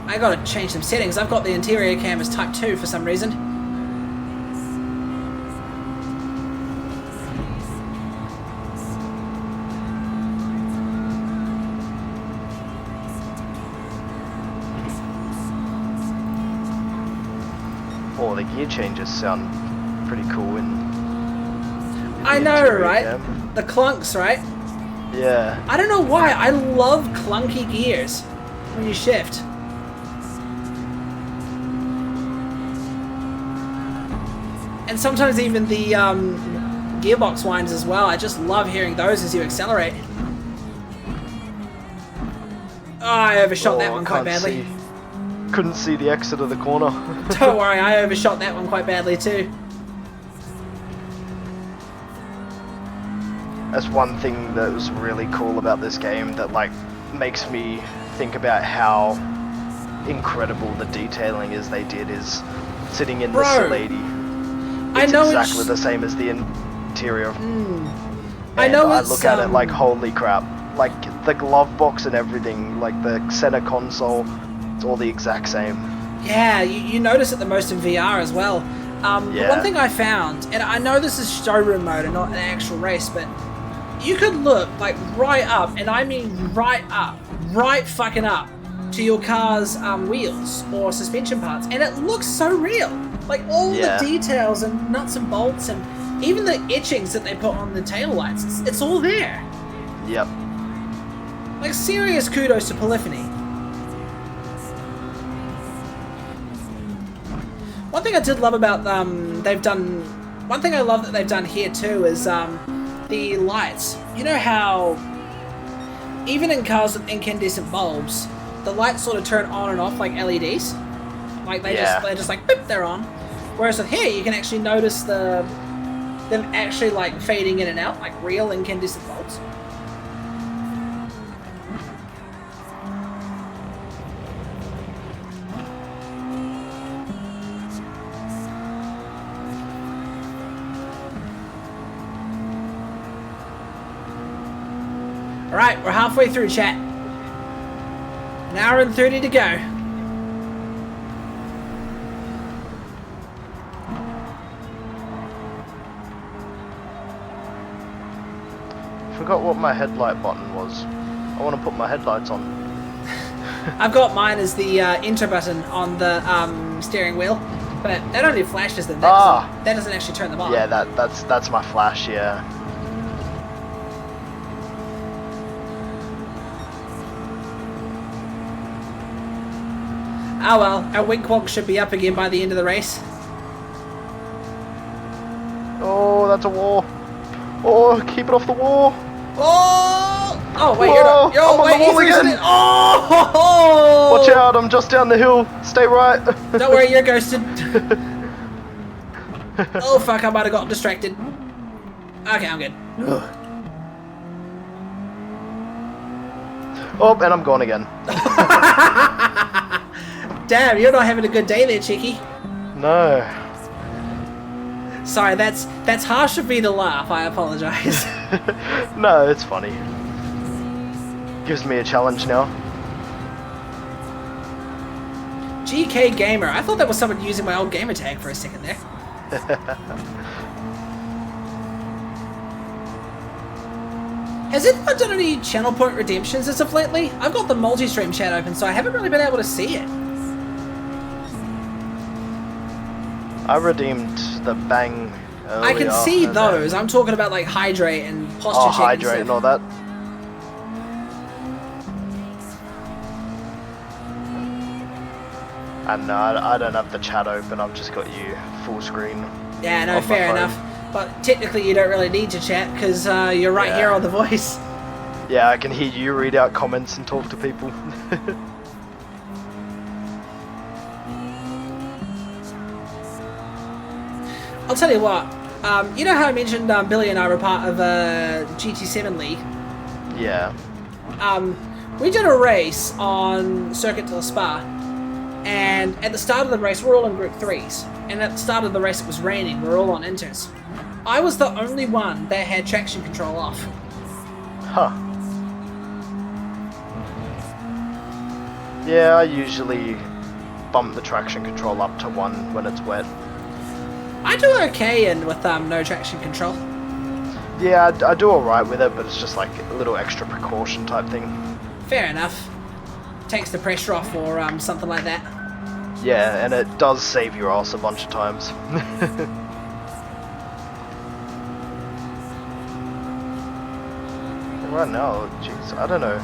I gotta change some settings. I've got the interior cam as type 2 for some reason. Oh, the gear changes sound pretty cool in I the know, interior right? cam. The clunks, right? Yeah. I don't know why. I love clunky gears when you shift. And sometimes even the gearbox winds as well. I just love hearing those as you accelerate. Oh, I overshot that Oh, one quite can't badly. Couldn't see the exit of the corner. Don't worry, I overshot that one quite badly too. That's one thing that was really cool about this game that like makes me think about how incredible the detailing is they did is sitting in the Bro, lady. I It's know exactly it's... the same as the interior. I And know I it's, look at it like holy crap. Like the glove box and everything, like the center console, it's all the exact same. Yeah, you notice it the most in VR as well. The Yeah. one thing I found, and I know this is showroom mode and not an actual race, but you could look like right up, and I mean right up, right fucking up, to your car's wheels or suspension parts, and it looks so real. Like all Yeah. the details and nuts and bolts and even the etchings that they put on the taillights, it's all there. Yep. Like serious kudos to Polyphony. One thing I did love about one thing I love that they've done here too is the lights. You know how even in cars with incandescent bulbs, the lights sort of turn on and off like LEDs. Like they're just like boop, they're on. Whereas with here you can actually notice them actually like fading in and out like real incandescent bulbs. Alright, we're halfway through, chat. An hour and 30 to go. Forgot what my headlight button was. I want to put my headlights on. I've got mine as the enter button on the steering wheel, but that only flashes them. That doesn't actually turn them on. Yeah, that's my flash. Yeah. Oh well, our wing clock should be up again by the end of the race. Oh, that's a wall. Oh, keep it off the wall. Oh! Oh wait, Whoa, you're not. I'm on the wall again. It. Oh! Watch out! I'm just down the hill. Stay right. Don't worry, you're ghosted. Oh fuck! I might have gotten distracted. Okay, I'm good. Oh, and I'm gone again. Damn, you're not having a good day there, Cheeky. No. Sorry, that's harsh of me to laugh. I apologize. No, it's funny. Gives me a challenge now. GK Gamer. I thought that was someone using my old gamer tag for a second there. Has anyone done any channel point redemptions as of lately? I've got the multi-stream chat open, so I haven't really been able to see it. I redeemed the bang earlier. I can see those. I'm talking about like hydrate and posture check. Hydrate and all that. And no, I don't have the chat open. I've just got you full screen. Yeah, no, fair enough. But technically, you don't really need to chat because you're right here on the voice. Yeah, I can hear you read out comments and talk to people. I'll tell you what. You know how I mentioned Billy and I were part of a GT7 league? Yeah. We did a race on Circuit de la Spa, and at the start of the race, we're all in Group 3s, and at the start of the race it was raining, we're all on inters. I was the only one that had traction control off. Huh. Yeah, I usually bump the traction control up to 1 when it's wet. I do okay and with no traction control. Yeah, I do alright with it, but it's just like a little extra precaution type thing. Fair enough. Takes the pressure off or something like that. Yeah, and it does save your ass a bunch of times. Right now, jeez, I don't know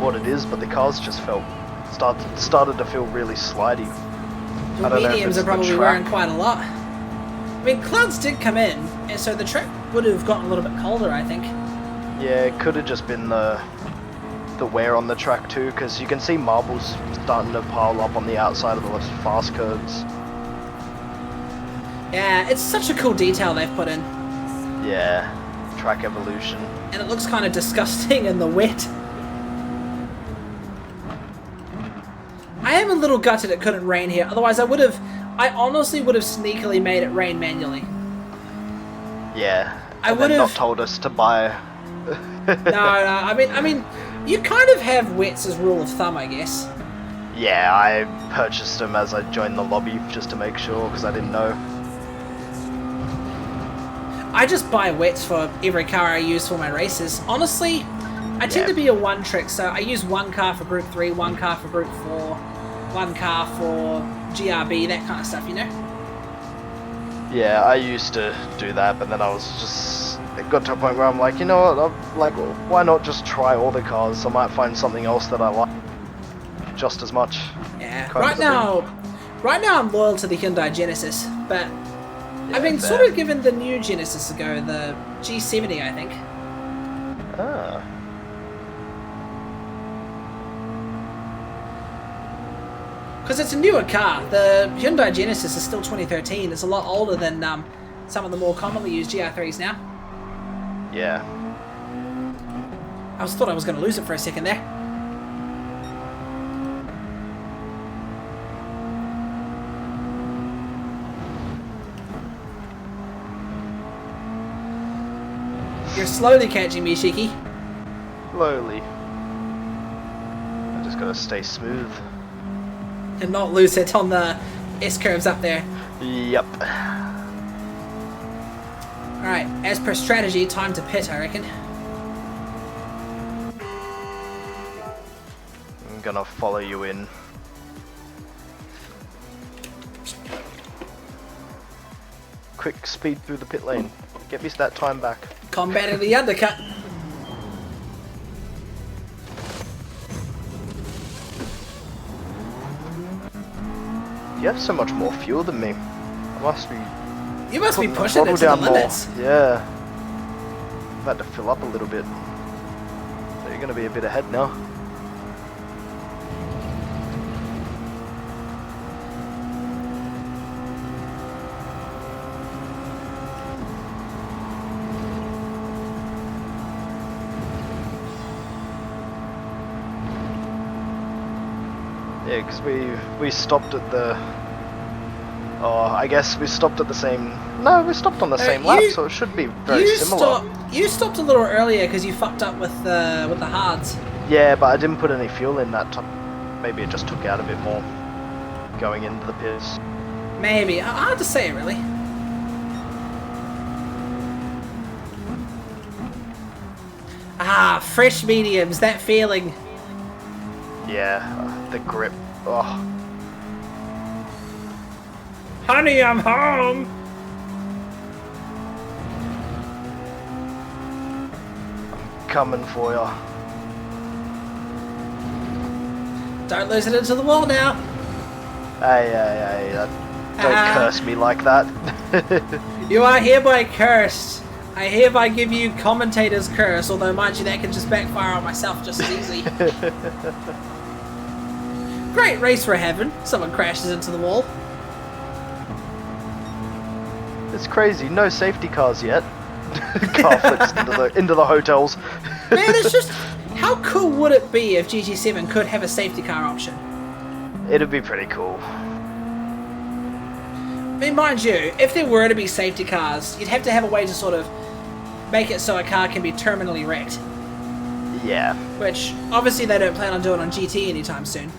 what it is, but the cars just started to feel really slidey. The mediums are probably wearing quite a lot. I mean, clouds did come in, and so the track would have gotten a little bit colder, I think. Yeah, it could have just been the wear on the track too, because you can see marbles starting to pile up on the outside of the fast curves. Yeah, it's such a cool detail they've put in. Yeah, track evolution. And it looks kind of disgusting in the wet. I am a little gutted it couldn't rain here, otherwise I honestly would have sneakily made it rain manually. Yeah, I would would have not told us to buy. No, I mean, you kind of have wets as rule of thumb, I guess. Yeah, I purchased them as I joined the lobby just to make sure, because I didn't know. I just buy wets for every car I use for my races. Honestly, I tend to be a one trick, so I use one car for Group 3, one car for Group 4, one car for GRB, that kind of stuff, you know? Yeah, I used to do that, but then I was just... It got to a point where I'm like, you know what, I'm like, why not just try all the cars? I might find something else that I like just as much. Yeah, right now I'm loyal to the Hyundai Genesis, but I've been sort of given the new Genesis a go, the G70, I think. Ah. Because it's a newer car. The Hyundai Genesis is still 2013. It's a lot older than some of the more commonly used GR3s now. Yeah. I thought I was going to lose it for a second there. You're slowly catching me, Shiki. Slowly. I just gotta stay smooth. And not lose it on the S-curves up there. Yep. Alright, as per strategy, time to pit, I reckon. gonna follow you in. Quick speed through the pit lane. Get me that time back. Combating the undercut. You have so much more fuel than me. I must be. You must be putting the pushing it throttle to the down more. limits. Yeah. I've had to fill up a little bit. So you're gonna be a bit ahead now. Yeah, because we stopped at the. Oh, I guess we stopped at the same. No, we stopped on the same lap, so it should be very similar. You stopped a little earlier because you fucked up with the hards. Yeah, but I didn't put any fuel in that time. Maybe it just took out a bit more going into the pits. Maybe. Hard to say, really. Ah, fresh mediums. That feeling. Yeah, the grip. Oh, Honey, I'm home. coming for ya. Don't lose it into the wall now. Hey, don't curse me like that. You are hereby cursed. I hereby give you commentator's curse, although mind you that can just backfire on myself just as easy. Great race we're having. Someone crashes into the wall. It's crazy. No safety cars yet. Car flips into the hotels. Man, it's just... How cool would it be if GT7 could have a safety car option? It'd be pretty cool. I mean, mind you, if there were to be safety cars, you'd have to have a way to sort of make it so a car can be terminally wrecked. Yeah. Which, obviously they don't plan on doing on GT anytime soon.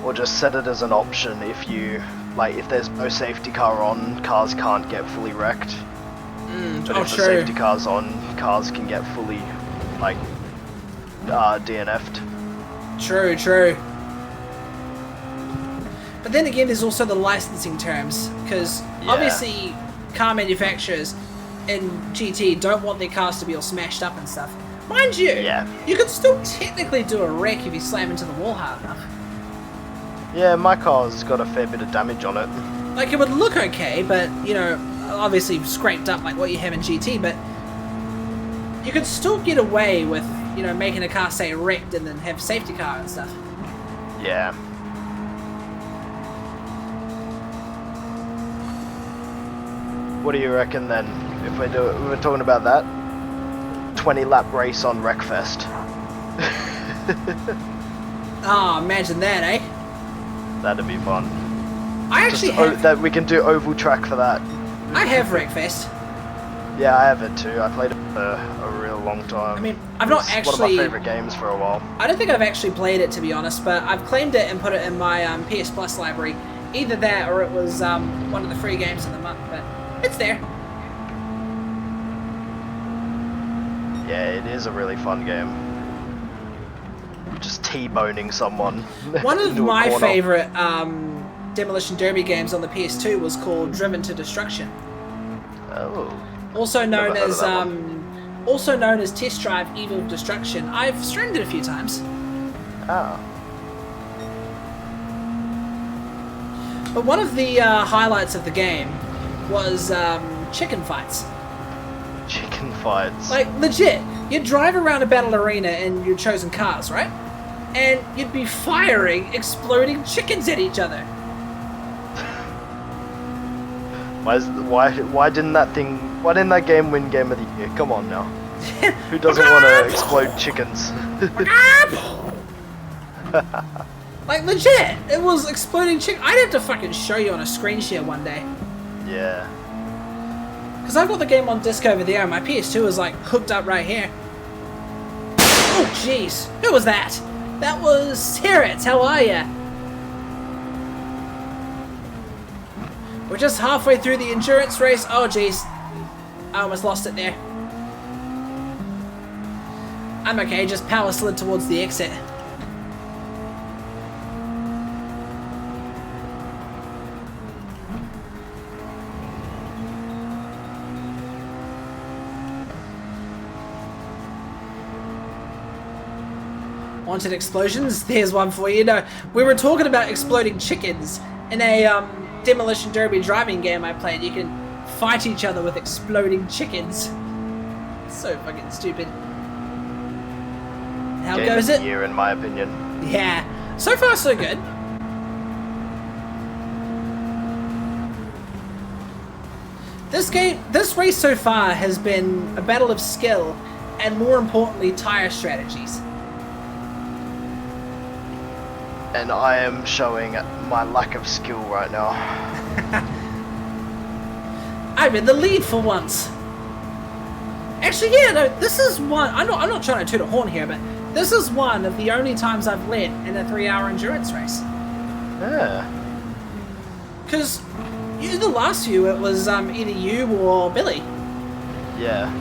Or just set it as an option if you, like, if there's no safety car on, cars can't get fully wrecked. But if the safety car's on, cars can get fully, like, DNF'd. True, true. But then again, there's also the licensing terms, because obviously car manufacturers in GT don't want their cars to be all smashed up and stuff. Mind you, you could still technically do a wreck if you slam into the wall hard enough. Yeah, my car's got a fair bit of damage on it. Like, it would look okay, but, you know, obviously scraped up like what you have in GT, but you could still get away with, you know, making a car say wrecked and then have safety car and stuff. Yeah. What do you reckon then? If we do it, we were talking about that 20 lap race on Wreckfest. Oh, imagine that, eh? That'd be fun. I actually have... that we can do oval track for that. I have Wreckfest. Yeah, I have it too. I played it for a real long time. I mean, I've not It's actually... one of my favourite games for a while. I don't think I've actually played it, to be honest, but I've claimed it and put it in my PS Plus library. Either that or it was one of the free games of the month, but it's there. Yeah, it is a really fun game. Just T-boning someone. One of into a my corner. favourite Demolition Derby games on the PS2 was called Driven to Destruction. Oh. Also known Never heard as of that also known as Test Drive Evil Destruction. I've streamed it a few times. Ah. But one of the highlights of the game was chicken fights. Chicken fights. Like, legit, you'd drive around a battle arena in your chosen cars, right? And you'd be firing exploding chickens at each other. Why didn't that game win Game of the Year? Come on now. Who doesn't want to explode chickens? Like, legit, it was exploding chicken. I'd have to fucking show you on a screen share one day. Yeah. Because I've got the game on disc over there, and my PS2 is, like, hooked up right here. Oh, jeez. Who was that? That was Sarah. How are ya? We're just halfway through the endurance race. Oh, jeez. I almost lost it there. I'm okay, just power slid towards the exit. Wanted explosions? There's one for you. No, we were talking about exploding chickens in a demolition derby driving game I played. You can fight each other with exploding chickens. So fucking stupid. How Game goes of it? the year, in my opinion. Yeah. So far, so good. This race so far has been a battle of skill and, more importantly, tire strategies. And I am showing my lack of skill right now. I'm in the lead for once. Actually, yeah, no, this is one. I'm not trying to toot a horn here, but this is one of the only times I've led in a 3-hour endurance race. Yeah. Because the last few, it was either you or Billy. Yeah.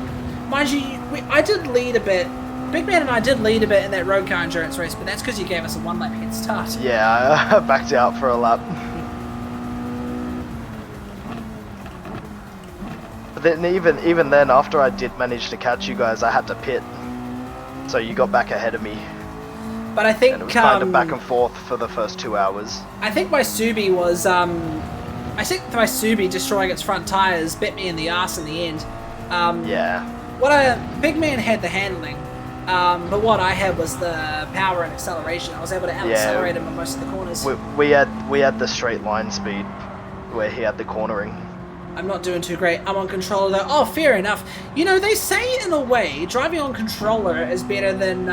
Mind you, I did lead a bit. Big Man and I did lead a bit in that road car endurance race, but that's because you gave us a 1-lap head start. Yeah, I backed out for a lap. But then even then, after I did manage to catch you guys, I had to pit. So you got back ahead of me. But I think And it was kind of back and forth for the first 2 hours. I think my Subi was I think my Subi destroying its front tires bit me in the ass in the end. Yeah. Big Man had the handling. But what I had was the power and acceleration. I was able to out-accelerate him in most of the corners. We had the straight line speed, where he had the cornering. I'm not doing too great. I'm on controller though. Oh, fair enough. You know, they say in a way, driving on controller is better than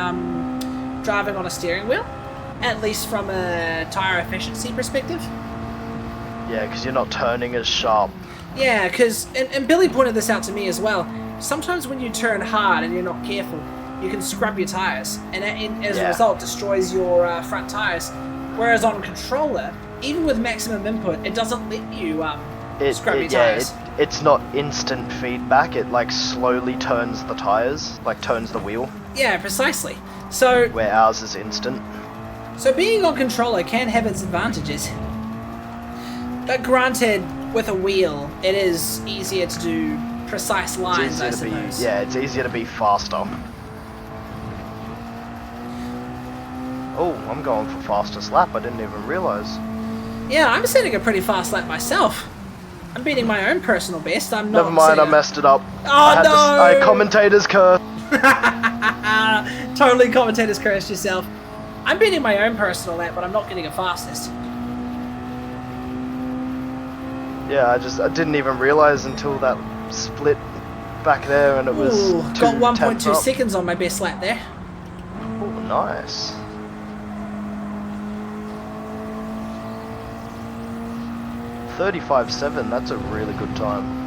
driving on a steering wheel. At least from a tire efficiency perspective. Yeah, because you're not turning as sharp. Yeah, because, and Billy pointed this out to me as well, sometimes when you turn hard and you're not careful, you can scrub your tires, and as a result destroys your front tires. Whereas on controller, even with maximum input, it doesn't let you scrub your tires. It's not instant feedback, it like slowly turns the tires, like turns the wheel. Yeah, precisely. So, Where ours is instant. so being on controller can have its advantages. But granted, with a wheel, it is easier to do precise lines, I suppose. It's easier to be faster. Oh, I'm going for fastest lap, I didn't even realise. Yeah, I'm setting a pretty fast lap myself. I'm beating my own personal best. I'm not. Never mind, I messed it up. Oh, I no! commentator's curse. Totally commentator's cursed yourself. I'm beating my own personal lap, but I'm not getting a fastest. Yeah, I didn't even realise until that split back there, and it was Ooh, two got 1.2 tenths up. seconds on my best lap there. Oh, nice. 35.7, that's a really good time.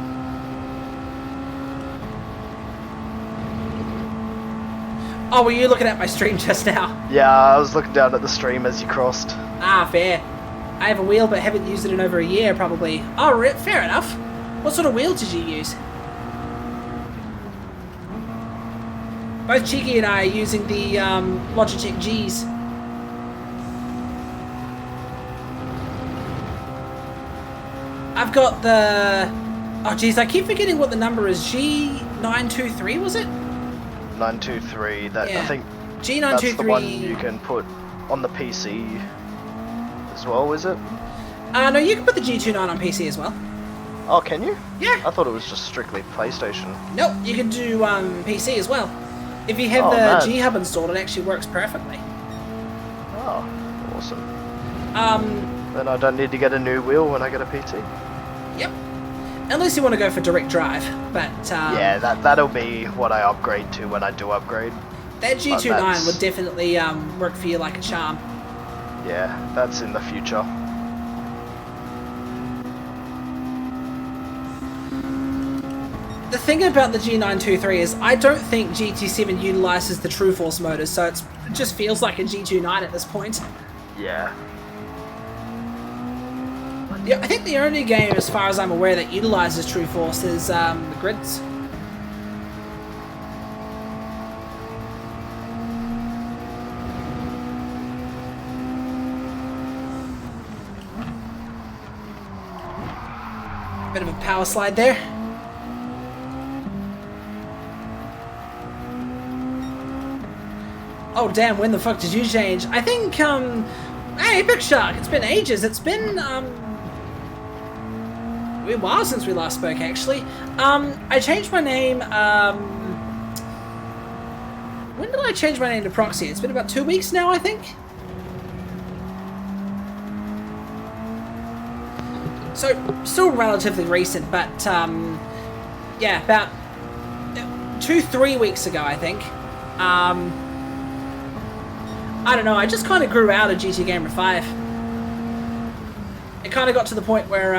Oh, were you looking at my stream just now? Yeah, I was looking down at the stream as you crossed. Ah, fair. I have a wheel, but haven't used it in over a year, probably. Oh, fair enough. What sort of wheel did you use? Both Cheeky and I are using the Logitech Gs. I've got the... Oh, geez, I keep forgetting what the number is. G923, was it? 923, that Yeah. I think G923... that's the one you can put on the PC as well, is it? No, you can put the G29 on PC as well. Oh, can you? Yeah. I thought it was just strictly PlayStation. Nope, you can do PC as well. If you have Oh, the man. G-Hub installed, it actually works perfectly. Oh, awesome. Um, Then I don't need to get a new wheel when I get a PT. Yep. Unless you want to go for direct drive, but Yeah, that'll be what I upgrade to when I do upgrade. that G29 that's- would definitely work for you like a charm. Yeah, that's in the future. The thing about the G923 is I don't think GT7 utilizes the True Force motors, so it just feels like a G29 at this point. Yeah. Yeah, I think the only game, as far as I'm aware, that utilizes True Force is the Grids. Bit of a power slide there. Oh damn, when the fuck did you change? I think, hey, Big Shark, it's been ages. It's been, a while since we last spoke, actually. I changed my name, when did I change my name to Proxy? It's been about 2 weeks now, I think. So, still relatively recent, but, yeah, about 2-3 weeks ago, I think. I don't know, I just kind of grew out of GT Gamer 5. It kind of got to the point where,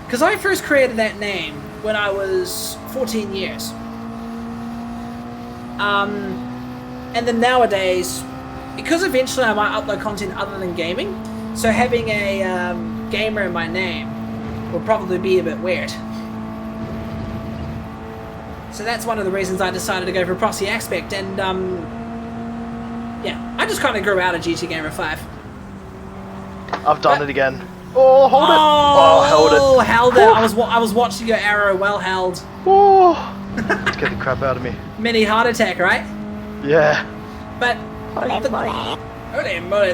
because I first created that name when I was 14 years. And then nowadays, because eventually I might upload content other than gaming, so having a gamer in my name will probably be a bit weird. So that's one of the reasons I decided to go for Proxy Aspect, and yeah, I just kind of grew out of GT Gamer 5. I've done it again. Oh, hold it! Oh, held it. Oh, held it. I was watching your arrow, well held. Oh, scared the crap out of me. Mini heart attack, right? Yeah. But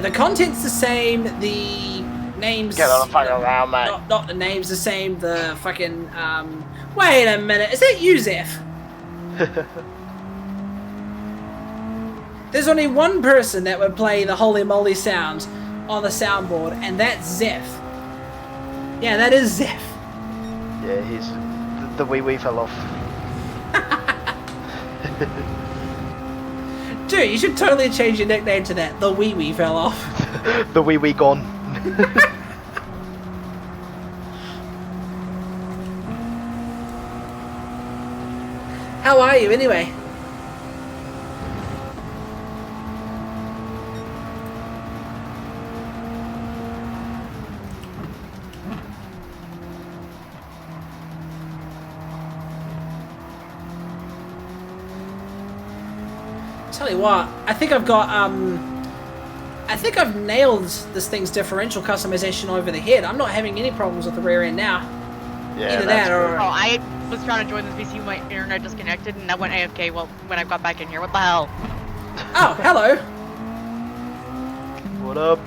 the content's the same, the names... Get on the fucking around, mate. Not the name's the same, the fucking... Wait a minute, is that you, Zeph? There's only one person that would play the holy moly sound on the soundboard, and that's Zeph. Yeah, that is Zeph. Yeah, he's... The wee fell off. Dude, you should totally change your nickname to that. The wee fell off. The wee gone. How are you, anyway? Tell you what, I think I've got, I think I've nailed this thing's differential customization over the head. I'm not having any problems with the rear end now. Yeah, Either that or... Oh, I was trying to join this VC, my internet disconnected, and I went AFK when I got back in here. What the hell? Oh, hello. What up?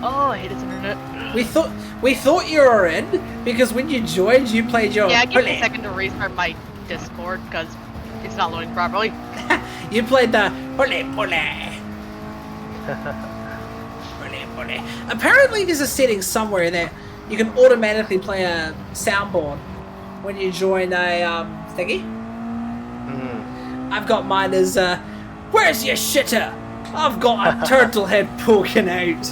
Oh, I hate this internet. We thought you were in, because when you joined, you played your... Yeah, give me a second to restart my Discord, because it's not loading properly. You played the hole. Apparently there's a setting somewhere that you can automatically play a soundboard when you join a thingy. I've got mine as where's your shitter? I've got a turtle head poking out.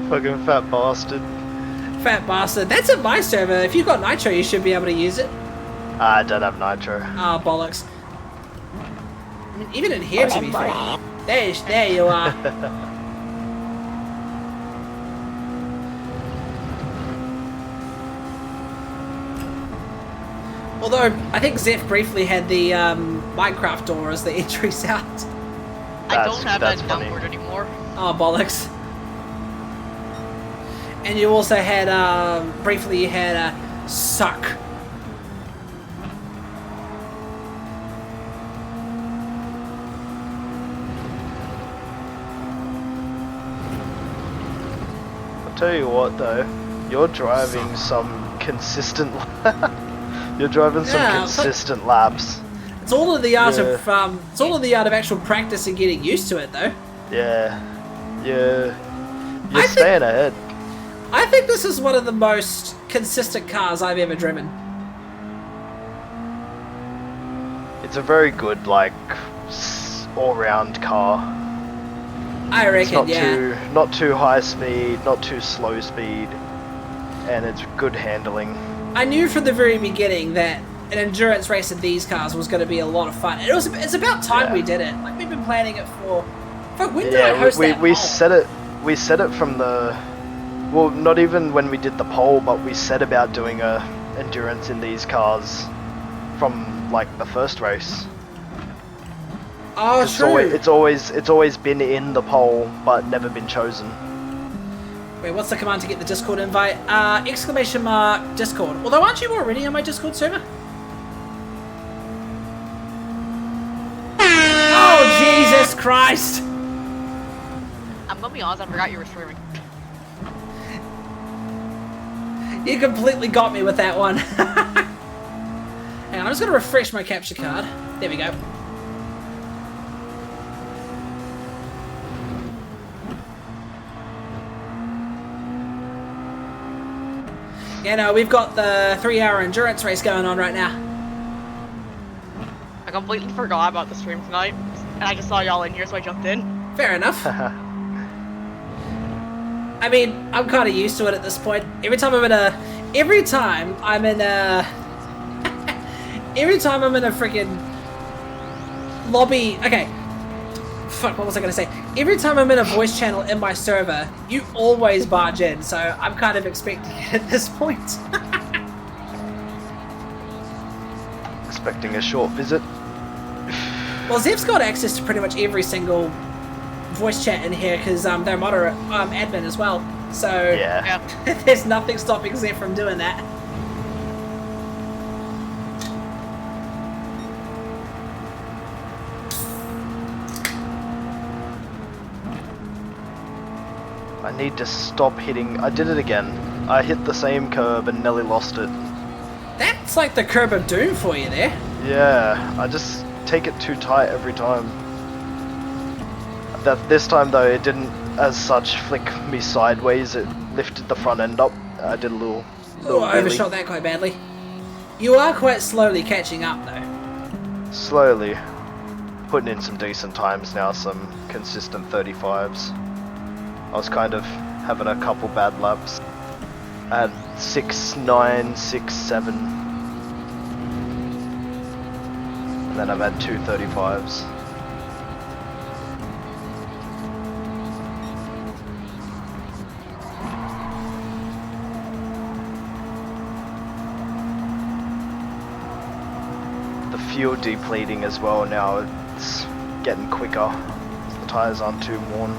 Fucking fat bastard. Fat bastard. That's at my server. If you've got Nitro, you should be able to use it. I don't have Nitro. Ah, bollocks. I mean, even in here, to be fair. There you are. Although, I think Zeph briefly had the Minecraft door as the entry sound. I don't have that soundboard anymore. Oh, bollocks. And you also had, briefly you had suck. Tell you what though, you're driving some consistent. You're driving some consistent laps. It's all of the art of it's all of the art of actual practice and getting used to it, though. Yeah, you're staying ahead. I think this is one of the most consistent cars I've ever driven. It's a very good like all-round car. I reckon, it's not too high speed, not too slow speed, and it's good handling. I knew from the very beginning that an endurance race of these cars was going to be a lot of fun. It's about time we did it. Like, we've been planning it for... Fuck, when did I host that we poll? we set it from the... Well, not even when we did the poll, but we said about doing a endurance in these cars from, like, the first race. Oh, true. It's always been in the poll, but never been chosen. Wait, what's the command to get the Discord invite? Exclamation mark Discord. Although, aren't you already on my Discord server? Oh, Jesus Christ! I'm gonna be honest, I forgot you were streaming. You completely got me with that one. Hang on, I'm just gonna refresh my capture card. There we go. Yeah, no, we've got the 3-hour endurance race going on right now. I completely forgot about the stream tonight, and I just saw y'all in here, so I jumped in. Fair enough. I mean, I'm kind of used to it at this point. Every time I'm in a freaking lobby. Okay. Fuck, what was I gonna say? Every time I'm in a voice channel in my server, you always barge in, so I'm kind of expecting it at this point. Expecting a short visit. Well, Zev's got access to pretty much every single voice chat in here because they're moderate admin as well. So Yeah. there's nothing stopping Zev from doing that. I need to stop hitting. I did it again. I hit the same curb and nearly lost it. That's like the curb of doom for you there. Yeah, I just take it too tight every time. This time though, it didn't as such flick me sideways, it lifted the front end up. I did a little Oh, I wheelie. overshot that quite badly. You are quite slowly catching up though. Slowly. Putting in some decent times now, some consistent 35s. I was kind of having a couple bad laps. I had 6.9, 6.7. And then I've had 2 35s. The fuel depleting as well now, it's getting quicker. The tyres aren't too worn.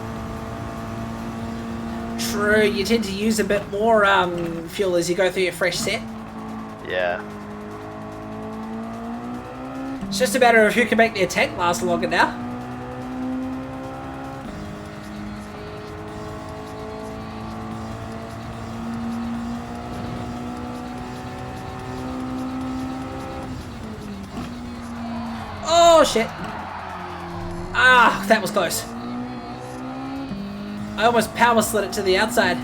True, you tend to use a bit more fuel as you go through your fresh set. Yeah. It's just a matter of who can make their tank last longer now. Oh shit! Ah, that was close. I almost power slid it to the outside.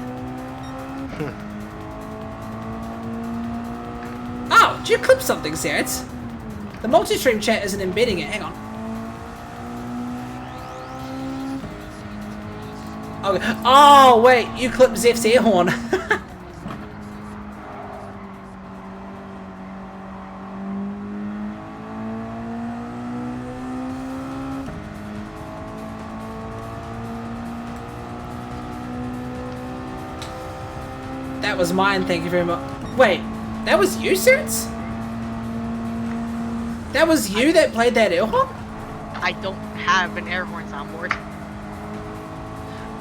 Oh, did you clip something, Sarah? The multi-stream chat isn't embedding it. Hang on. Okay. Oh, wait. You clipped Zeph's air horn. That was mine, thank you very much. Wait, that was you, Sirts? That was you that played that air horn? I don't have an air horn soundboard.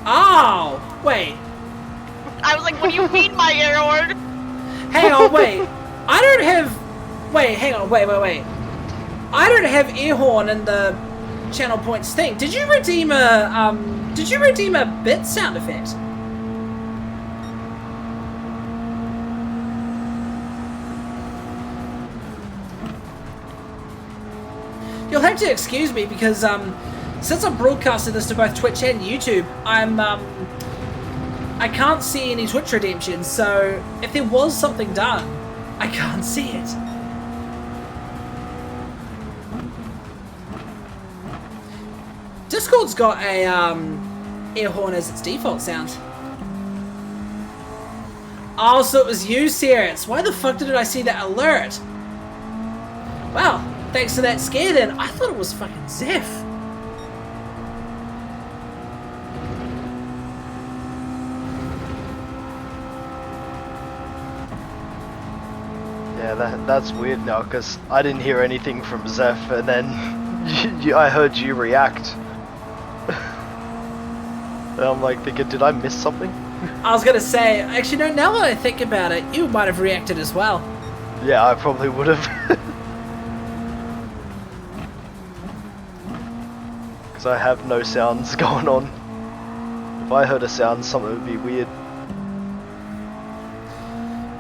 Oh, wait. I was like, what do you mean my air horn? Hang on, wait. I don't have... Wait, hang on, wait. I don't have air horn in the channel points thing. Did you redeem a bit sound effect? You'll have to excuse me because since I'm broadcasting this to both Twitch and YouTube, I can't see any Twitch redemptions, so if there was something done, I can't see it. Discord's got a air horn as its default sound. Oh, so it was you, Sirits. Why the fuck did I see that alert? Well, thanks to that scare then, I thought it was fucking Zeph. Yeah, that's weird now, because I didn't hear anything from Zeph, and then I heard you react. And I'm like thinking, did I miss something? I was gonna say, actually, no, now that I think about it, you might have reacted as well. Yeah, I probably would have. Because I have no sounds going on. If I heard a sound, something would be weird.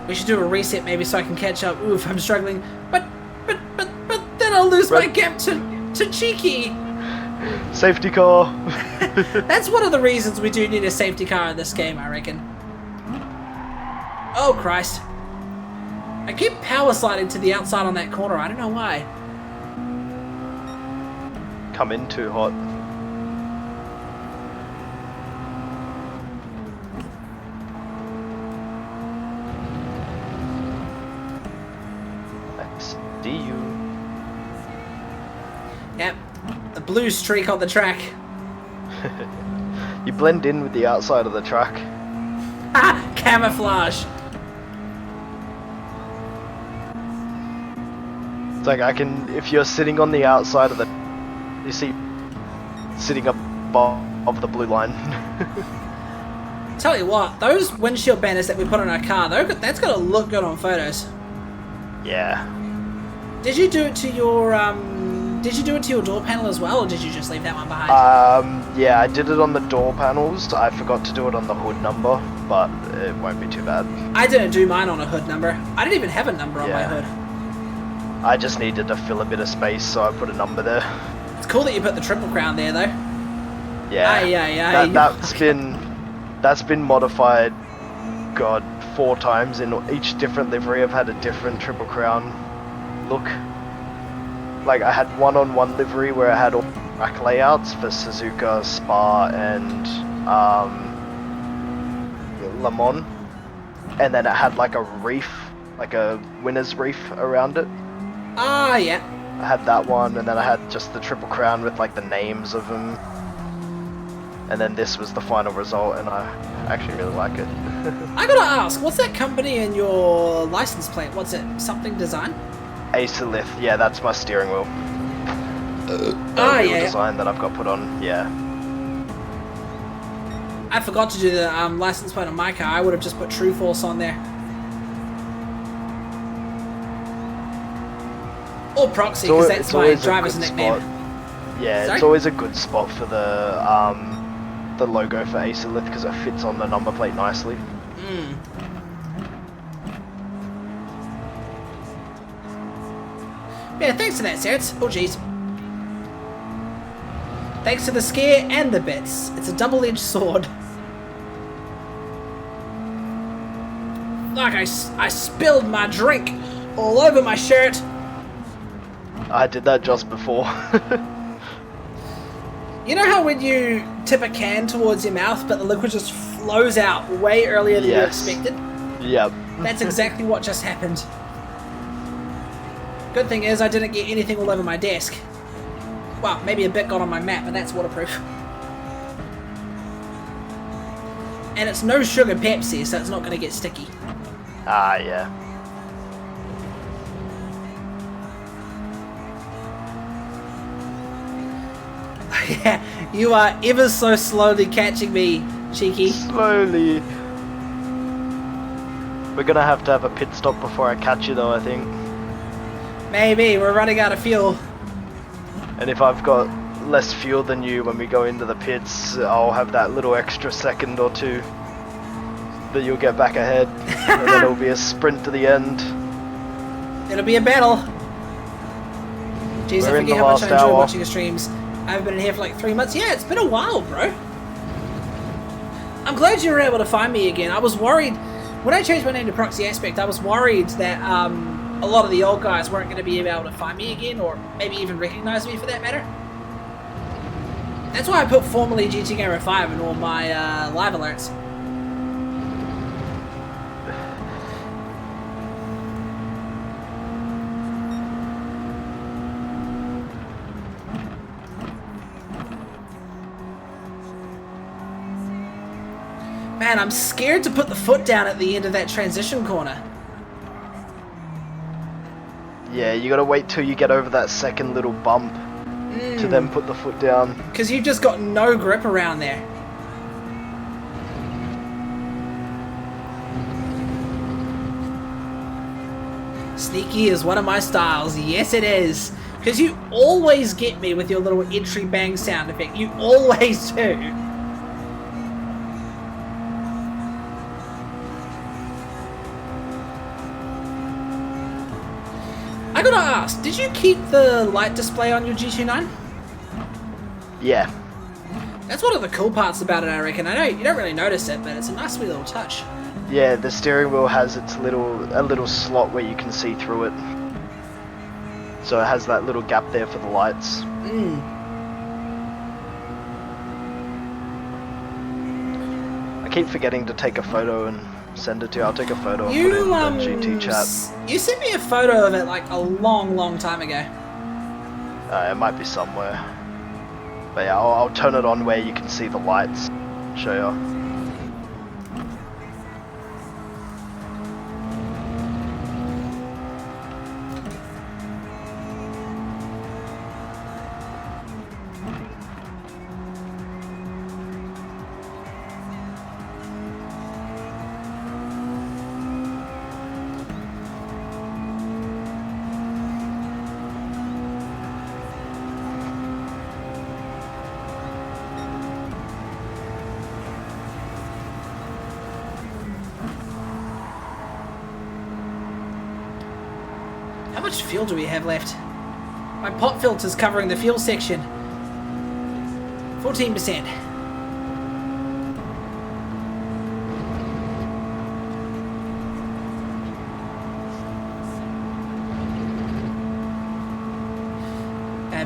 We should do a reset maybe so I can catch up. Oof, I'm struggling. But then I'll lose my gap to Cheeky. Safety car! That's one of the reasons we do need a safety car in this game, I reckon. Oh, Christ. I keep power sliding to the outside on that corner. I don't know why. Come in too hot. I see you. Yep, the blue streak on the track. You blend in with the outside of the track. Ah, camouflage. It's like I can, if you're sitting on the outside of the, you see, sitting above the blue line. Tell you what, those windshield banners that we put on our car, that's gonna look good on photos. Yeah. Did you do it to your door panel as well, or did you just leave that one behind? Yeah, I did it on the door panels. I forgot to do it on the hood number, but it won't be too bad. I didn't do mine on a hood number. I didn't even have a number on my Yeah. hood. I just needed to fill a bit of space, so I put a number there. It's cool that you put the Triple Crown there, though. Yeah. That's been modified, God, 4 times. In each different livery, I've had a different Triple Crown look. Like, I had one-on-one livery where I had all track layouts for Suzuka, Spa, and Le Mans. And then it had like a reef, like a winner's reef around it. Ah, yeah. I had that one, and then I had just the Triple Crown with like the names of them. And then this was the final result, and I actually really like it. I gotta ask, what's that company in your license plate? What's it? Something design? Acelith, yeah, that's my steering wheel. Wheel design that I've got put on, yeah. I forgot to do the license plate on my car. I would have just put True Force on there. Or Proxy, because that's my driver's nickname. Yeah, Sorry? it's always a good spot for the logo for Acelith because it fits on the number plate nicely. Yeah, thanks for that, Serts. Oh, jeez. Thanks to the scare and the bits. It's a double-edged sword. Like I spilled my drink all over my shirt. I did that just before. You know how when you tip a can towards your mouth, but the liquid just flows out way earlier than you expected? Yep. That's exactly what just happened. Good thing is I didn't get anything all over my desk. Well, maybe a bit got on my mat, but that's waterproof. And it's no sugar Pepsi, so it's not going to get sticky. Ah, yeah. Yeah, you are ever so slowly catching me, Cheeky. Slowly. We're gonna have to have a pit stop before I catch you though, I think. Maybe, we're running out of fuel. And if I've got less fuel than you when we go into the pits, I'll have that little extra second or two that you'll get back ahead. And then it'll be a sprint to the end. It'll be a battle. Jeez, I forget how much I enjoy watching your streams. I've been in here for like 3 months. Yeah, it's been a while, bro. I'm glad you were able to find me again. I was worried, when I changed my name to Proxy Aspect, I was worried that a lot of the old guys weren't going to be able to find me again, or maybe even recognize me for that matter. That's why I put formerly GT Gamer 5 in all my live alerts. Man, I'm scared to put the foot down at the end of that transition corner. Yeah, you gotta wait till you get over that second little bump to then put the foot down. Because you've just got no grip around there. Sneaky is one of my styles. Yes, it is. Because you always get me with your little entry bang sound effect. You always do. I gotta ask, did you keep the light display on your G29? Yeah. That's one of the cool parts about it, I reckon. I know you don't really notice it, but it's a nice wee little touch. Yeah, the steering wheel has its a little slot where you can see through it. So it has that little gap there for the lights. I keep forgetting to take a photo and send it to you. I'll take a photo and put it in the GT chat. You sent me a photo of it like a long time ago. It might be somewhere. But yeah, I'll turn it on where you can see the lights. Show you. How much fuel do we have left? My pop filter's covering the fuel section. 14%.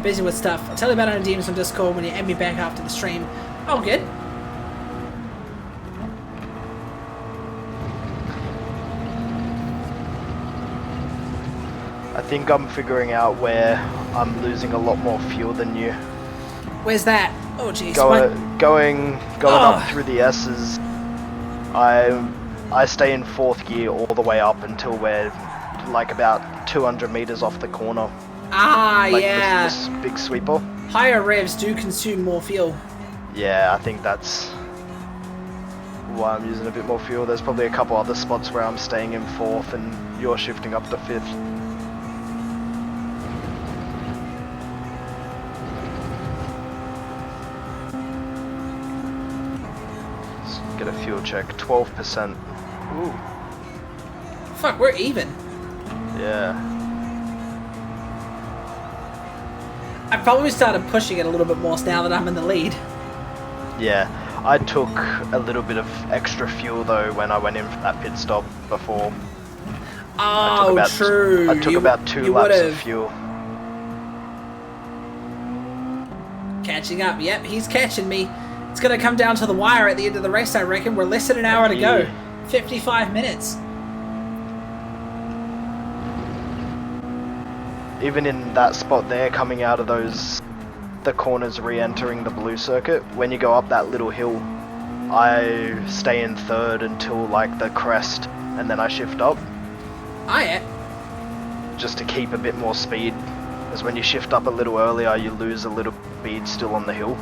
Busy with stuff. I'll tell you about it on DMs on Discord when you add me back after the stream. Oh, good. I think I'm figuring out where I'm losing a lot more fuel than you. Where's that? Oh, jeez. Going up through the S's. I stay in 4th gear all the way up until we're like about 200 meters off the corner. Ah, like yeah. This big sweeper. Higher revs do consume more fuel. Yeah, I think that's why I'm using a bit more fuel. There's probably a couple other spots where I'm staying in 4th and you're shifting up to 5th. Let's get a fuel check. 12%. Ooh. Fuck, we're even. Yeah. I probably started pushing it a little bit more now that I'm in the lead. Yeah, I took a little bit of extra fuel though when I went in for that pit stop before. Oh, true. I took about 2 laps of fuel. Catching up. Yep, he's catching me. It's going to come down to the wire at the end of the race, I reckon. We're less than an hour to go. 55 minutes. Even in that spot there, coming out of the corners re-entering the blue circuit, when you go up that little hill, I stay in 3rd until like the crest, and then I shift up. Ah, yeah. Just to keep a bit more speed, because when you shift up a little earlier, you lose a little speed still on the hill.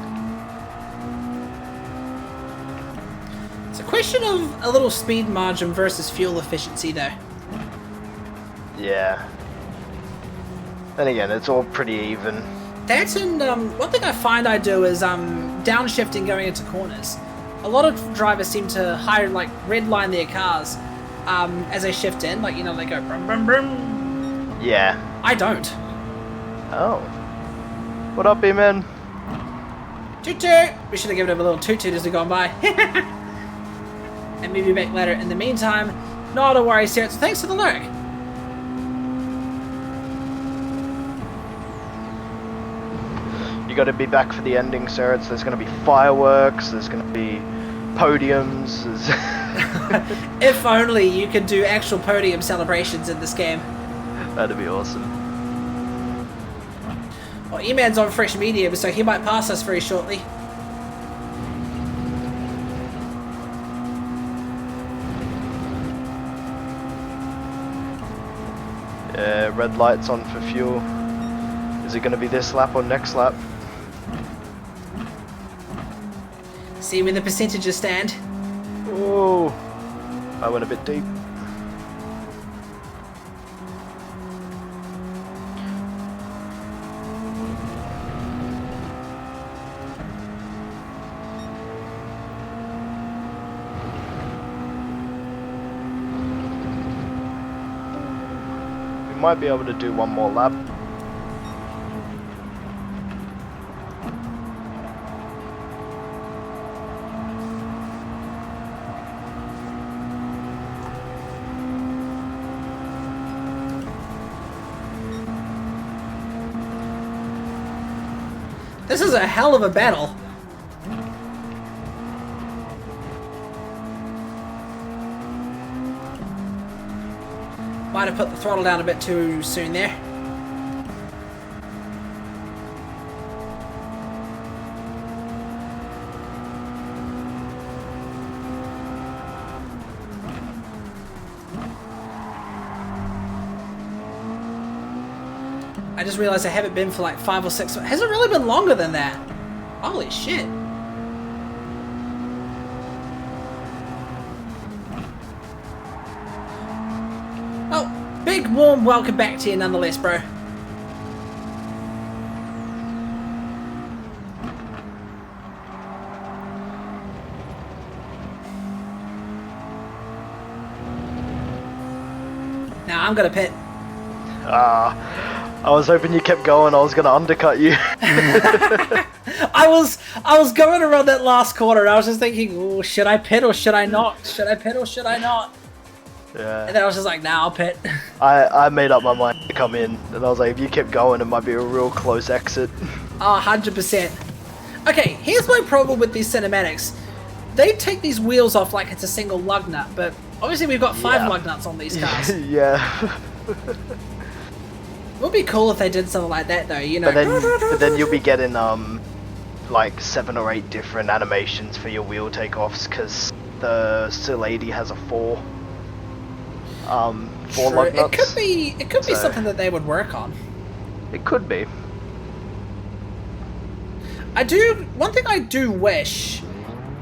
It's a question of a little speed margin versus fuel efficiency, though. Yeah. Then again, it's all pretty even. That's in, one thing I find I do is downshifting going into corners. A lot of drivers seem to redline their cars as they shift in, like, you know, they go brum brum brum. Yeah. I don't. Oh. What up, B-Man? Toot toot! We should have given him a little toot toot as we gone by. And maybe back later. In the meantime, not a worry, Sarah. So thanks for the lurk. You got to be back for the ending, sir. There's going to be fireworks. There's going to be podiums. If only you could do actual podium celebrations in this game. That'd be awesome. Well, E-Man's on fresh medium, so he might pass us very shortly. Yeah, red lights on for fuel. Is it going to be this lap or next lap? See where the percentages stand. Oh, I went a bit deep. might be able to do one more lap. This is a hell of a battle. Might have put the throttle down a bit too soon there. I just realized I haven't been for like 5 or 6 months. Hasn't really been longer than that. Holy shit. Oh, big warm welcome back to you nonetheless, bro. Now I'm gonna pit. I was hoping you kept going. I was gonna undercut you. I was going around that last corner and I was just thinking, oh, should I pit or should I not? Should I pit or should I not? Yeah. And then I was just like, nah, I'll pit. I made up my mind to come in, and I was like, if you kept going, it might be a real close exit. Oh, 100%. Okay, here's my problem with these cinematics. They take these wheels off like it's a single lug nut, but obviously we've got 5 lug nuts on these cars. Yeah. It would be cool if they did something like that though, you know. But then you'll be getting like 7 or 8 different animations for your wheel takeoffs, because the C-Lady has a 4 lug nuts. It could be something that they would work on. It could be. One thing I do wish,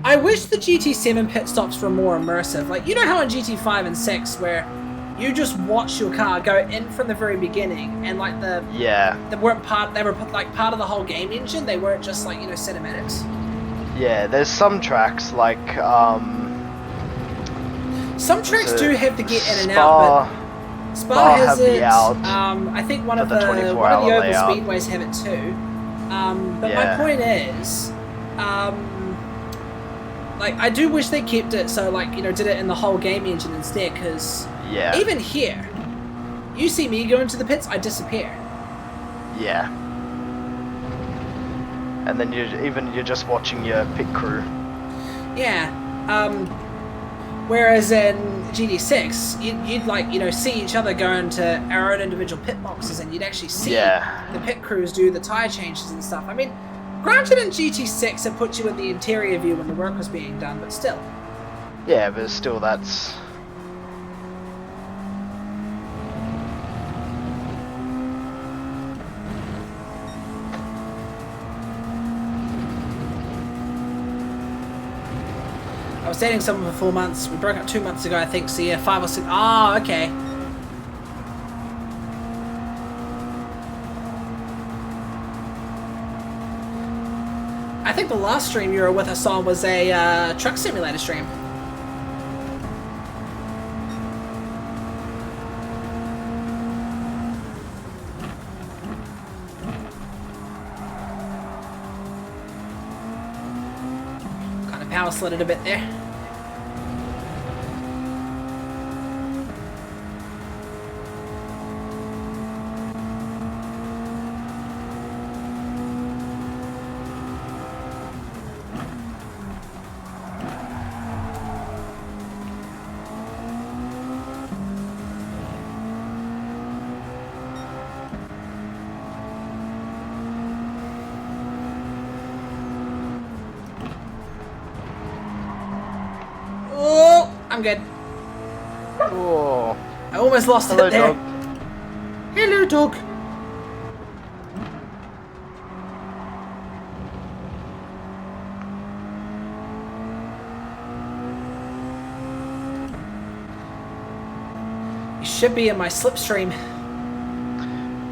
I wish the GT7 pit stops were more immersive. Like, you know how in GT5 and 6 where you just watch your car go in from the very beginning, and like they were part of the whole game engine. They weren't just like, you know, cinematics. Yeah, there's some tracks like some tracks do have to get in and out, but Spa has it. I think one of the oval speedways have it too. But my point is, like, I do wish they kept it so, like, you know, did it in the whole game engine instead, because even here, you see me go into the pits, I disappear. Yeah. And then you're just watching your pit crew. Yeah. Whereas in GT6, you'd like, you know, see each other go into our own individual pit boxes, and you'd actually see the pit crews do the tyre changes and stuff. I mean, granted in GT6 it put you in the interior view when the work was being done, but still. Yeah, but still that's... I was dating someone for 4 months. We broke up 2 months ago, I think. So yeah, 5 or 6. Oh, okay. I think the last stream you were with us on was a truck simulator stream. Kind of power slid it a bit there. I'm good. Oh. I almost lost Hello, it there. dog. Hello, dog. You should be in my slipstream.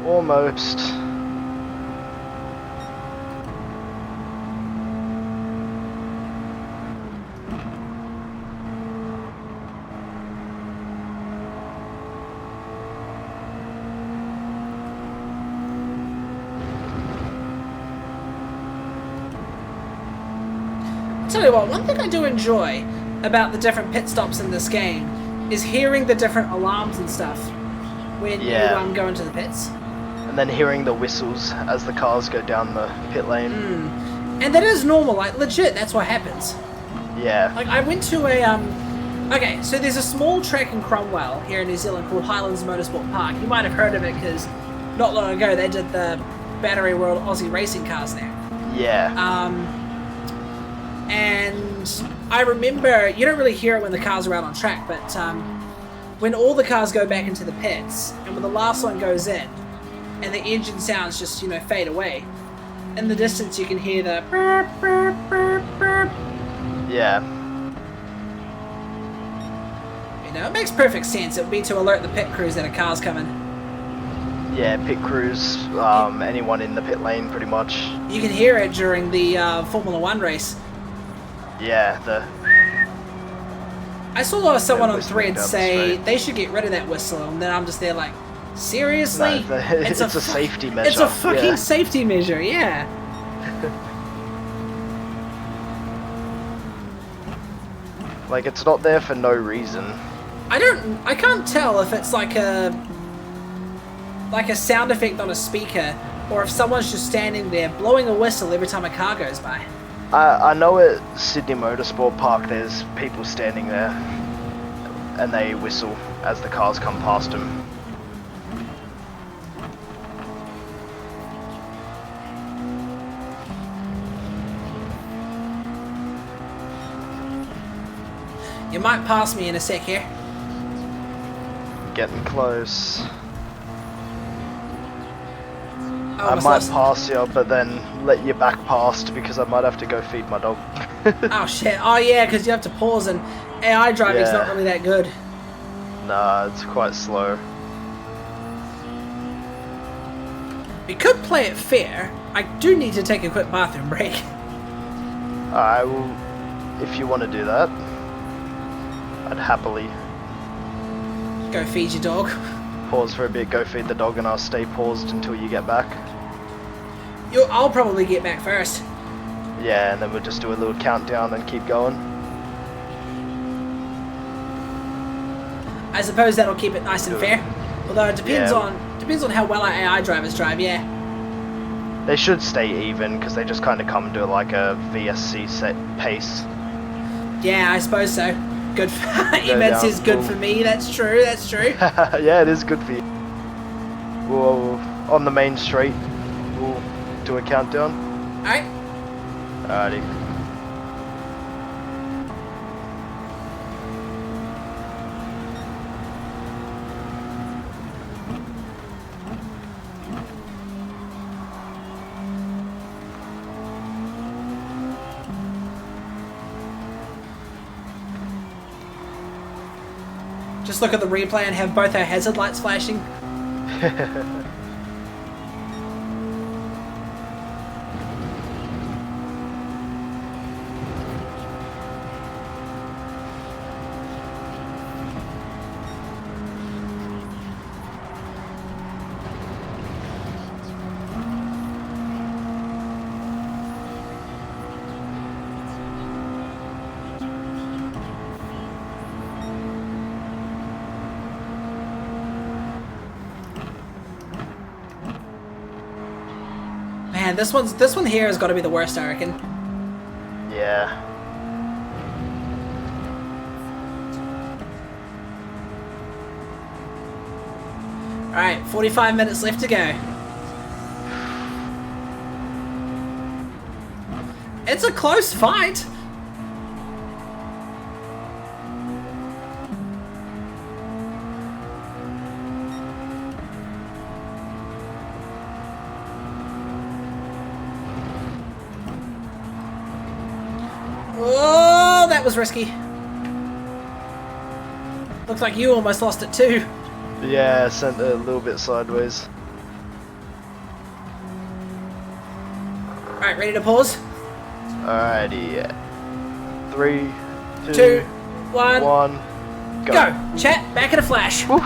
Almost. tell you what, one thing I do enjoy about the different pit stops in this game is hearing the different alarms and stuff when you go into the pits. And then hearing the whistles as the cars go down the pit lane. And that is normal, like legit, that's what happens. Yeah. Like I went to a okay, so there's a small track in Cromwell here in New Zealand called Highlands Motorsport Park. You might have heard of it because not long ago they did the Battery World Aussie racing cars there. Yeah. And I remember, you don't really hear it when the cars are out on track, but when all the cars go back into the pits, and when the last one goes in, and the engine sounds just, fade away, in the distance you can hear the burp, burp, burp, burp. Yeah. It makes perfect sense. It would be to alert the pit crews that a car's coming. Yeah, pit crews, anyone in the pit lane pretty much. You can hear it during the Formula 1 race. Yeah, I saw someone on whistling Threads down the say street. they should get rid of that whistle, and then I'm just there like, seriously? No, it's a safety measure. It's a fucking yeah. safety measure, yeah. Like, it's not there for no reason. I can't tell if it's like a sound effect on a speaker, or if someone's just standing there blowing a whistle every time a car goes by. I know at Sydney Motorsport Park there's people standing there, and they whistle as the cars come past them. You might pass me in a sec here. Getting close. I almost might lost- pass you, but then let you back past because I might have to go feed my dog. Oh shit, oh yeah, because you have to pause, and AI driving's Yeah. not really that good. Nah, it's quite slow. We could play it fair. I do need to take a quick bathroom break. I will, if you want to do that, I'd happily Go feed your dog. pause for a bit, go feed the dog, and I'll stay paused until you get back. I'll probably get back first. Yeah, and then we'll just do a little countdown and keep going. I suppose that'll keep it nice and Good. fair. Although it depends Yeah. on how well our AI drivers drive, yeah. They should stay even because they just kind of come to like a VSC set pace. Yeah, I suppose so. Good for Emed down, says good cool. for me, that's true, that's true. Yeah, it is good for you. We'll, on the main straight, we'll do a countdown. Alright. Alrighty. Just look at the replay and have both our hazard lights flashing. Man, this one here has got to be the worst, I reckon. Yeah. Alright, 45 minutes left to go. It's a close fight. Oh, that was risky. Looks like you almost lost it too. Yeah, sent it a little bit sideways. Alright, ready to pause? Alrighty. 3, 2, 1, 1, go. go! Chat, back in a flash. Woo.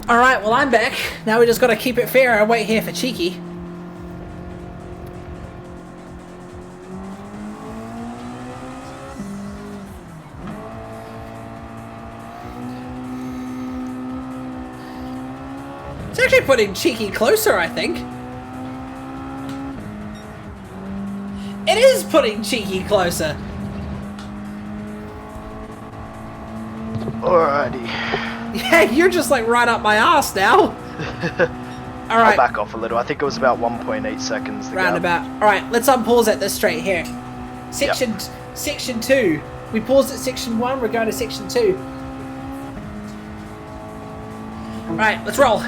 Alright, well I'm back. Now we just gotta keep it fair and wait here for Cheeky. It's actually putting Cheeky closer, I think. It is putting Cheeky closer. Alrighty. Yeah, you're just like right up my ass now. I'll Alright, back off a little. I think it was about 1.8 seconds. The gap. roundabout. Alright, let's unpause at this straight here. Section 2. We paused at section 1, we're going to section 2. Alright, let's roll.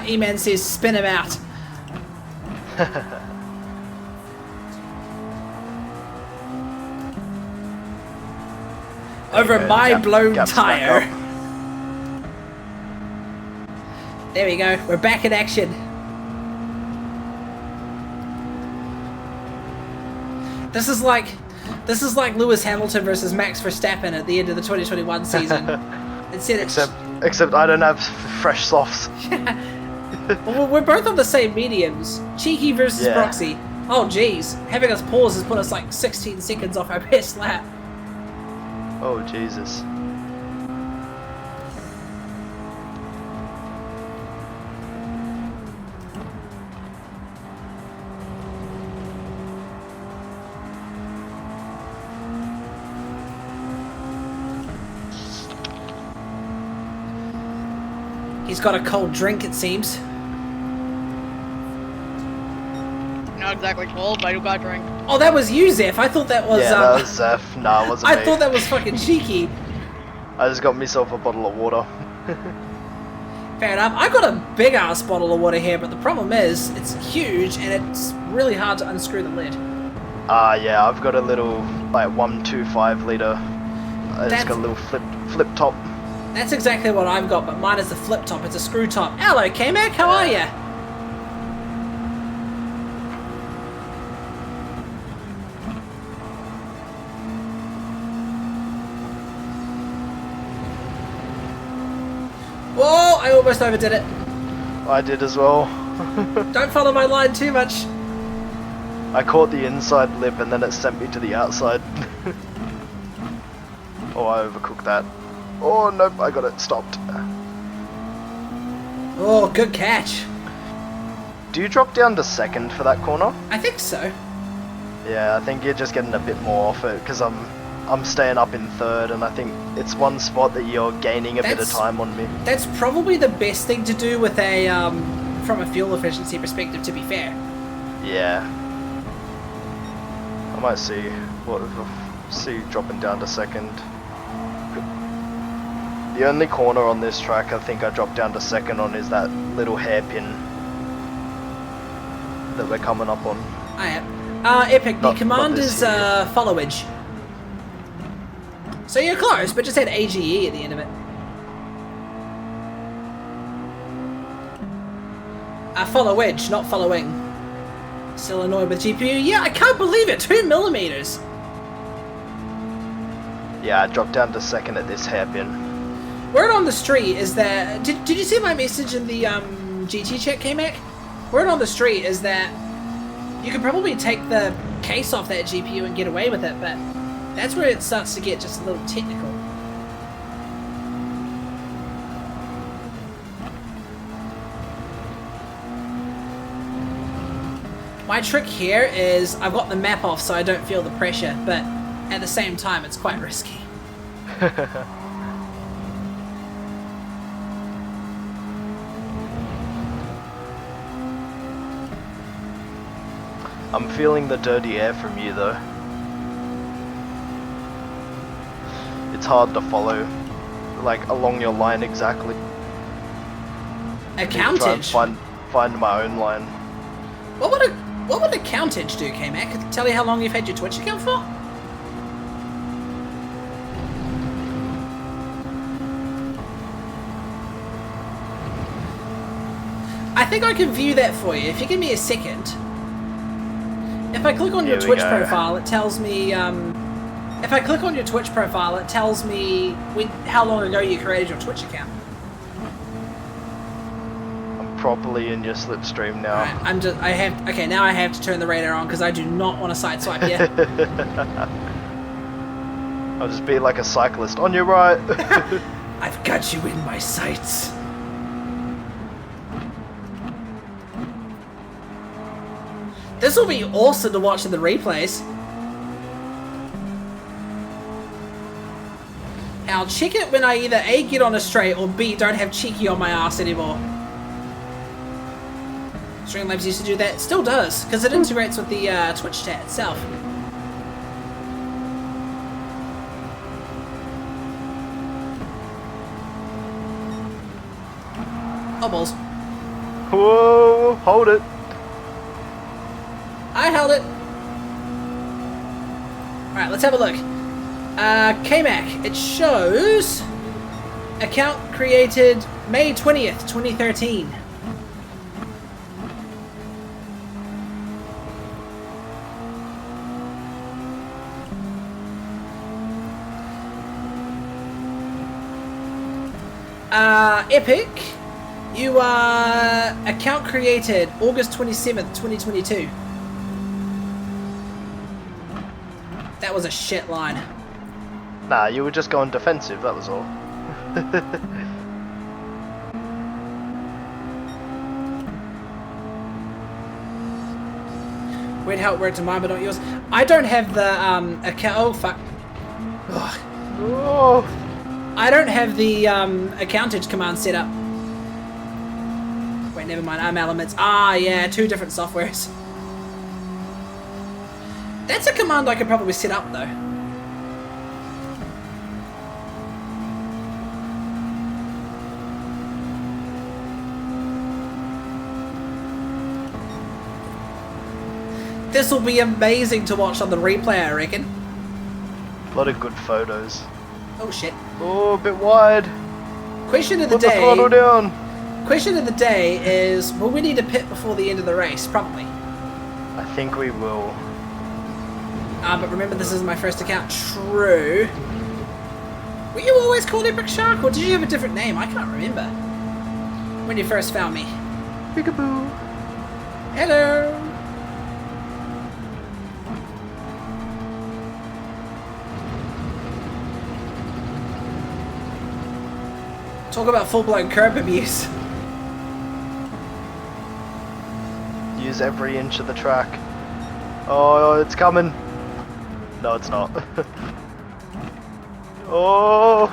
E-Man says spin him out. Over Okay, my blown gap's back tire. up. There we go. We're back in action. This is like Lewis Hamilton versus Max Verstappen at the end of the 2021 season. Instead, it's Except I don't have fresh softs. well, we're both on the same mediums. Cheeky versus Yeah. Proxy. Oh jeez, having us pause has put us like 16 seconds off our best lap. Oh Jesus. He's got a cold drink, it seems. Not exactly cold, but I do got a drink. Oh, that was you, Zeph. I thought that was. Yeah, that was Zeph. Nah, it wasn't I me. thought that was fucking cheeky. I just got myself a bottle of water. Fair enough. I got a big ass bottle of water here, but the problem is it's huge and it's really hard to unscrew the lid. Yeah, I've got a little like 125 liter. It's got a little flip top. That's exactly what I've got, but mine is the flip top. It's a screw top. Hello, K-Mac. How are ya? Whoa! I almost overdid it. I did as well. Don't follow my line too much. I caught the inside lip and then it sent me to the outside. Oh, I overcooked that. Oh, nope, I got it stopped. Oh, good catch. Do you drop down to second for that corner? I think so. Yeah, I think you're just getting a bit more off it because I'm staying up in third and I think it's one spot that you're gaining a bit of That's- time on me. That's probably the best thing to do with a, from a fuel efficiency perspective, to be fair. Yeah. I might see dropping down to second. The only corner on this track I think I dropped down to second on is that little hairpin that we're coming up on. I am. Epic, the Not command this is, here. followage. So you're close, but just had AGE at the end of it. Follow edge, not following. Still annoyed with GPU? Yeah, I can't believe it! 2 millimeters! Yeah, I dropped down to second at this hairpin. Word on the street is that... Did you see my message in the GT chat, K-Mac? Word on the street is that you could probably take the case off that GPU and get away with it, but that's where it starts to get just a little technical. My trick here is I've got the map off so I don't feel the pressure, but at the same time it's quite risky. I'm feeling the dirty air from you though. It's hard to follow, like along your line exactly. A Try and countage? find my own line. What would a countage do, K-Mac? Tell you how long you've had your Twitch account for? I think I can view that for you. If you give me a second. If I click on your Here we Twitch go. profile, it tells me If I click on your Twitch profile, it tells me how long ago you created your Twitch account. I'm properly in your slipstream now. Alright, okay, now I have to turn the radar on because I do not want to sideswipe you. I'll just be like a cyclist. On your right. I've got you in my sights. This will be awesome to watch in the replays. I'll check it when I either A, get on a straight, or B, don't have Cheeky on my ass anymore. Streamlabs used to do that. It still does, because it integrates with the Twitch chat itself. Oh, balls. Whoa, hold it. I held it. Alright, let's have a look. KMAC, it shows account created May 20th, 2013. Epic, you are account created August 27th, 2022. That was a shit line. Nah, you were just going defensive, that was all. Weird how it worked in mine, but not yours. I don't have the account. Oh fuck. Ugh. Oh. I don't have the accountage command set up. Wait, never mind. Elements. Ah, yeah, two different softwares. That's a command I could probably set up though. This will be amazing to watch on the replay, I reckon. A lot of good photos. Oh shit. Oh, a bit wide. Question of the Put the day. throttle down. Question of the day is, will we need a pit before the end of the race? Probably. I think we will. But remember, this is my first account. True. Were you always called Epic Shark, or did you have a different name? I can't remember. When you first found me. Peekaboo. Hello. Talk about full-blown curb abuse. Use every inch of the track. Oh, it's coming. No, it's not. Oh.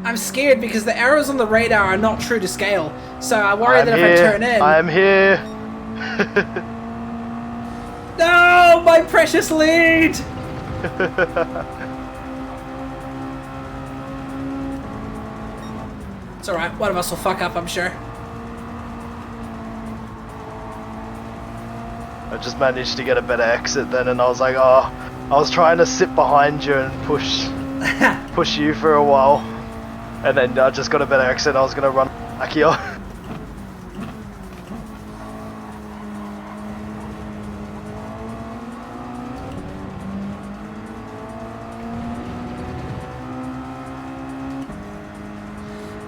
I'm scared because the arrows on the radar are not true to scale, so I worry that if I turn in... I'm here. No, my precious lead! It's alright, one of us will fuck up, I'm sure. I just managed to get a better exit then, and I was like, oh, I was trying to sit behind you and push you for a while, and then I just got a better exit and I was gonna run back here.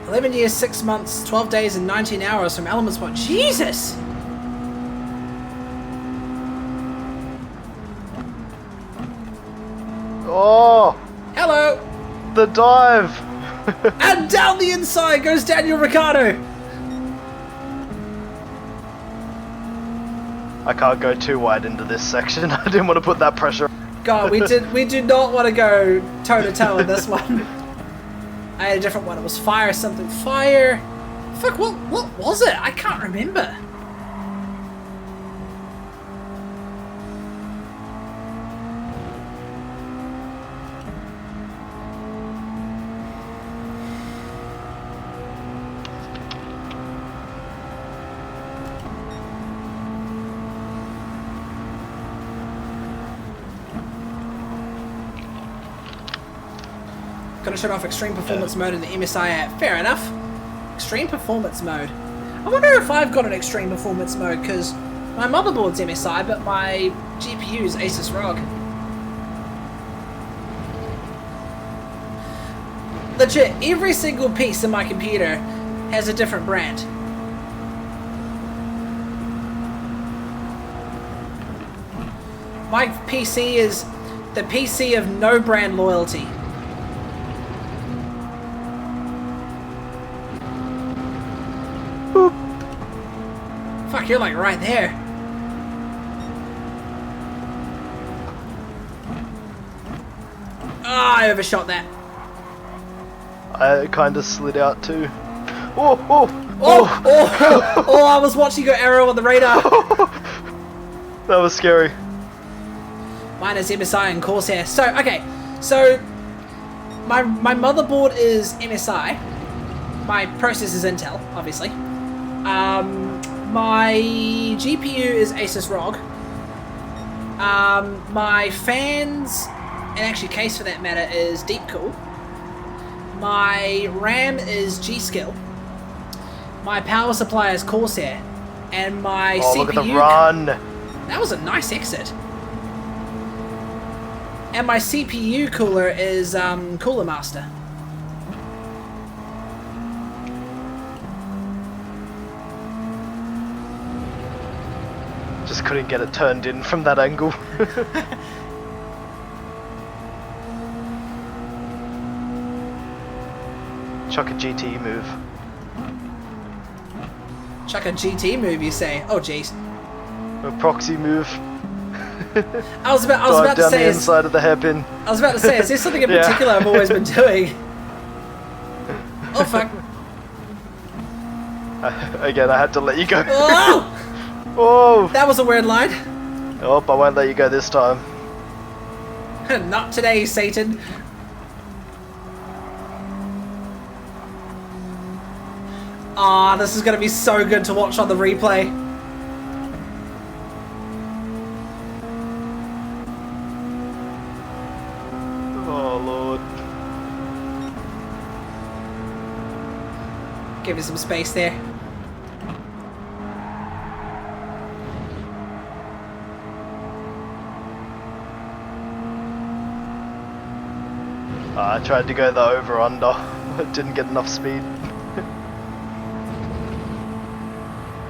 "11 years, 6 months, 12 days, and 19 hours from Elements Point." Jesus! Oh! Hello! The dive! And down the inside goes Daniel Ricciardo! I can't go too wide into this section. I didn't want to put that pressure. God, we do not want to go toe to toe in this one. I had a different one. It was fire something. Fire. Fuck, what was it? I can't remember. Gotta shut off extreme performance mode in the MSI app. Fair enough. Extreme performance mode. I wonder if I've got an extreme performance mode, because my motherboard's MSI, but my GPU is Asus ROG. Legit, every single piece in my computer has a different brand. My PC is the PC of no brand loyalty. Boop. Fuck, you're like right there. Ah, I overshot that. I kind of slid out too. Oh, I was watching your arrow on the radar. that was scary. Mine is MSI and Corsair. So, okay. So, my motherboard is MSI. My processor is Intel, obviously. My GPU is Asus ROG. My fans, and actually case for that matter, is Deepcool. My RAM is G-Skill. My power supply is Corsair. And my CPU... look at the run! That was a nice exit. And my CPU cooler is Cooler Master. Just couldn't get it turned in from that angle. Chuck a GT move. Chuck a GT move, you say? Oh, jeez. A proxy move. I was about to down say the inside of the hairpin. I was about to say, is there something in Yeah. particular I've always been doing? Oh fuck! Again, I had to let you go. Oh! Oh! That was a weird line. Oh, I won't let you go this time. Not today, Satan. Ah, this is gonna be so good to watch on the replay. Oh lord. Give me some space there. I tried to go the over-under, but didn't get enough speed.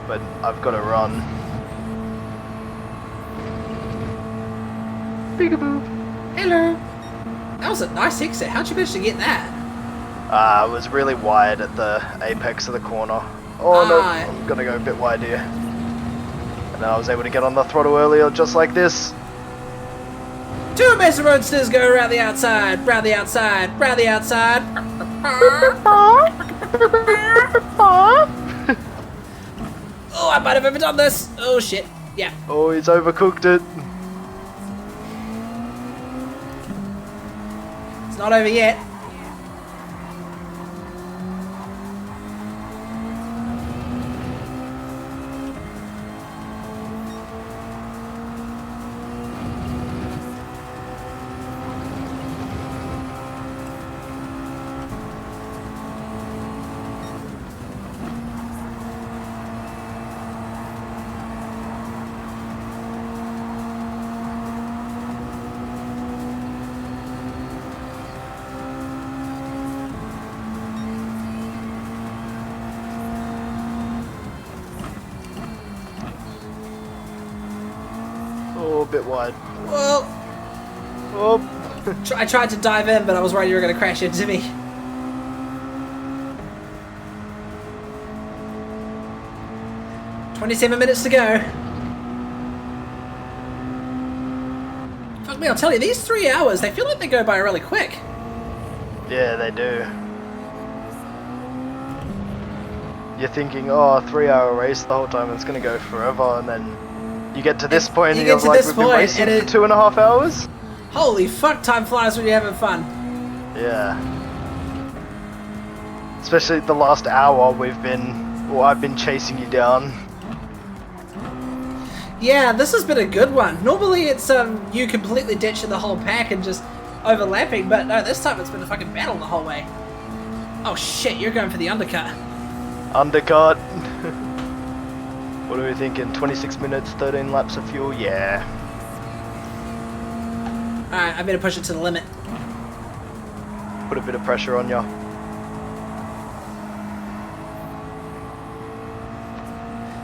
But I've got to run. Peekaboo. Hello. That was a nice exit. How'd you manage to get that? It was really wide at the apex of the corner. Oh no, I'm gonna go a bit wide here. And then I was able to get on the throttle earlier, just like this. Two Mesa Roadsters go around the outside, round the outside, round the outside. Oh, I might have overdone this. Oh shit. Yeah. Oh, he's overcooked it. It's not over yet. Oh, a bit wide. Well, Oh. I tried to dive in, but I was worried you were going to crash into me. "27 minutes to go." Fuck me, I'll tell you, these 3 hours, they feel like they go by really quick. Yeah, they do. You're thinking, oh, a 3-hour race the whole time, it's gonna go forever, and then you get to this point and you're like, we've been racing for 2.5 hours? Holy fuck, time flies when you're having fun. Yeah. Especially the last hour I've been chasing you down. Yeah, this has been a good one. Normally it's you completely ditching the whole pack and just overlapping, but no, this time it's been a fucking battle the whole way. Oh shit, you're going for the undercut. Undercut. What are we thinking? 26 minutes, 13 laps of fuel? Yeah. Alright, I better push it to the limit. Put a bit of pressure on ya.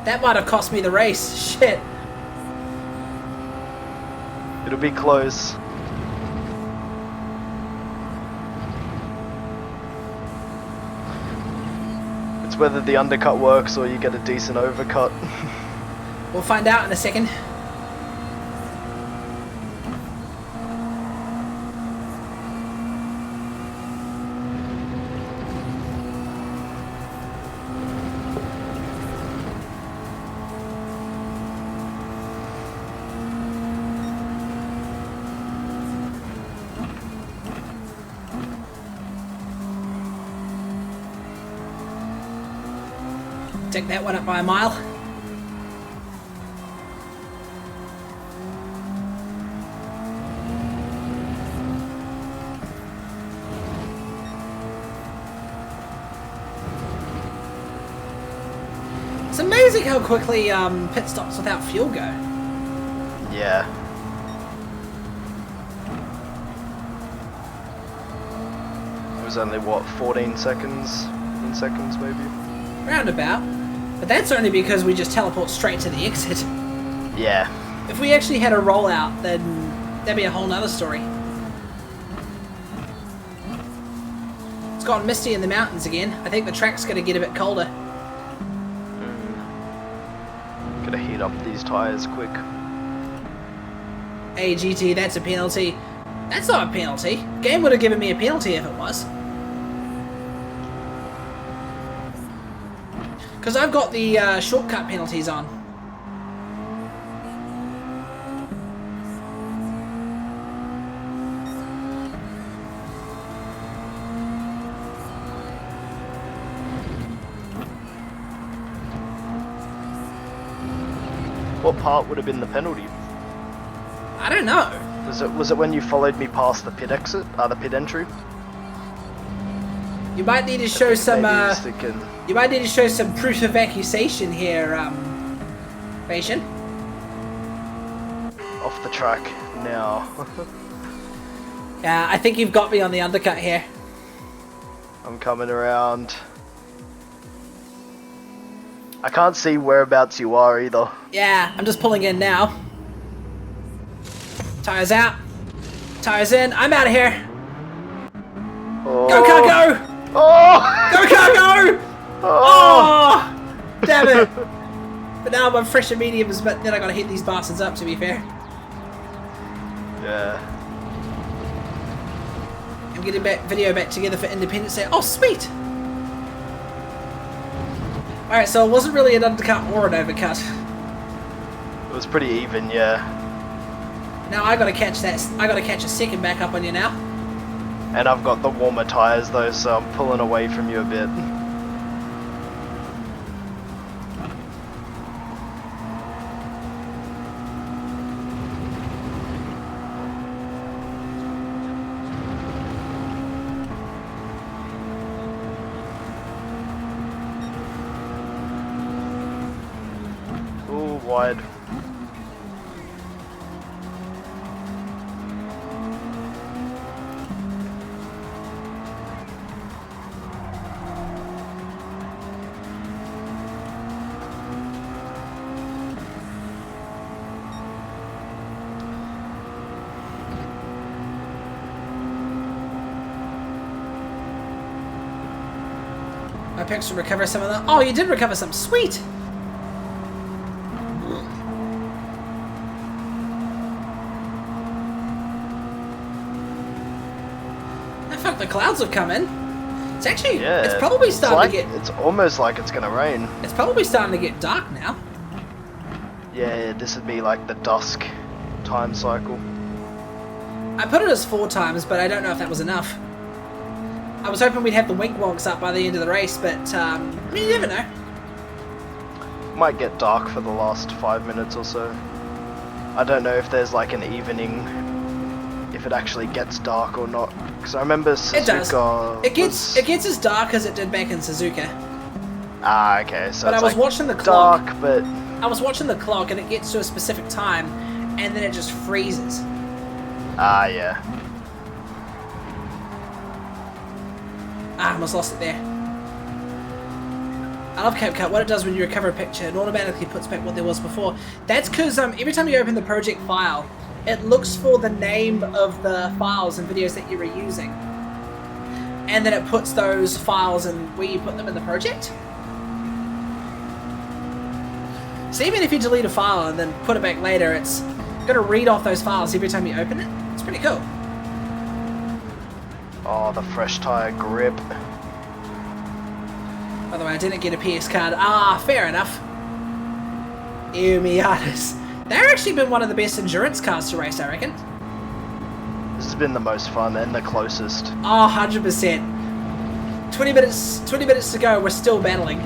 That might have cost me the race. Shit. It'll be close. It's whether the undercut works or you get a decent overcut. We'll find out in a second. Take that one up by a mile. It's amazing how quickly pit stops without fuel go. Yeah. It was only what, 14 seconds? In seconds maybe? Roundabout. But that's only because we just teleport straight to the exit. Yeah. If we actually had a rollout, then that'd be a whole nother story. It's gotten misty in the mountains again. I think the track's gonna get a bit colder. Gotta heat up these tyres quick. Hey GT, that's a penalty. That's not a penalty. Game would have given me a penalty if it was. Because I've got the shortcut penalties on. What part would have been the penalty? I don't know. Was it when you followed me past the pit exit? The pit entry? You might need to show some. Maybe he's thinking- You might need to show some proof of accusation here, Patient. Off the track now. Yeah, I think you've got me on the undercut here. I'm coming around. I can't see whereabouts you are either. Yeah, I'm just pulling in now. Tires out. Tires in. I'm out of here. Oh. Go, car, go! Oh! Go, car, go! Oh! Oh! Damn it! But now I'm on fresher mediums, but then I gotta hit these bastards up, to be fair. Yeah. I'm getting video back together for Independence Day. Oh, sweet! Alright, so it wasn't really an undercut or an overcut. It was pretty even, yeah. Now I gotta catch that. I gotta catch a second back up on you now. And I've got the warmer tyres though, so I'm pulling away from you a bit. Ooh, wide. My picks to recover some of them. Oh, you did recover some. Sweet! Oh, fuck, the clouds have come in. It's actually, Yeah. it's probably starting to get, It's almost like it's gonna rain. it's probably starting to get dark now. Yeah, this would be like the dusk time cycle. I put it as 4 times, but I don't know if that was enough. I was hoping we'd have the wink wonks up by the end of the race, but I mean, you never know. Might get dark for the last 5 minutes or so. I don't know if there's like an evening, if it actually gets dark or not. Because I remember Suzuka. It does. It gets as dark as it did back in Suzuka. Ah, okay. So But it's I was like watching the clock. dark, but I was watching the clock and it gets to a specific time, and then it just freezes. Ah, yeah. Ah, almost lost it there. I love CapCut. What it does when you recover a picture, it automatically puts back what there was before. That's because every time you open the project file, it looks for the name of the files and videos that you were using. And then it puts those files in where you put them in the project. So even if you delete a file and then put it back later, it's going to read off those files every time you open it. It's pretty cool. Oh, the fresh tire grip. By the way, I didn't get a PS card. Ah, fair enough. Ew, Miatas. They've actually been one of the best endurance cars to race, I reckon. This has been the most fun and the closest. Oh, 100%. 20 minutes to go, we're still battling.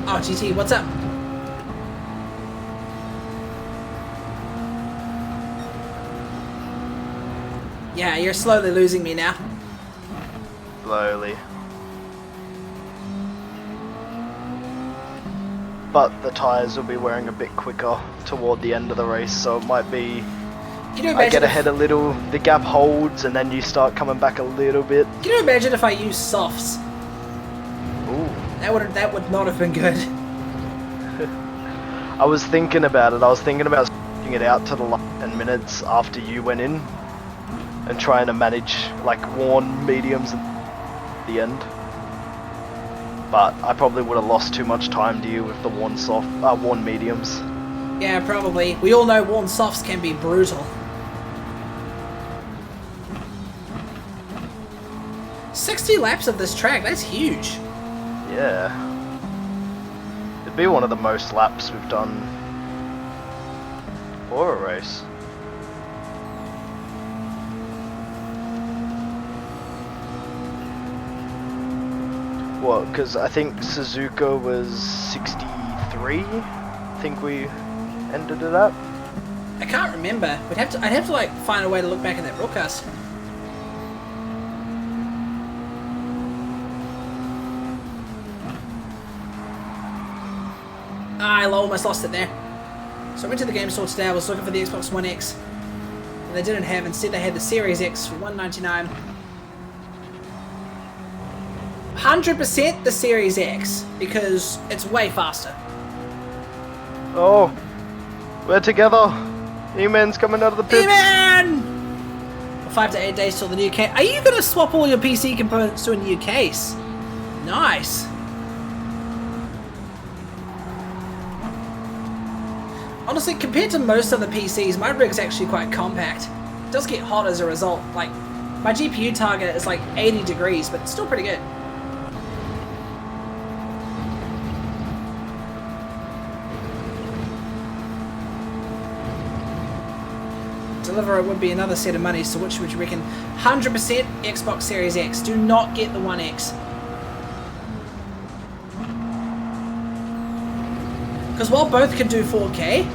Oh, GT, what's up? Yeah, you're slowly losing me now. Slowly. But the tyres will be wearing a bit quicker toward the end of the race, so it might be... Can you I imagine get ahead a little, the gap holds, and then you start coming back a little bit. Can you imagine if I used softs? Ooh. That would not have been good. I was thinking about it. I was thinking about switching it out to the last 10 minutes after you went in, and trying to manage like worn mediums at the end. But I probably would have lost too much time to you with the worn mediums. Yeah, probably. We all know worn softs can be brutal. 60 laps of this track, that's huge. Yeah. It'd be one of the most laps we've done for a race. What, because I think Suzuka was 63, I think we ended it at. I can't remember. I'd have to like find a way to look back at that broadcast. I almost lost it there. So I went to the game store today. I was looking for the Xbox One X, and they didn't have. Instead, they had the Series X for $199. 100% the Series X because it's way faster. Oh, we're together. E-Man's coming out of the pits. E-Man! 5 to 8 days till the new case. Are you going to swap all your PC components to a new case? Nice. Honestly, compared to most other PCs, my rig's actually quite compact. It does get hot as a result. Like, my GPU target is like 80 degrees, but it's still pretty good. Deliver would be another set of money, so which would you reckon? 100% Xbox Series X. Do not get the One X. Because while both can do 4K,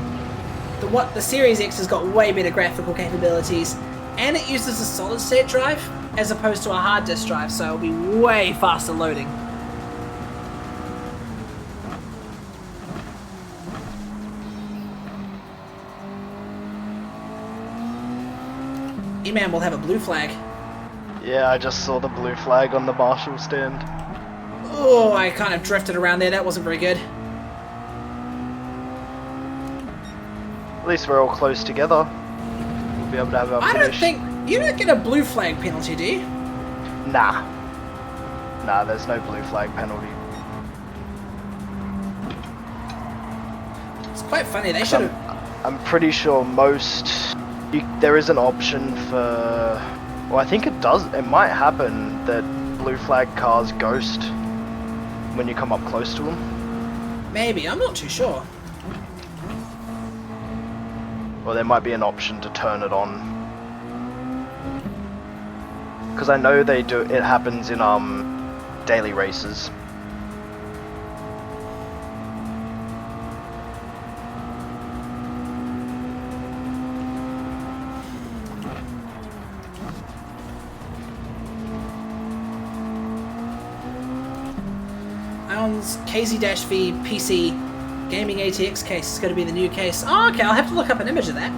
the Series X has got way better graphical capabilities, and it uses a solid state drive as opposed to a hard disk drive, so it'll be way faster loading. E-Man will have a blue flag. Yeah, I just saw the blue flag on the Marshall stand. Oh, I kind of drifted around there. That wasn't very good. At least we're all close together. We'll be able to have our I finish. don't think... You don't get a blue flag penalty, do you? Nah. Nah, there's no blue flag penalty. It's quite funny. They should have... I'm pretty sure most... there is an option for... Well, I think it does. It might happen that blue flag cars ghost when you come up close to them. Maybe. I'm not too sure. Or there might be an option to turn it on. Because I know they do. It happens in daily races. Brown's KZ-V PC Gaming ATX case is going to be the new case. Oh, okay, I'll have to look up an image of that.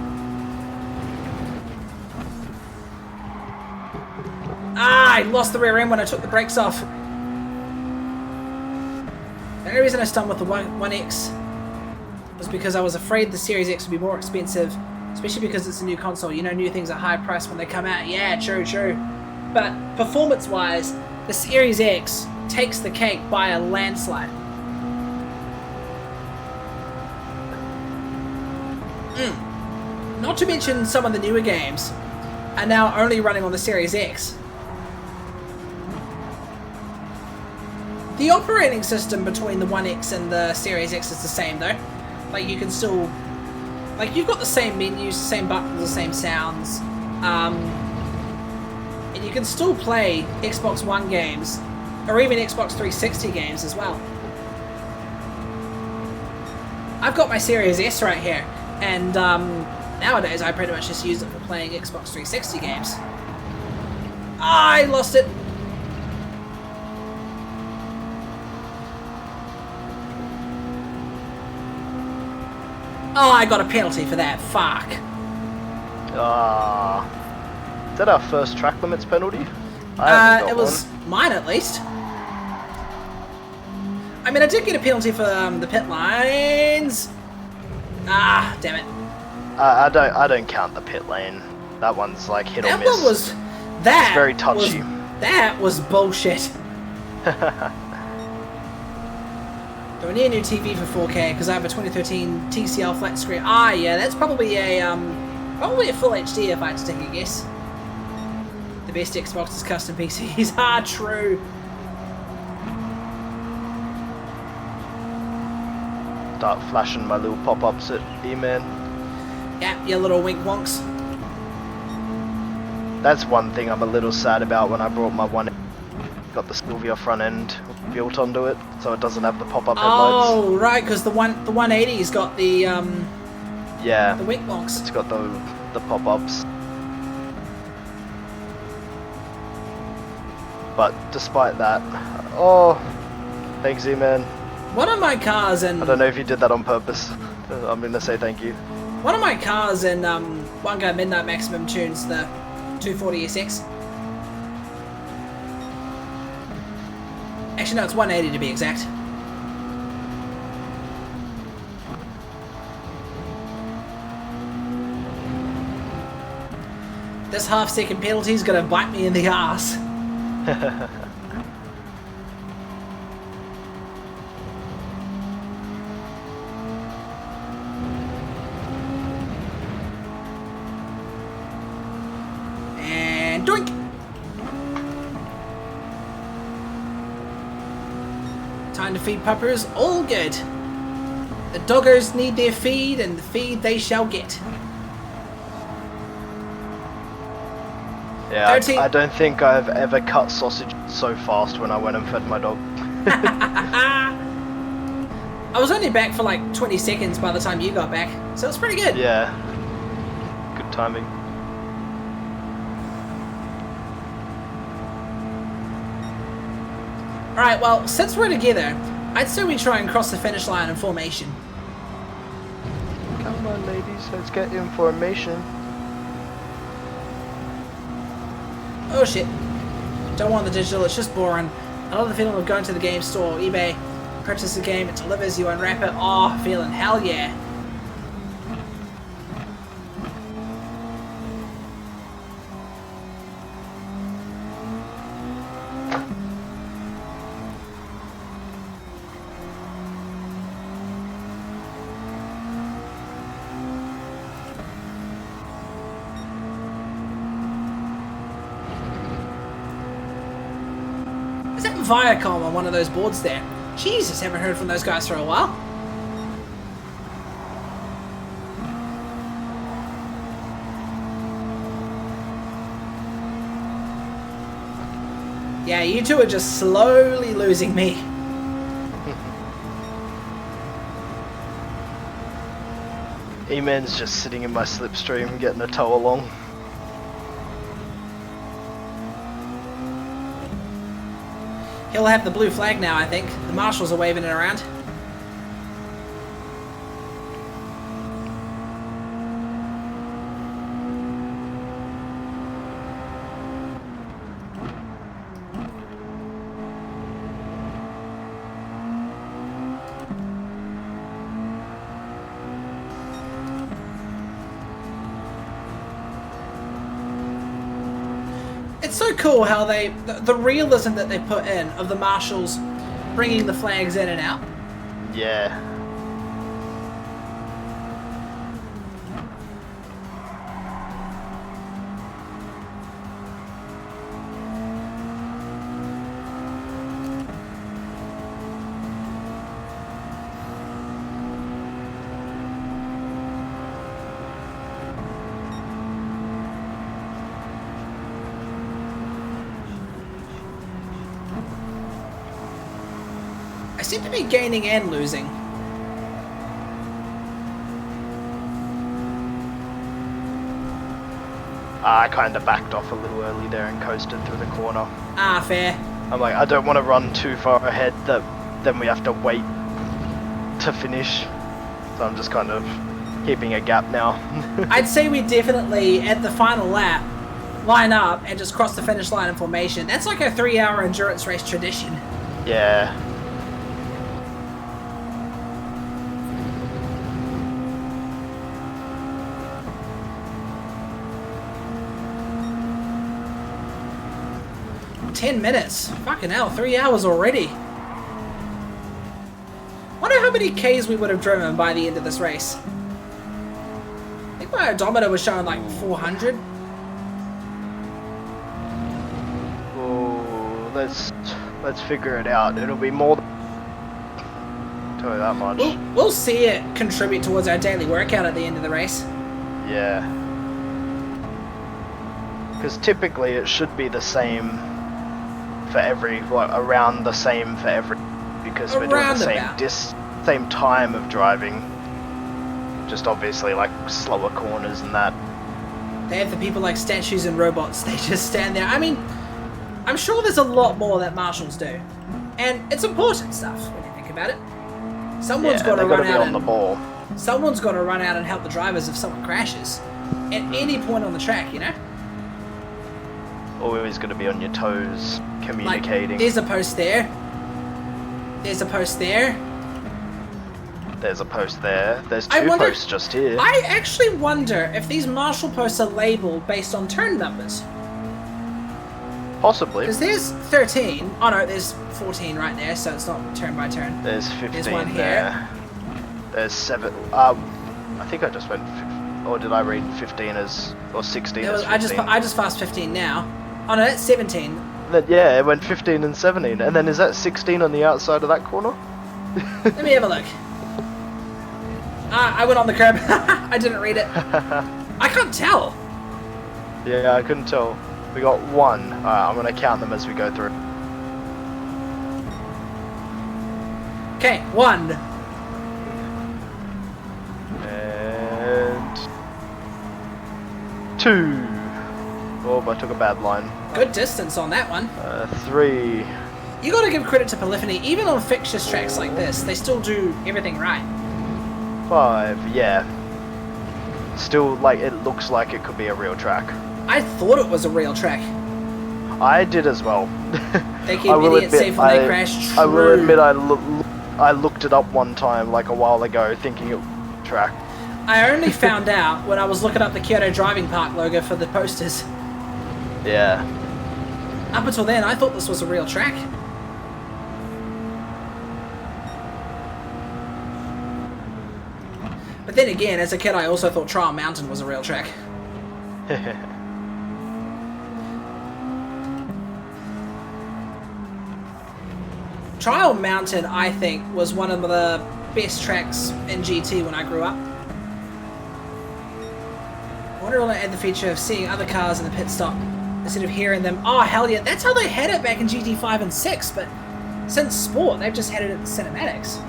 Ah, I lost the rear end when I took the brakes off. The only reason I stunned with the 1X was because I was afraid the Series X would be more expensive, especially because it's a new console. You know, new things are high priced when they come out. Yeah, true. But performance-wise, the Series X takes the cake by a landslide. Not to mention some of the newer games are now only running on the Series X. The operating system between the 1X and the Series X is the same though. Like you can still, like you've got the same menus, the same buttons, the same sounds, and you can still play Xbox One games or even Xbox 360 games as well. I've got my Series S right here, and nowadays I pretty much just use it for playing Xbox 360 games. I lost it. Oh, I got a penalty for that. Fuck. Is that our first track limits penalty? I haven't got it was mine at least. I mean, I did get a penalty for the pit lines. Ah, damn it. I don't count the pit lane. That one's like hit or That miss. one was... That It's very touchy. That was bullshit. Do I need a new TV for 4K? Because I have a 2013 TCL flat screen. Ah, yeah, that's probably a full HD if I had to take a guess. The best Xbox is custom PCs. Ah, true. Start flashing my little pop-ups at E-Man. Yeah, your little wink wonks. That's one thing I'm a little sad about when I brought my one. Got the Sylvia front end built onto it, so it doesn't have the pop-up headlights. Oh, right, because the 180's got the Yeah, the wink wonks. it's got the pop-ups. But despite that, oh, thanks E-Man. One of my cars in... I don't know if you did that on purpose. I'm gonna say thank you. One of my cars in One Guy Midnight Maximum tunes the 240SX. Actually, no, it's 180 to be exact. This half-second penalty is gonna bite me in the ass. And doink! Time to feed puppers, all good. The doggers need their feed, and the feed they shall get. Yeah, 13. I don't think I've ever cut sausage so fast when I went and fed my dog. I was only back for like 20 seconds by the time you got back, so it's pretty good. Yeah, good timing. Alright, well, since we're together, I'd say we try and cross the finish line in formation. Come on, ladies, let's get information. Oh shit. Don't want the digital, it's just boring. I love the feeling of going to the game store or eBay, purchase a game, it delivers, you unwrap it. Oh, feeling hell yeah. Is that Viacom on one of those boards there? Jesus, haven't heard from those guys for a while. Yeah, you two are just slowly losing me. E-Man's just sitting in my slipstream getting a tow along. He'll have the blue flag now, I think. The marshals are waving it around. It's so cool how the realism that they put in of the marshals bringing the flags in and out. Yeah. I seem to be gaining and losing. I kind of backed off a little early there and coasted through the corner. Ah, fair. I'm like, I don't want to run too far ahead that then we have to wait to finish. So I'm just kind of keeping a gap now. I'd say we definitely, at the final lap, line up and just cross the finish line in formation. That's like a 3-hour endurance race tradition. Yeah. "10 minutes. Fucking hell, 3 hours already." Wonder how many Ks we would have driven by the end of this race. I think my odometer was showing like 400. Oh, let's figure it out. It'll be more than... Tell you that much. We'll see it contribute towards our daily workout at the end of the race. Yeah. Because typically it should be the same for every, like, around the same for every, because we're doing the same time of driving. Just obviously like slower corners and that. They have the people like statues and robots. They just stand there. I mean, I'm sure there's a lot more that marshals do, and it's important stuff when you think about it. Someone's got to run out on the ball. Someone's got to run out and help the drivers if someone crashes at any point on the track, you know. Always got to be on your toes, communicating. Like, there's a post there. There's a post there. There's a post there. There's two posts just here. I actually wonder if these marshal posts are labelled based on turn numbers. Possibly. Because there's 13. Oh no, there's 14 right there, so it's not turn by turn. There's 15 there's one there. Here. There's 7. I think I just went... Or did I read 15 as... Or 16 as 15? I just passed 15 now. Oh no, that's 17. Yeah, it went 15 and 17. And then is that 16 on the outside of that corner? Let me have a look. I went on the curb. I didn't read it. I can't tell. Yeah, I couldn't tell. We got 1. Alright, I'm going to count them as we go through. Okay, 1. And... 2. Oh, I took a bad line. Good distance on that one. 3. You gotta give credit to Polyphony. Even on fixtures tracks like this, they still do everything right. 5, yeah. Still, like, it looks like it could be a real track. I thought it was a real track. I did as well. They keep idiots safe when they crash. True. I will admit I looked it up one time, like a while ago, thinking it was a track. I only found out when I was looking up the Kyoto Driving Park logo for the posters. Yeah. Up until then, I thought this was a real track. But then again, as a kid, I also thought Trial Mountain was a real track. Trial Mountain, I think, was one of the best tracks in GT when I grew up. I wonder will I add the feature of seeing other cars in the pit stop instead of hearing them. Oh, hell yeah. That's how they had it back in GT 5 and 6, but since Sport, they've just had it at the cinematics.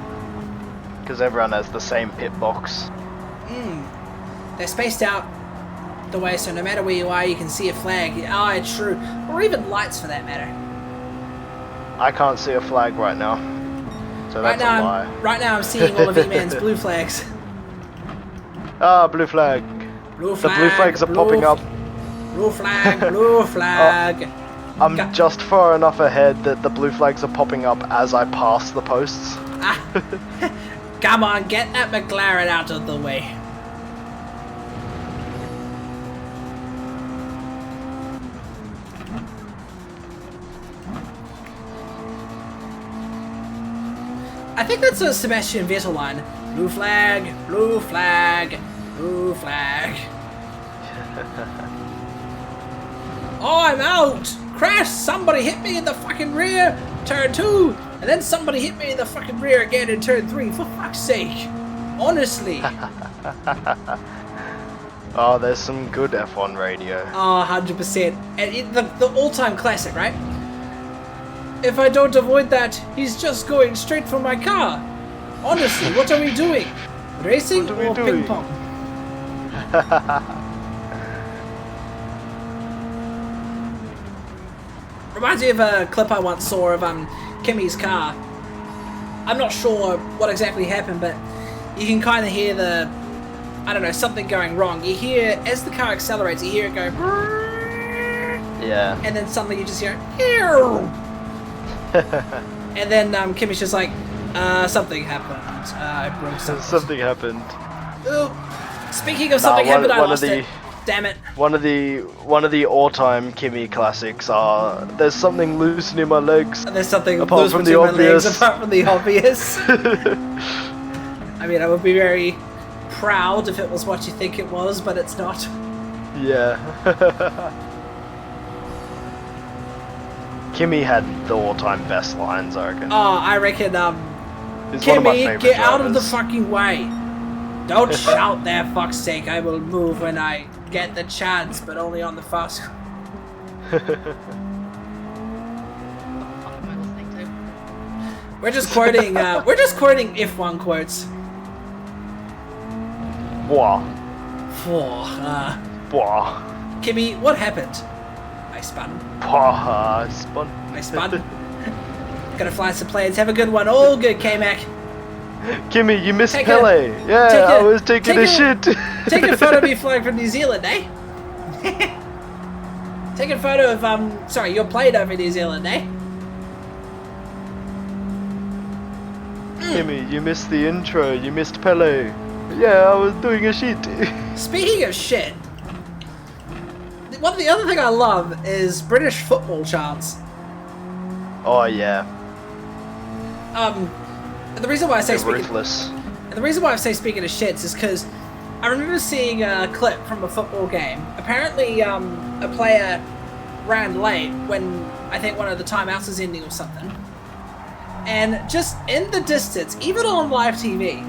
Because everyone has the same pit box. They're spaced out the way so no matter where you are, you can see a flag. Ah, it's true. Or even lights for that matter. I can't see a flag right now. So that's a lie. Right now I'm seeing all of E-Man's blue flags. Ah, blue flag. Blue The flag. blue flags are popping up. Blue flag, blue flag. I'm just far enough ahead that the blue flags are popping up as I pass the posts. Come on, get that McLaren out of the way. I think that's a Sebastian Vettel line. Blue flag, blue flag, blue flag. Oh, I'm out! Crash! Somebody hit me in the fucking rear! Turn 2! And then somebody hit me in the fucking rear again in turn 3. For fuck's sake! Honestly! Oh, there's some good F1 radio. Oh, 100%. And the all-time classic, right? If I don't avoid that, he's just going straight for my car. Honestly, what are we doing? Racing What are we or doing? ping pong? Reminds me of a clip I once saw of Kimmy's car. I'm not sure what exactly happened, but you can kind of hear the, I don't know, something going wrong. You hear, as the car accelerates, you hear it go, Yeah. and then suddenly you just hear, and then Kimmy's just like, something happened. I broke something. Something happened. Ooh. Speaking of something happened, I lost it. Damn it. One of the all-time Kimmy classics are "There's something loosened in my legs." There's something Apart loose from between the my legs, obvious. apart from the obvious. I mean, I would be very proud if it was what you think it was, but it's not. Yeah. Kimmy had the all-time best lines, I reckon. Oh, I reckon, He's one of my Kimmy, favorite get out of the drivers. fucking way. Don't shout there, fuck's sake. I will move when I get the chance, but only on the fast. What am I listening to? We're just quoting F1 quotes. Wah. For, Wah. Kimmy, what happened? I spun. Wah. Spun. I spun. Gonna fly some planes. Have a good one. All good, K-Mac. Kimmy, you missed Take Pele. I was taking a shit. Take a photo of me flying from New Zealand, eh? Take a photo of, sorry, your plane over New Zealand, eh? Kimmy, you missed the intro. You missed Pele. Yeah, I was doing a shit. Speaking of shit, the other thing I love is British football chants. Oh yeah. The reason why I say They're ruthless. And the reason why I say speaking of shits is because I remember seeing a clip from a football game. Apparently, a player ran late when I think one of the timeouts was ending or something. And just in the distance, even on live TV,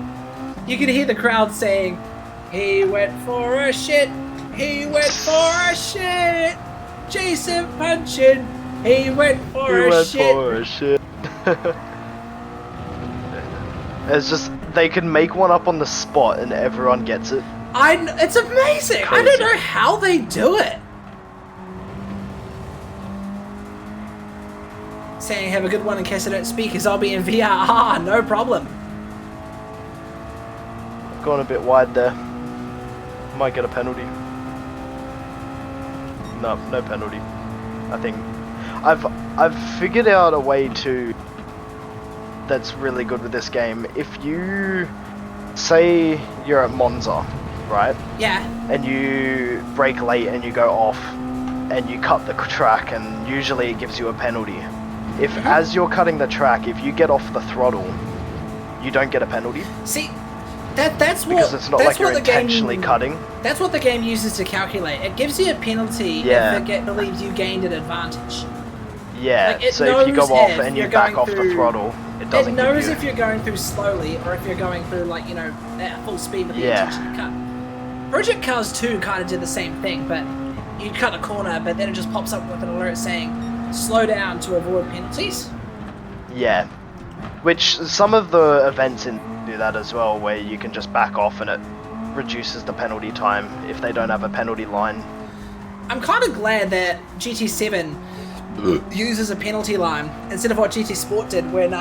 you could hear the crowd saying, "He went for a shit. He went for a shit. Jason punching. He went for a shit." It's just they can make one up on the spot and everyone gets it. It's amazing. I Crazy. don't know how they do it. Saying have a good one in case I don't speak, as I'll be in VR. Ah, no problem. Gone a bit wide there. Might get a penalty. No penalty. I think I've figured out a way to that's really good with this game. If you say you're at Monza, right? Yeah. And you brake late and you go off and you cut the track, and usually it gives you a penalty. If as you're cutting the track, if you get off the throttle, you don't get a penalty. See, that's what, Because it's not that's like you're what the intentionally game, cutting. That's what the game uses to calculate. It gives you a penalty Yeah. if it believes you gained an advantage. Yeah, Like, it so if you go knows off if and you you're back going off the through- throttle, it It doesn't knows give you... if you're going through slowly or if you're going through, like, you know, at full speed with the Yeah. intention to cut. Project Cars 2 kind of did the same thing, but you cut a corner, but then it just pops up with an alert saying, slow down to avoid penalties. Yeah. Which some of the events do that as well, where you can just back off and it reduces the penalty time if they don't have a penalty line. I'm kind of glad that GT7 use as a penalty line instead of what GT Sport did when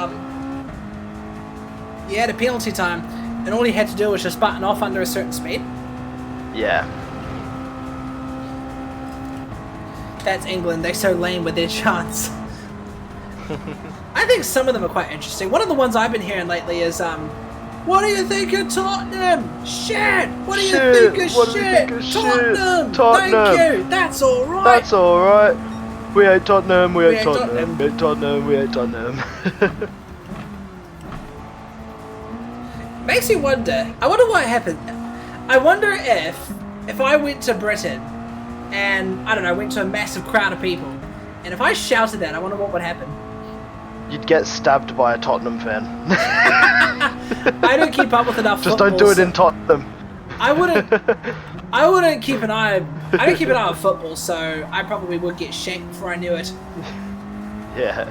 you had a penalty time and all you had to do was just button off under a certain speed. Yeah. That's England. They're so lame with their chants. I think some of them are quite interesting. One of the ones I've been hearing lately is, what do you think of Tottenham? Shit! What do you think of shit? Tottenham! Thank you! That's alright! That's alright! We hate Tottenham, we hate Tottenham, we hate Tottenham, we hate Tottenham. Makes me wonder, I wonder what happened. I wonder if I went to Britain and, I don't know, went to a massive crowd of people, and if I shouted that, I wonder what would happen. You'd get stabbed by a Tottenham fan. I don't keep up with enough Just football, don't do it so in Tottenham. I wouldn't keep an eye. I don't keep an eye on football, so I probably would get shanked before I knew it. Yeah.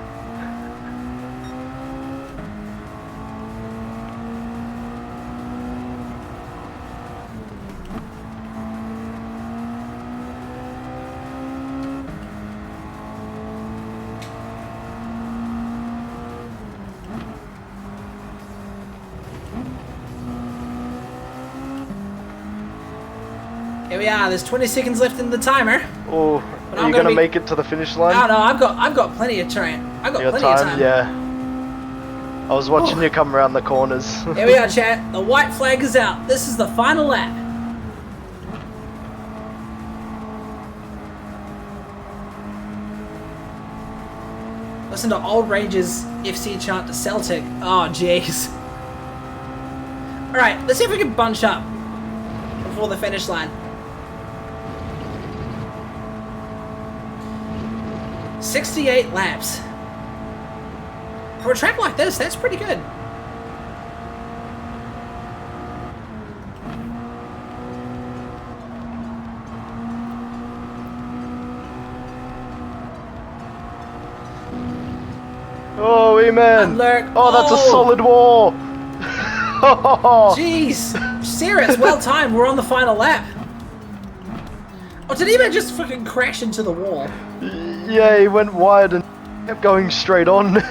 Here we are. There's 20 seconds left in the timer. Oh, But are I'm you gonna gonna be- make it to the finish line? Oh no, I've got plenty of time. I've got You got plenty of time? time. Yeah. I was watching you come around the corners. Here we are, chat. The white flag is out. This is the final lap. Listen to Old Rangers FC chant to Celtic. Oh, jeez. Alright, let's see if we can bunch up before the finish line. 68 laps. For a track like this, that's pretty good. Oh, man. Lurk. Oh, that's a solid wall. Jeez. Serious, well timed. We're on the final lap. Oh, did he just fucking crash into the wall? Yeah, he went wide and kept going straight on.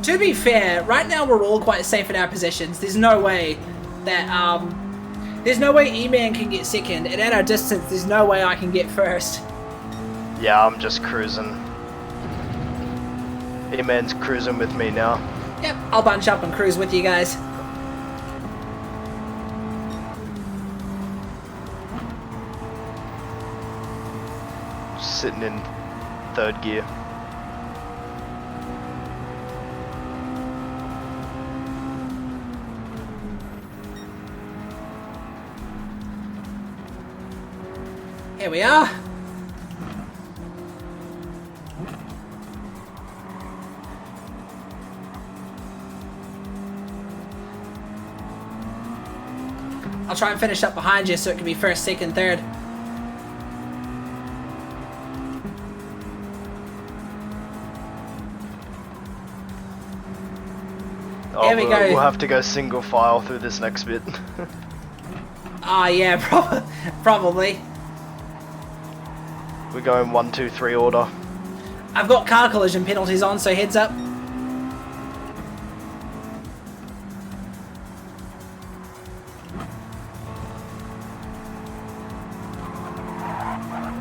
To be fair, right now we're all quite safe in our positions. There's no way that, there's no way E-Man can get second, and at our distance, there's no way I can get first. Yeah, I'm just cruising. E-Man's cruising with me now. Yep, I'll bunch up and cruise with you guys. Sitting in third gear. Here we are. I'll try and finish up behind you so it can be first, second, third. Oh, There we go. We'll have to go single file through this next bit. Ah, yeah, probably. We're going 1, 2, 3 order. I've got car collision penalties on, so heads up.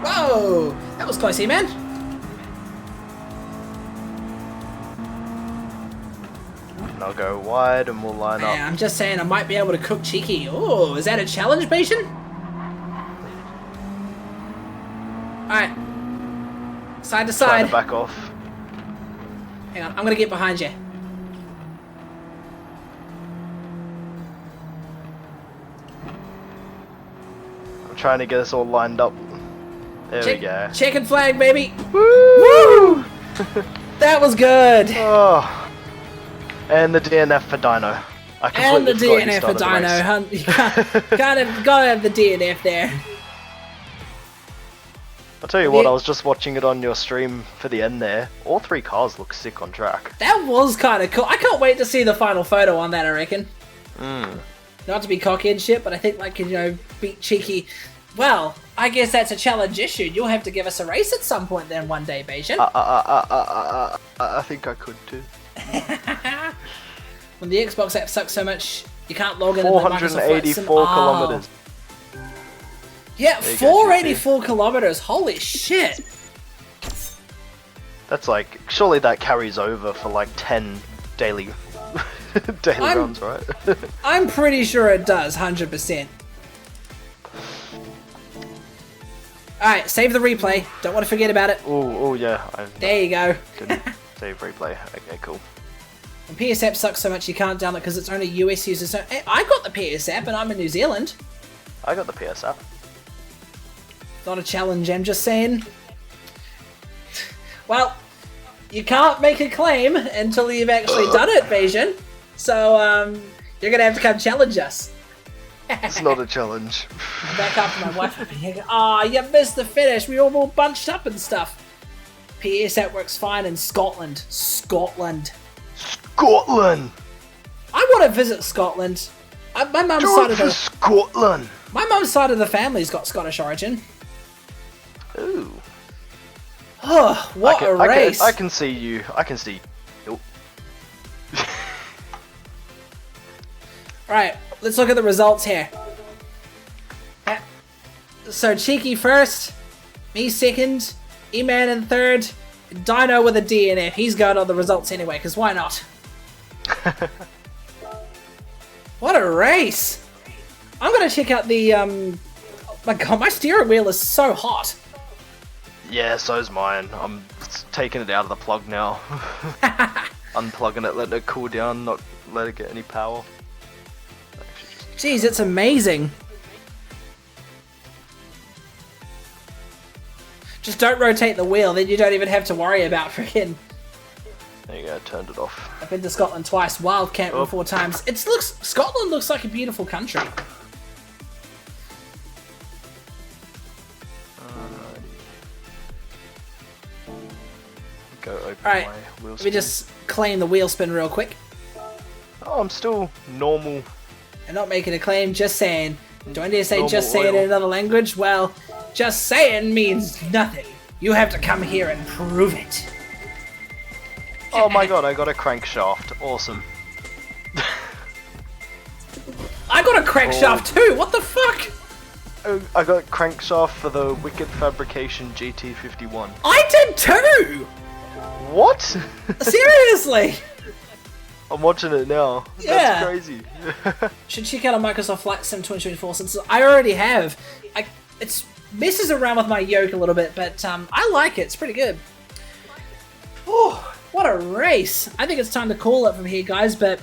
Whoa! That was close, man. And I'll go wide and we'll line Man, up. I'm just saying I might be able to cook cheeky. Oh, is that a challenge, patient? Alright. Side to Trying side. to back off. Hang on, I'm gonna get behind you. I'm trying to get us all lined up. There we go. Chicken flag, baby. Woo! That was good. Oh. And the DNF for Dino. I And the completely forgot he DNF for started the Dino. race. Hun. You gotta have the DNF there. I'll tell you what, Yeah. I was just watching it on your stream for the end there. All 3 cars look sick on track. That was kind of cool. I can't wait to see the final photo on that, I reckon. Mm. Not to be cocky and shit, but I think, like, you know, beat cheeky. Well, I guess that's a challenge issued. You'll have to give us a race at some point then one day, Bayesian. I think I could too. When the Xbox app sucks so much, you can't log in. 484 kilometers. Yeah, There you go, 484 kilometers. Holy shit. That's like, surely that carries over for like 10 daily runs, right? I'm pretty sure it does, 100%. Alright, save the replay. Don't want to forget about it. Oh yeah. There you go. Didn't save replay. Okay, cool. The PS app sucks so much you can't download because it's only US users. So, hey, I got the PS app and I'm in New Zealand. I got the PS app. Not a challenge, I'm just saying. Well, you can't make a claim until you've actually done it, Bayesian. So, you're gonna have to come challenge us. It's not a challenge. Back up to my wife. Ah, you missed the finish. We all bunched up and stuff. PS app works fine in Scotland. Scotland. Scotland! I want to visit Scotland. My mum's side of the Scotland! my mum's side of the family's got Scottish origin. Ooh. Oh, what a race! I can see you. I can see. Oh. Right, let's look at the results here. So Cheeky first, me second, E-Man in third, Dino with a DNF. He's got all the results anyway, because why not? What a race! I'm gonna check out the my god, my steering wheel is so hot. Yeah, so's mine. I'm taking it out of the plug now. Unplugging it, letting it cool down, not let it get any power. Jeez, it's amazing. Just don't rotate the wheel, then you don't even have to worry about freaking. There you go, turned it off. I've been to Scotland twice, wild camping 4 times. Scotland looks like a beautiful country. Go open Alright, my wheel let me spin. just claim the wheel spin real quick. Oh, I'm still normal. And not making a claim, just saying. Do I need to say Normal just saying oil. in another language? Well, just saying means nothing. You have to come here and prove it. Oh my god, I got a crankshaft. Awesome. I got a crankshaft too, what the fuck? Oh, I got crankshaft for the Wicked Fabrication GT51. I did too! What? Seriously! I'm watching it now. Yeah. That's crazy. Should check out a Microsoft Flight Sim 2024 since I already have. It messes around with my yoke a little bit, but I like it. It's pretty good. Oh, what a race! I think it's time to call it from here, guys, but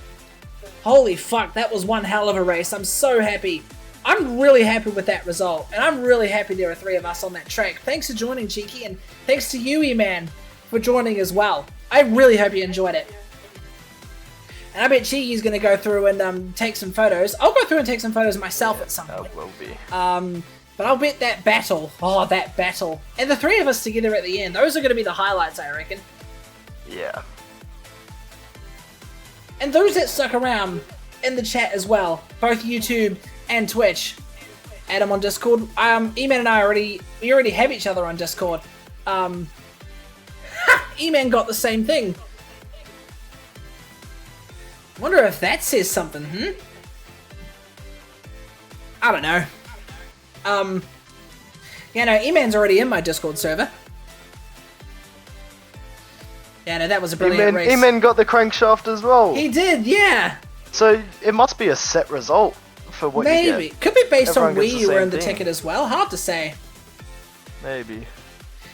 holy fuck, that was one hell of a race. I'm so happy. I'm really happy with that result, and I'm really happy there are 3 of us on that track. Thanks for joining, Cheeky, and thanks to you, E-Man, for joining as well. I really hope you enjoyed it. And I bet Cheeky's going to go through and take some photos. I'll go through and take some photos myself at some point. That will be. But I'll bet that battle, that battle, and the 3 of us together at the end, those are going to be the highlights, I reckon. Yeah. And those that stuck around in the chat as well, both YouTube and Twitch, add them on Discord. E-Man and I already have each other on Discord. E-Man got the same thing. Wonder if that says something, I don't know. Yeah, no, E-Man's already in my Discord server. Yeah, no, that was a brilliant race. E-Man got the crankshaft as well. He did, yeah. So it must be a set result for what you Maybe. get. Could be based on Everyone where gets the you were same in the thing. ticket as well. Hard to say. Maybe.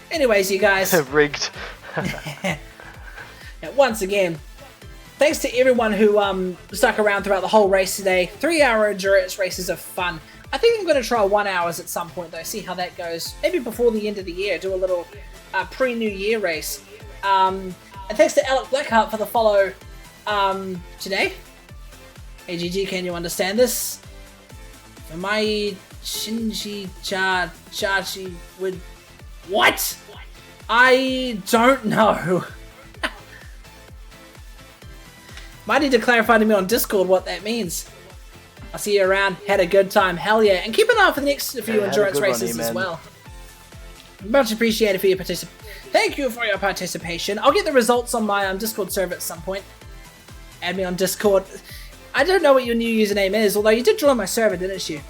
Anyways, you guys. Rigged. Yeah, once again, thanks to everyone who stuck around throughout the whole race today. 3-hour endurance races are fun. I think I'm going to try 1 hours at some point though, see how that goes. Maybe before the end of the year, do a little pre-New Year race. And thanks to Alec Blackheart for the follow today. Hey GG, can you understand this? My Shinji Chachi would... What? I don't know. Might need to clarify to me on Discord what that means. I'll see you around. Had a good time. Hell yeah. And keep an eye out for the next few had a endurance good one, races as E-man. well. Much appreciated for your Thank you for your participation. I'll get the results on my Discord server at some point. Add me on Discord. I don't know what your new username is, although you did join my server, didn't you?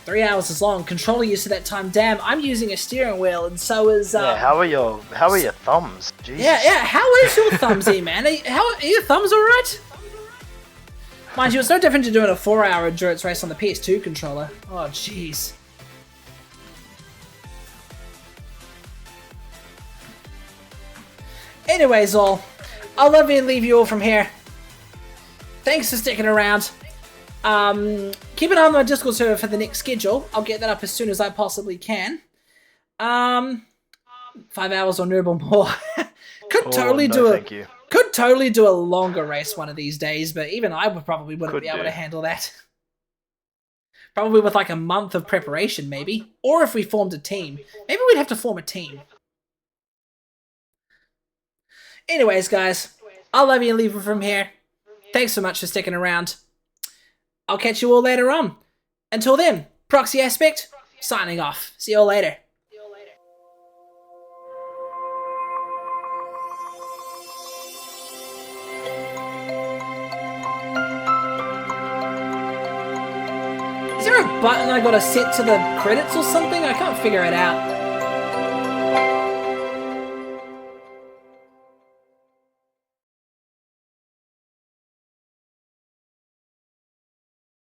3 hours is long. Controller use of that time. Damn, I'm using a steering wheel, and so is Yeah, how are your thumbs? Jesus. yeah. How is your thumbs, man? Are your thumbs alright? Mind you, it's no different to doing a 4-hour endurance race on the PS2 controller. Oh, jeez. Anyways, I'll love you and leave you all from here. Thanks for sticking around. Keep an eye on my Discord server for the next schedule. I'll get that up as soon as I possibly can. 5 hours or Nurgle more. Could totally do a longer race one of these days, but even I probably wouldn't be able to handle that. Probably with like a month of preparation, maybe. Or if we formed a team. Maybe we'd have to form a team. Anyways, guys, I'll love you and leave you from here. Thanks so much for sticking around. I'll catch you all later on. Until then, Proxy Aspect, signing off. See you all later. Is there a button I gotta set to the credits or something? I can't figure it out.